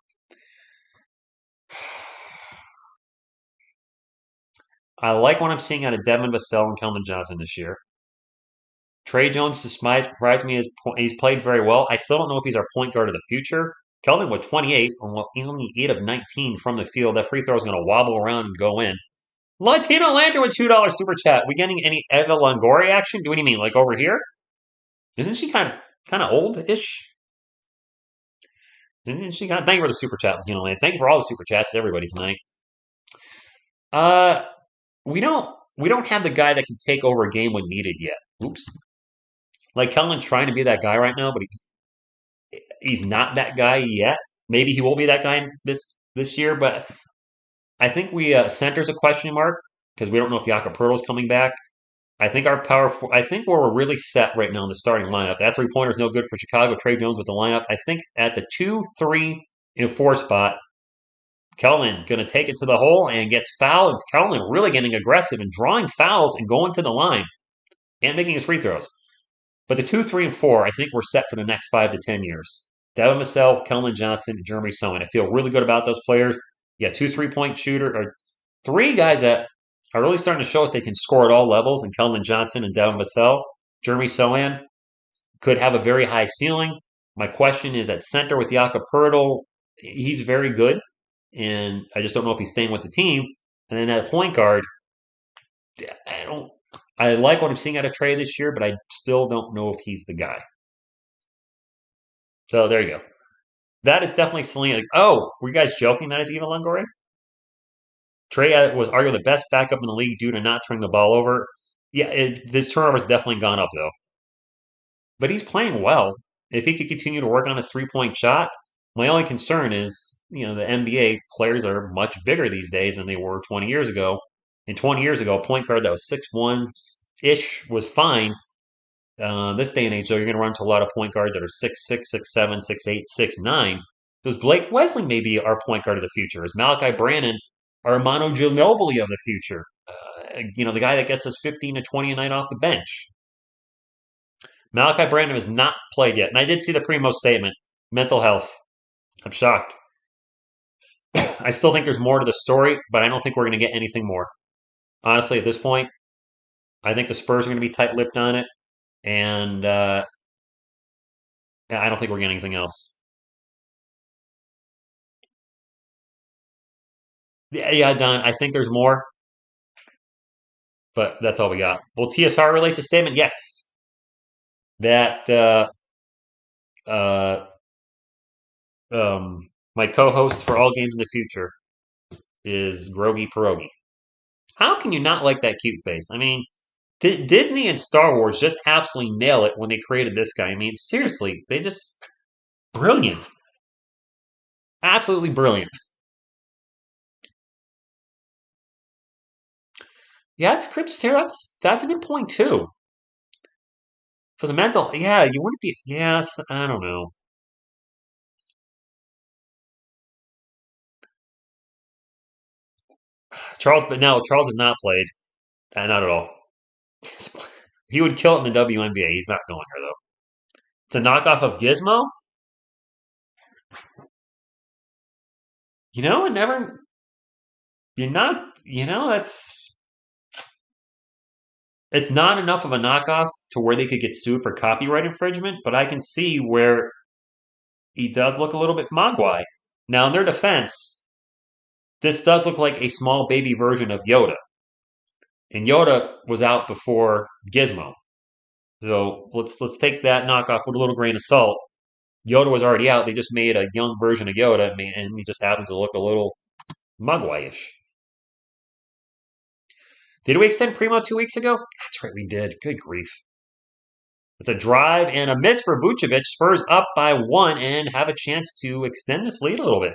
like what I'm seeing out of Devin Vassell and Keldon Johnson this year. Trey Jones surprised me. He's played very well. I still don't know if he's our point guard of the future. Keldon with 28, only 8 of 19 from the field. That free throw is going to wobble around and go in. Latino Lantern with $2 super chat. We getting any Eva Longoria action? What do you mean, like over here? Isn't she kind of old-ish? Isn't she kind of? Thank you for the super chat, Latino Lantern. Thank you for all the super chats to everybody tonight. We don't have the guy that can take over a game when needed yet. Oops. Like Keldon's trying to be that guy right now, but he's not that guy yet. Maybe he will be that guy this year, but I think center's a question mark because we don't know if Jakob Poeltl is coming back. I think I think where we're really set right now in the starting lineup. That 3-pointer is no good for Chicago. Trey Jones with the lineup. I think at the 2, 3, and 4 spot, Kelman going to take it to the hole and gets fouled. Kelman really getting aggressive and drawing fouls and going to the line and making his free throws. But the 2, 3, and 4, I think we're set for the next 5 to 10 years. Devin Vassell, Kelman Johnson, and Jeremy Sohan. I feel really good about those players. You got 2 3-point shooter, or 3 guys that are really starting to show us they can score at all levels, and Kelman Johnson and Devin Vassell. Jeremy Sohan could have a very high ceiling. My question is at center with Jakob Poeltl. He's very good, and I just don't know if he's staying with the team. And then at point guard, I like what I'm seeing out of Trey this year, but I still don't know if he's the guy. So there you go. That is definitely Selena. Oh, were you guys joking that is Eva Longoria? Trey was arguably the best backup in the league due to not turning the ball over. Yeah, his turnover's definitely gone up, though. But he's playing well. If he could continue to work on his three-point shot, my only concern is, the NBA players are much bigger these days than they were 20 years ago. And 20 years ago, a point guard that was 6'1"-ish was fine. This day and age, though, you're going to run into a lot of point guards that are 6'6", 6'7", 6'8", 6'9". Those Blake Wesley may be our point guard of the future. Is Malachi Brannon our Manu Ginobili of the future? The guy that gets us 15 to 20 a night off the bench. Malachi Brannon has not played yet. And I did see the Primo statement. Mental health. I'm shocked. I still think there's more to the story, but I don't think we're going to get anything more. Honestly, at this point, I think the Spurs are going to be tight-lipped on it. And I don't think we're getting anything else. Yeah, Don, I think there's more. But that's all we got. Will TSR release a statement? Yes. That my co-host for all games in the future is Grogi Pierogi. How can you not like that cute face? I mean, Disney and Star Wars just absolutely nail it when they created this guy. I mean, seriously, they just brilliant. Absolutely brilliant. Yeah, it's Crips here. That's a good point too. For the mental, yeah, you wouldn't be. Yes, I don't know. But no, Charles has not played. Not at all. He would kill it in the WNBA. He's not going there though. It's a knockoff of Gizmo. It never. You're not. That's. It's not enough of a knockoff to where they could get sued for copyright infringement, but I can see where he does look a little bit Mogwai. Now, in their defense, this does look like a small baby version of Yoda. And Yoda was out before Gizmo. So let's take that knockoff with a little grain of salt. Yoda was already out. They just made a young version of Yoda, and he just happens to look a little Mogwai-ish. Did we extend Primo 2 weeks ago? That's right, we did. Good grief. It's a drive and a miss for Vucevic. Spurs up by 1 and have a chance to extend this lead a little bit.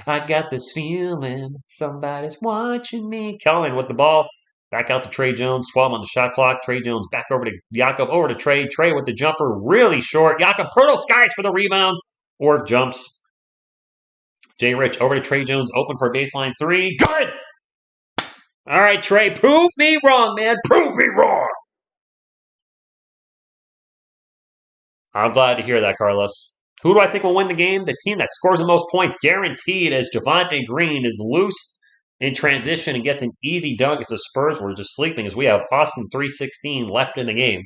I got this feeling somebody's watching me. Kelman with the ball. Back out to Trey Jones. 12 on the shot clock. Trey Jones back over to Jakob. Over to Trey. Trey with the jumper. Really short. Jakob Poeltl skies for the rebound. Or jumps. Jay Rich over to Trey Jones. Open for baseline 3. Good! All right, Trey. Prove me wrong, man. Prove me wrong. I'm glad to hear that, Carlos. Who do I think will win the game? The team that scores the most points, guaranteed, as Javonte Green is loose in transition and gets an easy dunk as the Spurs were just sleeping as we have Austin 3:16 left in the game.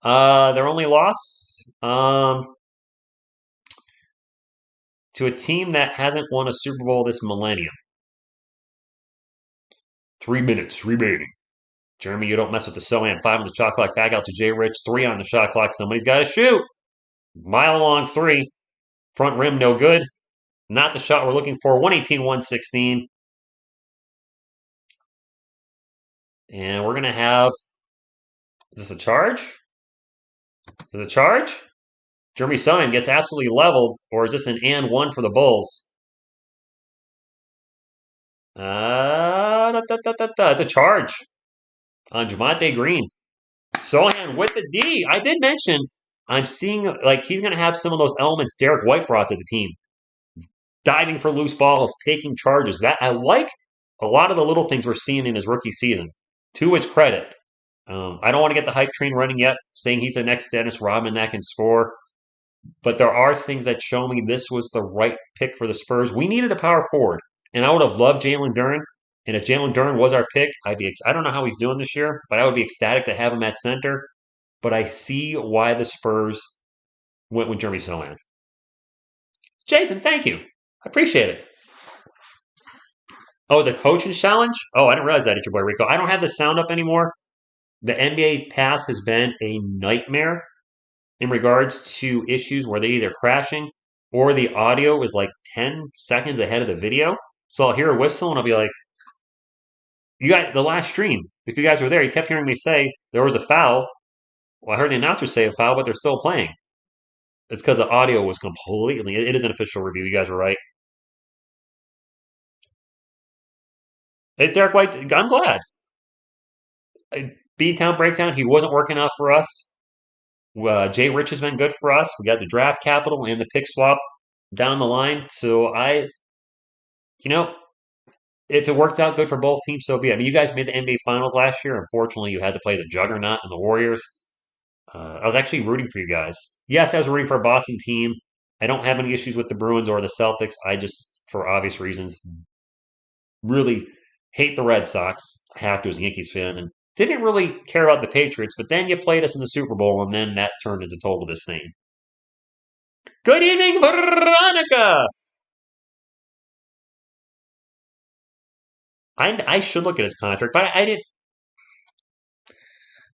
Their only loss to a team that hasn't won a Super Bowl this millennium. 3 minutes remaining. Jeremy, you don't mess with the Sohan. 5 on the shot clock. Back out to Jay Rich. 3 on the shot clock. Somebody's got to shoot. Mile long 3. Front rim, no good. Not the shot we're looking for. 118-116. And we're going to have... Is this a charge? Is it a charge? Jeremy Sohan gets absolutely leveled. Or is this an and 1 for the Bulls? It's a charge on Javonte Green. Sohan with the D. I did mention I'm seeing like he's going to have some of those elements Derek White brought to the team. diving for loose balls, taking charges. That I like a lot of the little things we're seeing in his rookie season. To his credit, I don't want to get the hype train running yet, saying he's the next Dennis Rodman that can score. But there are things that show me this was the right pick for the Spurs. We needed a power forward, and I would have loved Jalen Duren. And if Jalen Duren was our pick, I don't know how he's doing this year, but I would be ecstatic to have him at center. But I see why the Spurs went with Jeremy Sohan. Jason, thank you. I appreciate it. Oh, is it a coaching challenge? Oh, I didn't realize that. It's your boy Rico. I don't have the sound up anymore. The NBA Pass has been a nightmare in regards to issues where they're either crashing or the audio is like 10 seconds ahead of the video. So I'll hear a whistle and I'll be like, you got the last stream. If you guys were there, you kept hearing me say there was a foul. Well, I heard the announcer say a foul, but they're still playing. It's because the audio was completely. It is an official review. You guys were right. It's Derek White. I'm glad. B-Town Breakdown, he wasn't working out for us. Jay Rich has been good for us. We got the draft capital and the pick swap down the line. So if it works out good for both teams, so be it. I mean, you guys made the NBA Finals last year. Unfortunately, you had to play the Juggernaut and the Warriors. I was actually rooting for you guys. Yes, I was rooting for a Boston team. I don't have any issues with the Bruins or the Celtics. I just, for obvious reasons, really hate the Red Sox. I have to as a Yankees fan, and didn't really care about the Patriots. But then you played us in the Super Bowl, and then that turned into total disdain. Good evening, Veronica. I should look at his contract, but I didn't.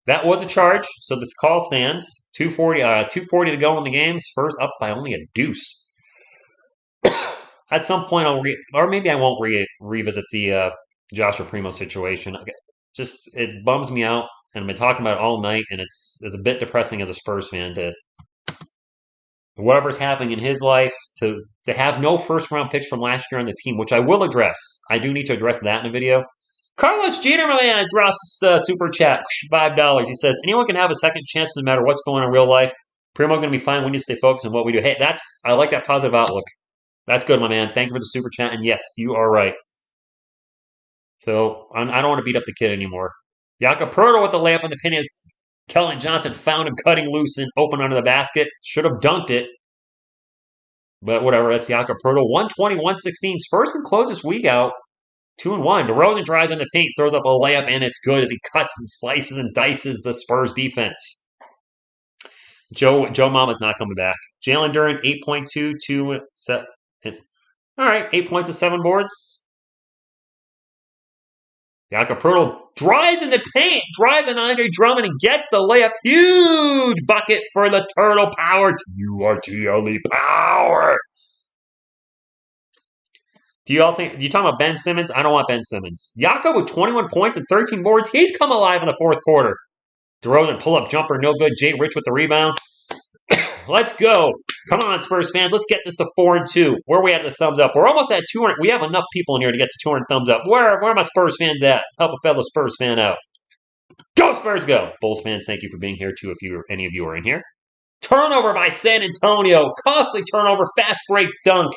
That was a charge, so this call stands. 240 to go in the game. Spurs up by only a deuce. At some point, or maybe I won't revisit the Joshua Primo situation. It bums me out, and I've been talking about it all night, and it's a bit depressing as a Spurs fan to whatever's happening in his life to have no first round picks from last year on the team, which I will address. I do need to address that in a video. Carlos Jeter, my man, drops super chat, $5. He says, anyone can have a second chance no matter what's going on in real life. Primo going to be fine. We need to stay focused on what we do. Hey, I like that positive outlook. That's good, my man. Thank you for the super chat. And yes, you are right. So I don't want to beat up the kid anymore. Jakob Poeltl with the layup on the pin is Kellen Johnson found him cutting loose and open under the basket. Should have dunked it. But whatever, that's Jakob Poeltl. 120-116. Spurs can close this week out 2-1. DeRozan drives in the paint, throws up a layup, and it's good as he cuts and slices and dices the Spurs defense. Joe Mama's not coming back. Jalen Duren, 8.2 to set. All right, 8 points to 7 boards. Jakob Poeltl drives in the paint, driving Andre Drummond and gets the layup. Huge bucket for the Turtle Power. TURTLE Power. Do you talking about Ben Simmons? I don't want Ben Simmons. Jakob with 21 points and 13 boards. He's come alive in the fourth quarter. DeRozan pull-up jumper, no good. Jay Rich with the rebound. Let's go. Come on, Spurs fans. Let's get this to 4-2. Where are we at the thumbs up? We're almost at 200. We have enough people in here to get to 200 thumbs up. Where are my Spurs fans at? Help a fellow Spurs fan out. Go, Spurs, go. Bulls fans, thank you for being here, too, if any of you are in here. Turnover by San Antonio. Costly turnover. Fast break dunk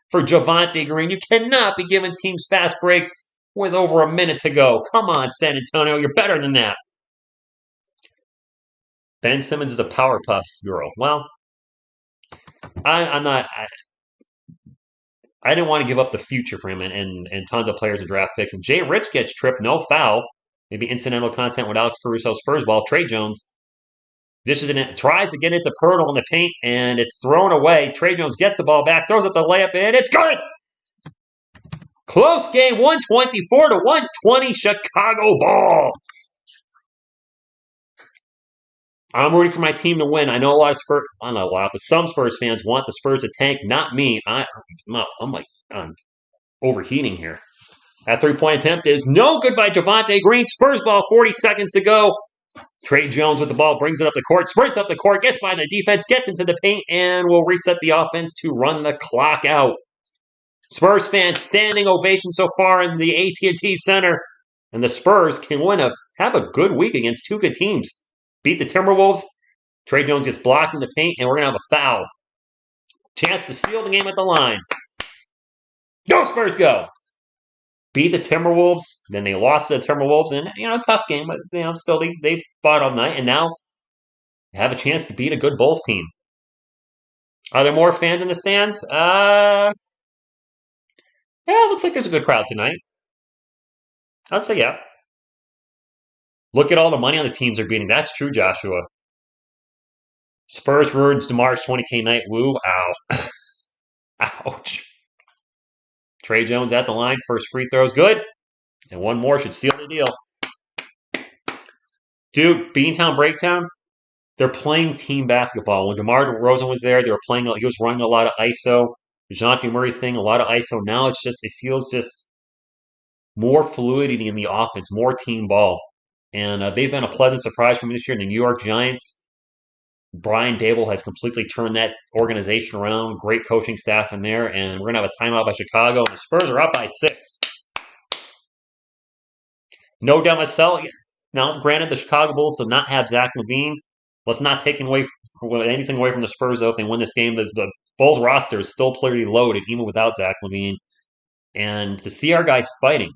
for Javonte Green. You cannot be giving teams fast breaks with over a minute to go. Come on, San Antonio. You're better than that. Ben Simmons is a Powerpuff Girl. Well, I'm not. I didn't want to give up the future for him and tons of players and draft picks. And Jay Rich gets tripped, no foul. Maybe incidental content with Alex Caruso Spurs ball. Trey Jones tries to get into Poeltl in the paint, and it's thrown away. Trey Jones gets the ball back, throws up the layup, and it's good. Close game, 124-120, Chicago ball. I'm rooting for my team to win. I know but some Spurs fans want the Spurs to tank, not me. I'm overheating here. That three-point attempt is no good by Javonte Green. Spurs ball, 40 seconds to go. Trey Jones with the ball, brings it up the court, sprints up the court, gets by the defense, gets into the paint, and will reset the offense to run the clock out. Spurs fans, standing ovation so far in the AT&T Center. And the Spurs can have a good week against two good teams. Beat the Timberwolves. Trey Jones gets blocked in the paint, and we're going to have a foul. Chance to seal the game at the line. Go Spurs, go! Beat the Timberwolves, then they lost to the Timberwolves, and tough game, but still they've fought all night, and now have a chance to beat a good Bulls team. Are there more fans in the stands? Yeah, it looks like there's a good crowd tonight. I'd say yeah. Look at all the money on the teams they're beating. That's true, Joshua. Spurs ruins DeMar's 20K night. Woo. Ow. Ouch. Trey Jones at the line. First free throw is good. And one more should seal the deal. Dude, Beantown Breakdown, they're playing team basketball. When DeMar DeRozan was there, they were playing, he was running a lot of ISO. The Dejounte Murray thing, a lot of ISO. Now it feels just more fluidity in the offense, more team ball. And they've been a pleasant surprise for me this year. The New York Giants, Brian Dable has completely turned that organization around. Great coaching staff in there. And we're going to have a timeout by Chicago. And the Spurs are up by 6. No Demasel. Now, granted, the Chicago Bulls did not have Zach LaVine. Let's not take anything away from the Spurs, though. If they win this game, the Bulls roster is still pretty loaded, even without Zach LaVine. And to see our guys fighting,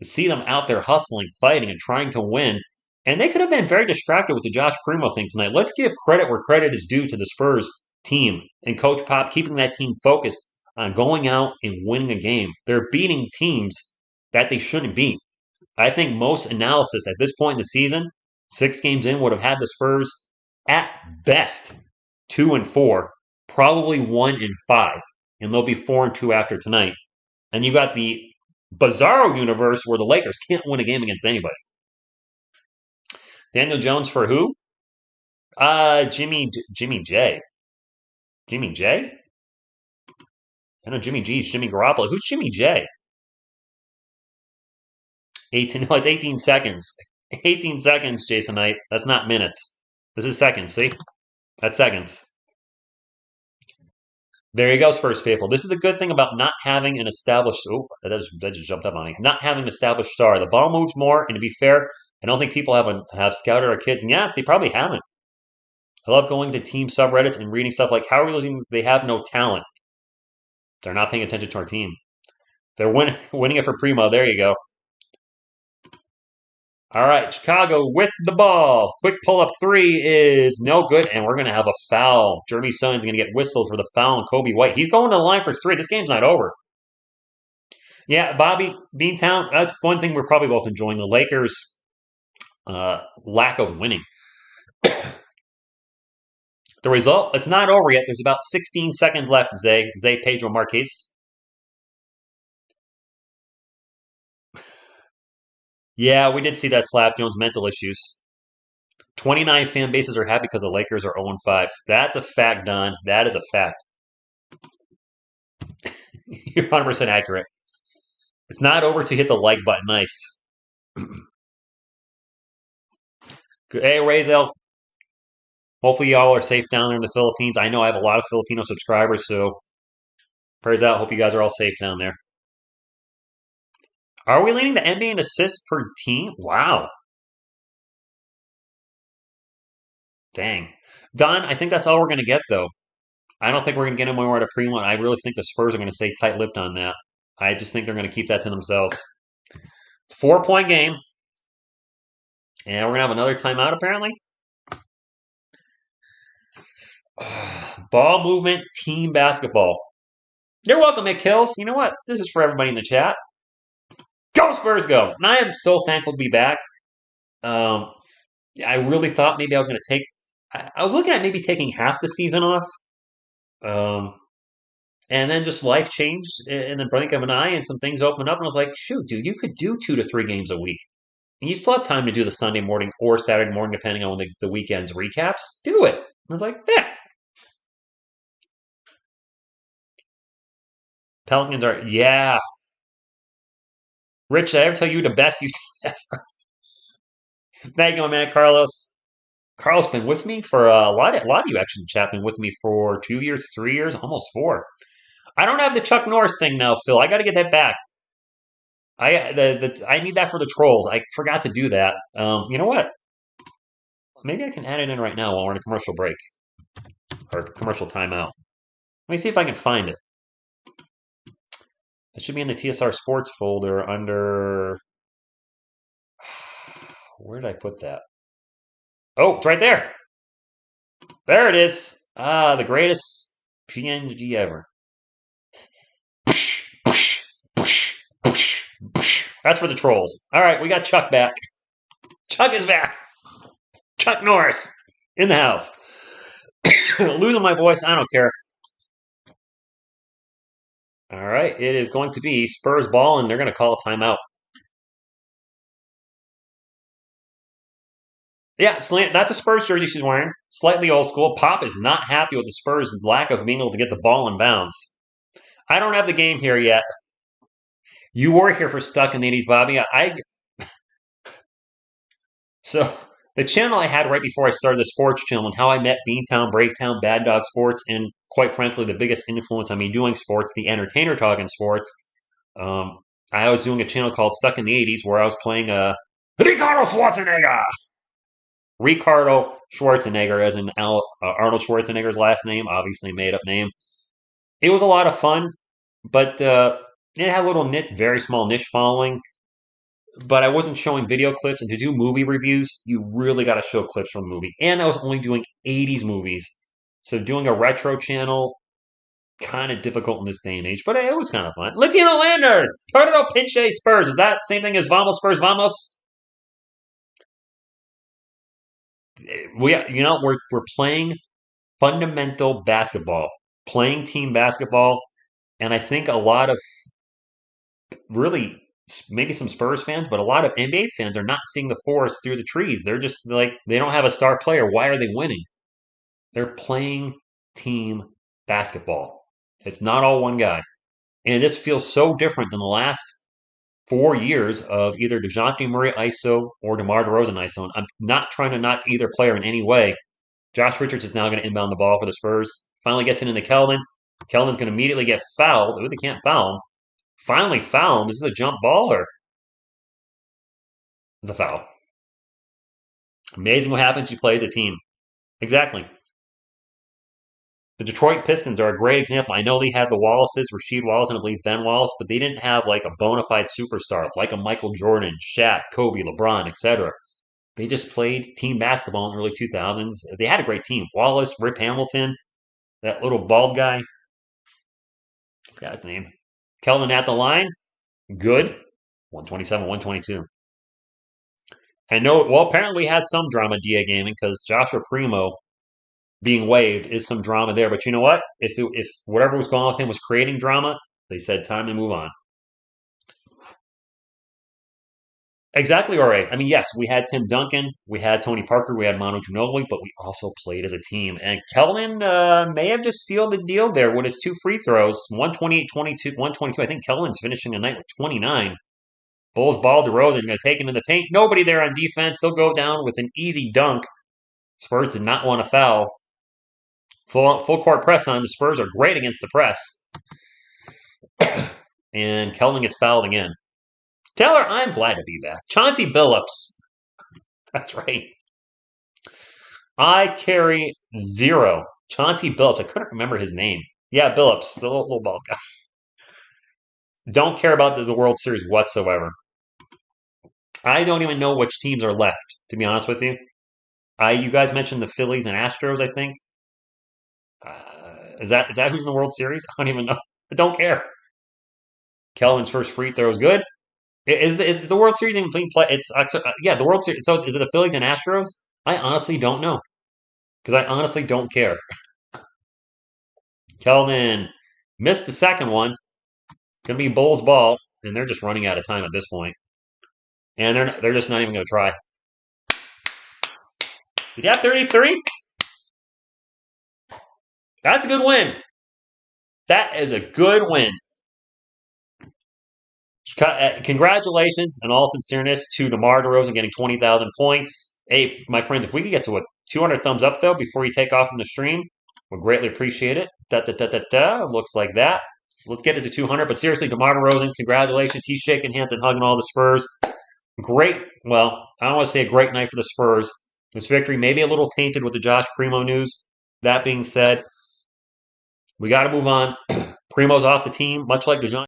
to see them out there hustling, fighting, and trying to win, and they could have been very distracted with the Josh Primo thing tonight. Let's give credit where credit is due to the Spurs team and Coach Pop keeping that team focused on going out and winning a game. They're beating teams that they shouldn't beat. I think most analysis at this point in the season, 6 games in, would have had the Spurs at best 2-4, probably 1-5, and they'll be 4-2 after tonight. And you got the bizarro universe where the Lakers can't win a game against anybody. Daniel Jones for who? Jimmy J. Jimmy J? I know Jimmy G is Jimmy Garoppolo. Who's Jimmy J? 18. No, it's 18 seconds. 18 seconds, Jason Knight. That's not minutes. This is seconds, see? That's seconds. There you go, Spurs faithful. This is a good thing about not having an established... Oh, that just jumped up on me. Not having an established star. The ball moves more, and to be fair, I don't think people have scouted our kids. And yeah, they probably haven't. I love going to team subreddits and reading stuff like, how are we losing? They have no talent. They're not paying attention to our team. They're winning it for Primo. There you go. All right, Chicago with the ball. Quick pull-up 3 is no good, and we're going to have a foul. Jeremy Sons going to get whistled for the foul on Kobe White. He's going to the line for 3. This game's not over. Yeah, Bobby, Beantown, that's one thing we're probably both enjoying. The Lakers' lack of winning. The result, it's not over yet. There's about 16 seconds left, Zay Pedro Marquez. Yeah, we did see that slap. Jones mental issues. 29 fan bases are happy because the Lakers are 0-5. That's a fact, Don. That is a fact. You're 100% accurate. It's not over to hit the like button. Nice. Hey, Razel. Hopefully y'all are safe down there in the Philippines. I know I have a lot of Filipino subscribers, so prayers out. Hope you guys are all safe down there. Are we leading the NBA in assists per team? Wow. Dang. Don, I think that's all we're going to get, though. I don't think we're going to get anywhere at a Primo. I really think the Spurs are going to stay tight-lipped on that. I just think they're going to keep that to themselves. It's a 4-point game. And we're going to have another timeout, apparently. Ball movement, team basketball. You're welcome, Mick Hills. You know what? This is for everybody in the chat. Go Spurs, go! And I am so thankful to be back. I really thought maybe I was going to take... I was looking at maybe taking half the season off. And then just life changed in the blink of an eye and some things opened up. And I was like, shoot, dude, you could do 2 to 3 games a week. And you still have time to do the Sunday morning or Saturday morning, depending on when the weekend's recaps. Do it. And I was like, yeah. Pelicans are, yeah. Rich, did I ever tell you the best you ever? Thank you, my man, Carlos. Carl's been with me for a lot of you actually, chat, been with me for 2 years, 3 years, almost 4. I don't have the Chuck Norris thing now, Phil. I got to get that back. I need that for the trolls. I forgot to do that. You know what? Maybe I can add it in right now while we're in a commercial break or commercial timeout. Let me see if I can find it. It should be in the TSR Sports folder under. Where did I put that? Oh, it's right there. There it is. Ah, the greatest PNG ever. That's for the trolls. All right, we got Chuck back. Chuck is back. Chuck Norris in the house. Losing my voice, I don't care. All right, it is going to be Spurs ball, and they're going to call a timeout. Yeah, that's a Spurs jersey she's wearing. Slightly old school. Pop is not happy with the Spurs' lack of being able to get the ball in bounds. I don't have the game here yet. You were here for Stuck in the 80s, Bobby. So the channel I had right before I started the sports channel and how I met Beantown, Breaktown, Bad Dog Sports, and quite frankly, the biggest influence on me doing sports, the entertainer talking sports. I was doing a channel called Stuck in the 80s where I was playing Ricardo Schwarzenegger. Ricardo Schwarzenegger, as in Arnold Schwarzenegger's last name, obviously made up name. It was a lot of fun, but it had a little very small niche following. But I wasn't showing video clips, and to do movie reviews, you really got to show clips from the movie. And I was only doing 80s movies. So doing a retro channel, kind of difficult in this day and age, but it was kind of fun. Latino Lander! Tornado Pinche Spurs. Is that same thing as Vamos Spurs Vamos? We're playing fundamental basketball, playing team basketball, and I think a lot of really maybe some Spurs fans, but a lot of NBA fans are not seeing the forest through the trees. They're just like they don't have a star player. Why are they winning? They're playing team basketball. It's not all one guy, and this feels so different than the last 4 years of either DeJounte Murray ISO or DeMar DeRozan ISO. And I'm not trying to knock either player in any way. Josh Richards is now going to inbound the ball for the Spurs. Finally gets it into Keldon. Keldon's going to immediately get fouled. Ooh, they can't foul him. Finally foul him. Is this a jump ball or? It's a foul. Amazing what happens. You play as a team. Exactly. The Detroit Pistons are a great example. I know they had the Wallaces, Rasheed Wallace, and I believe Ben Wallace, but they didn't have like a bona fide superstar like a Michael Jordan, Shaq, Kobe, LeBron, etc. They just played team basketball in the early 2000s. They had a great team. Wallace, Rip Hamilton, that little bald guy. I forgot his name. Keldon at the line. Good. 127, 122. And no, well, apparently we had some drama DA gaming because Joshua Primo being waived is some drama there. But you know what? If whatever was going on with him was creating drama, they said time to move on. Exactly, Ore. I mean, yes, we had Tim Duncan, we had Tony Parker, we had Manu Ginobili, but we also played as a team. And Keldon may have just sealed the deal there with his 2 free throws, 128-22, 122. I think Keldon's finishing the night with 29. Bulls ball, DeRozan going to take into the paint. Nobody there on defense. They'll go down with an easy dunk. Spurs did not want to foul. Full court press on. The Spurs are great against the press. And Keldon gets fouled again. Taylor, I'm glad to be back. Chauncey Billups. That's right. I carry 0. Chauncey Billups. I couldn't remember his name. Yeah, Billups, the little bald guy. Don't care about the World Series whatsoever. I don't even know which teams are left, to be honest with you. You guys mentioned the Phillies and Astros, I think. Is that who's in the World Series? I don't even know. I don't care. Keldon's first free throw is good. Is the World Series even being played? It's yeah, the World Series. So is it the Phillies and Astros? I honestly don't know because I honestly don't care. Keldon missed the second one. Gonna be Bulls ball, and they're just running out of time at this point, and they're just not even gonna try. Did you have 33? That's a good win. That is a good win. Congratulations, in all sincereness, to DeMar DeRozan getting 20,000 points. Hey, my friends, if we could get to a 200 thumbs up, though, before you take off from the stream, we'll greatly appreciate it. Looks like that. So let's get it to 200. But seriously, DeMar DeRozan, congratulations. He's shaking hands and hugging all the Spurs. Great. Well, I don't want to say a great night for the Spurs. This victory may be a little tainted with the Josh Primo news. That being said, we got to move on. Primo's off the team, much like DeJounte.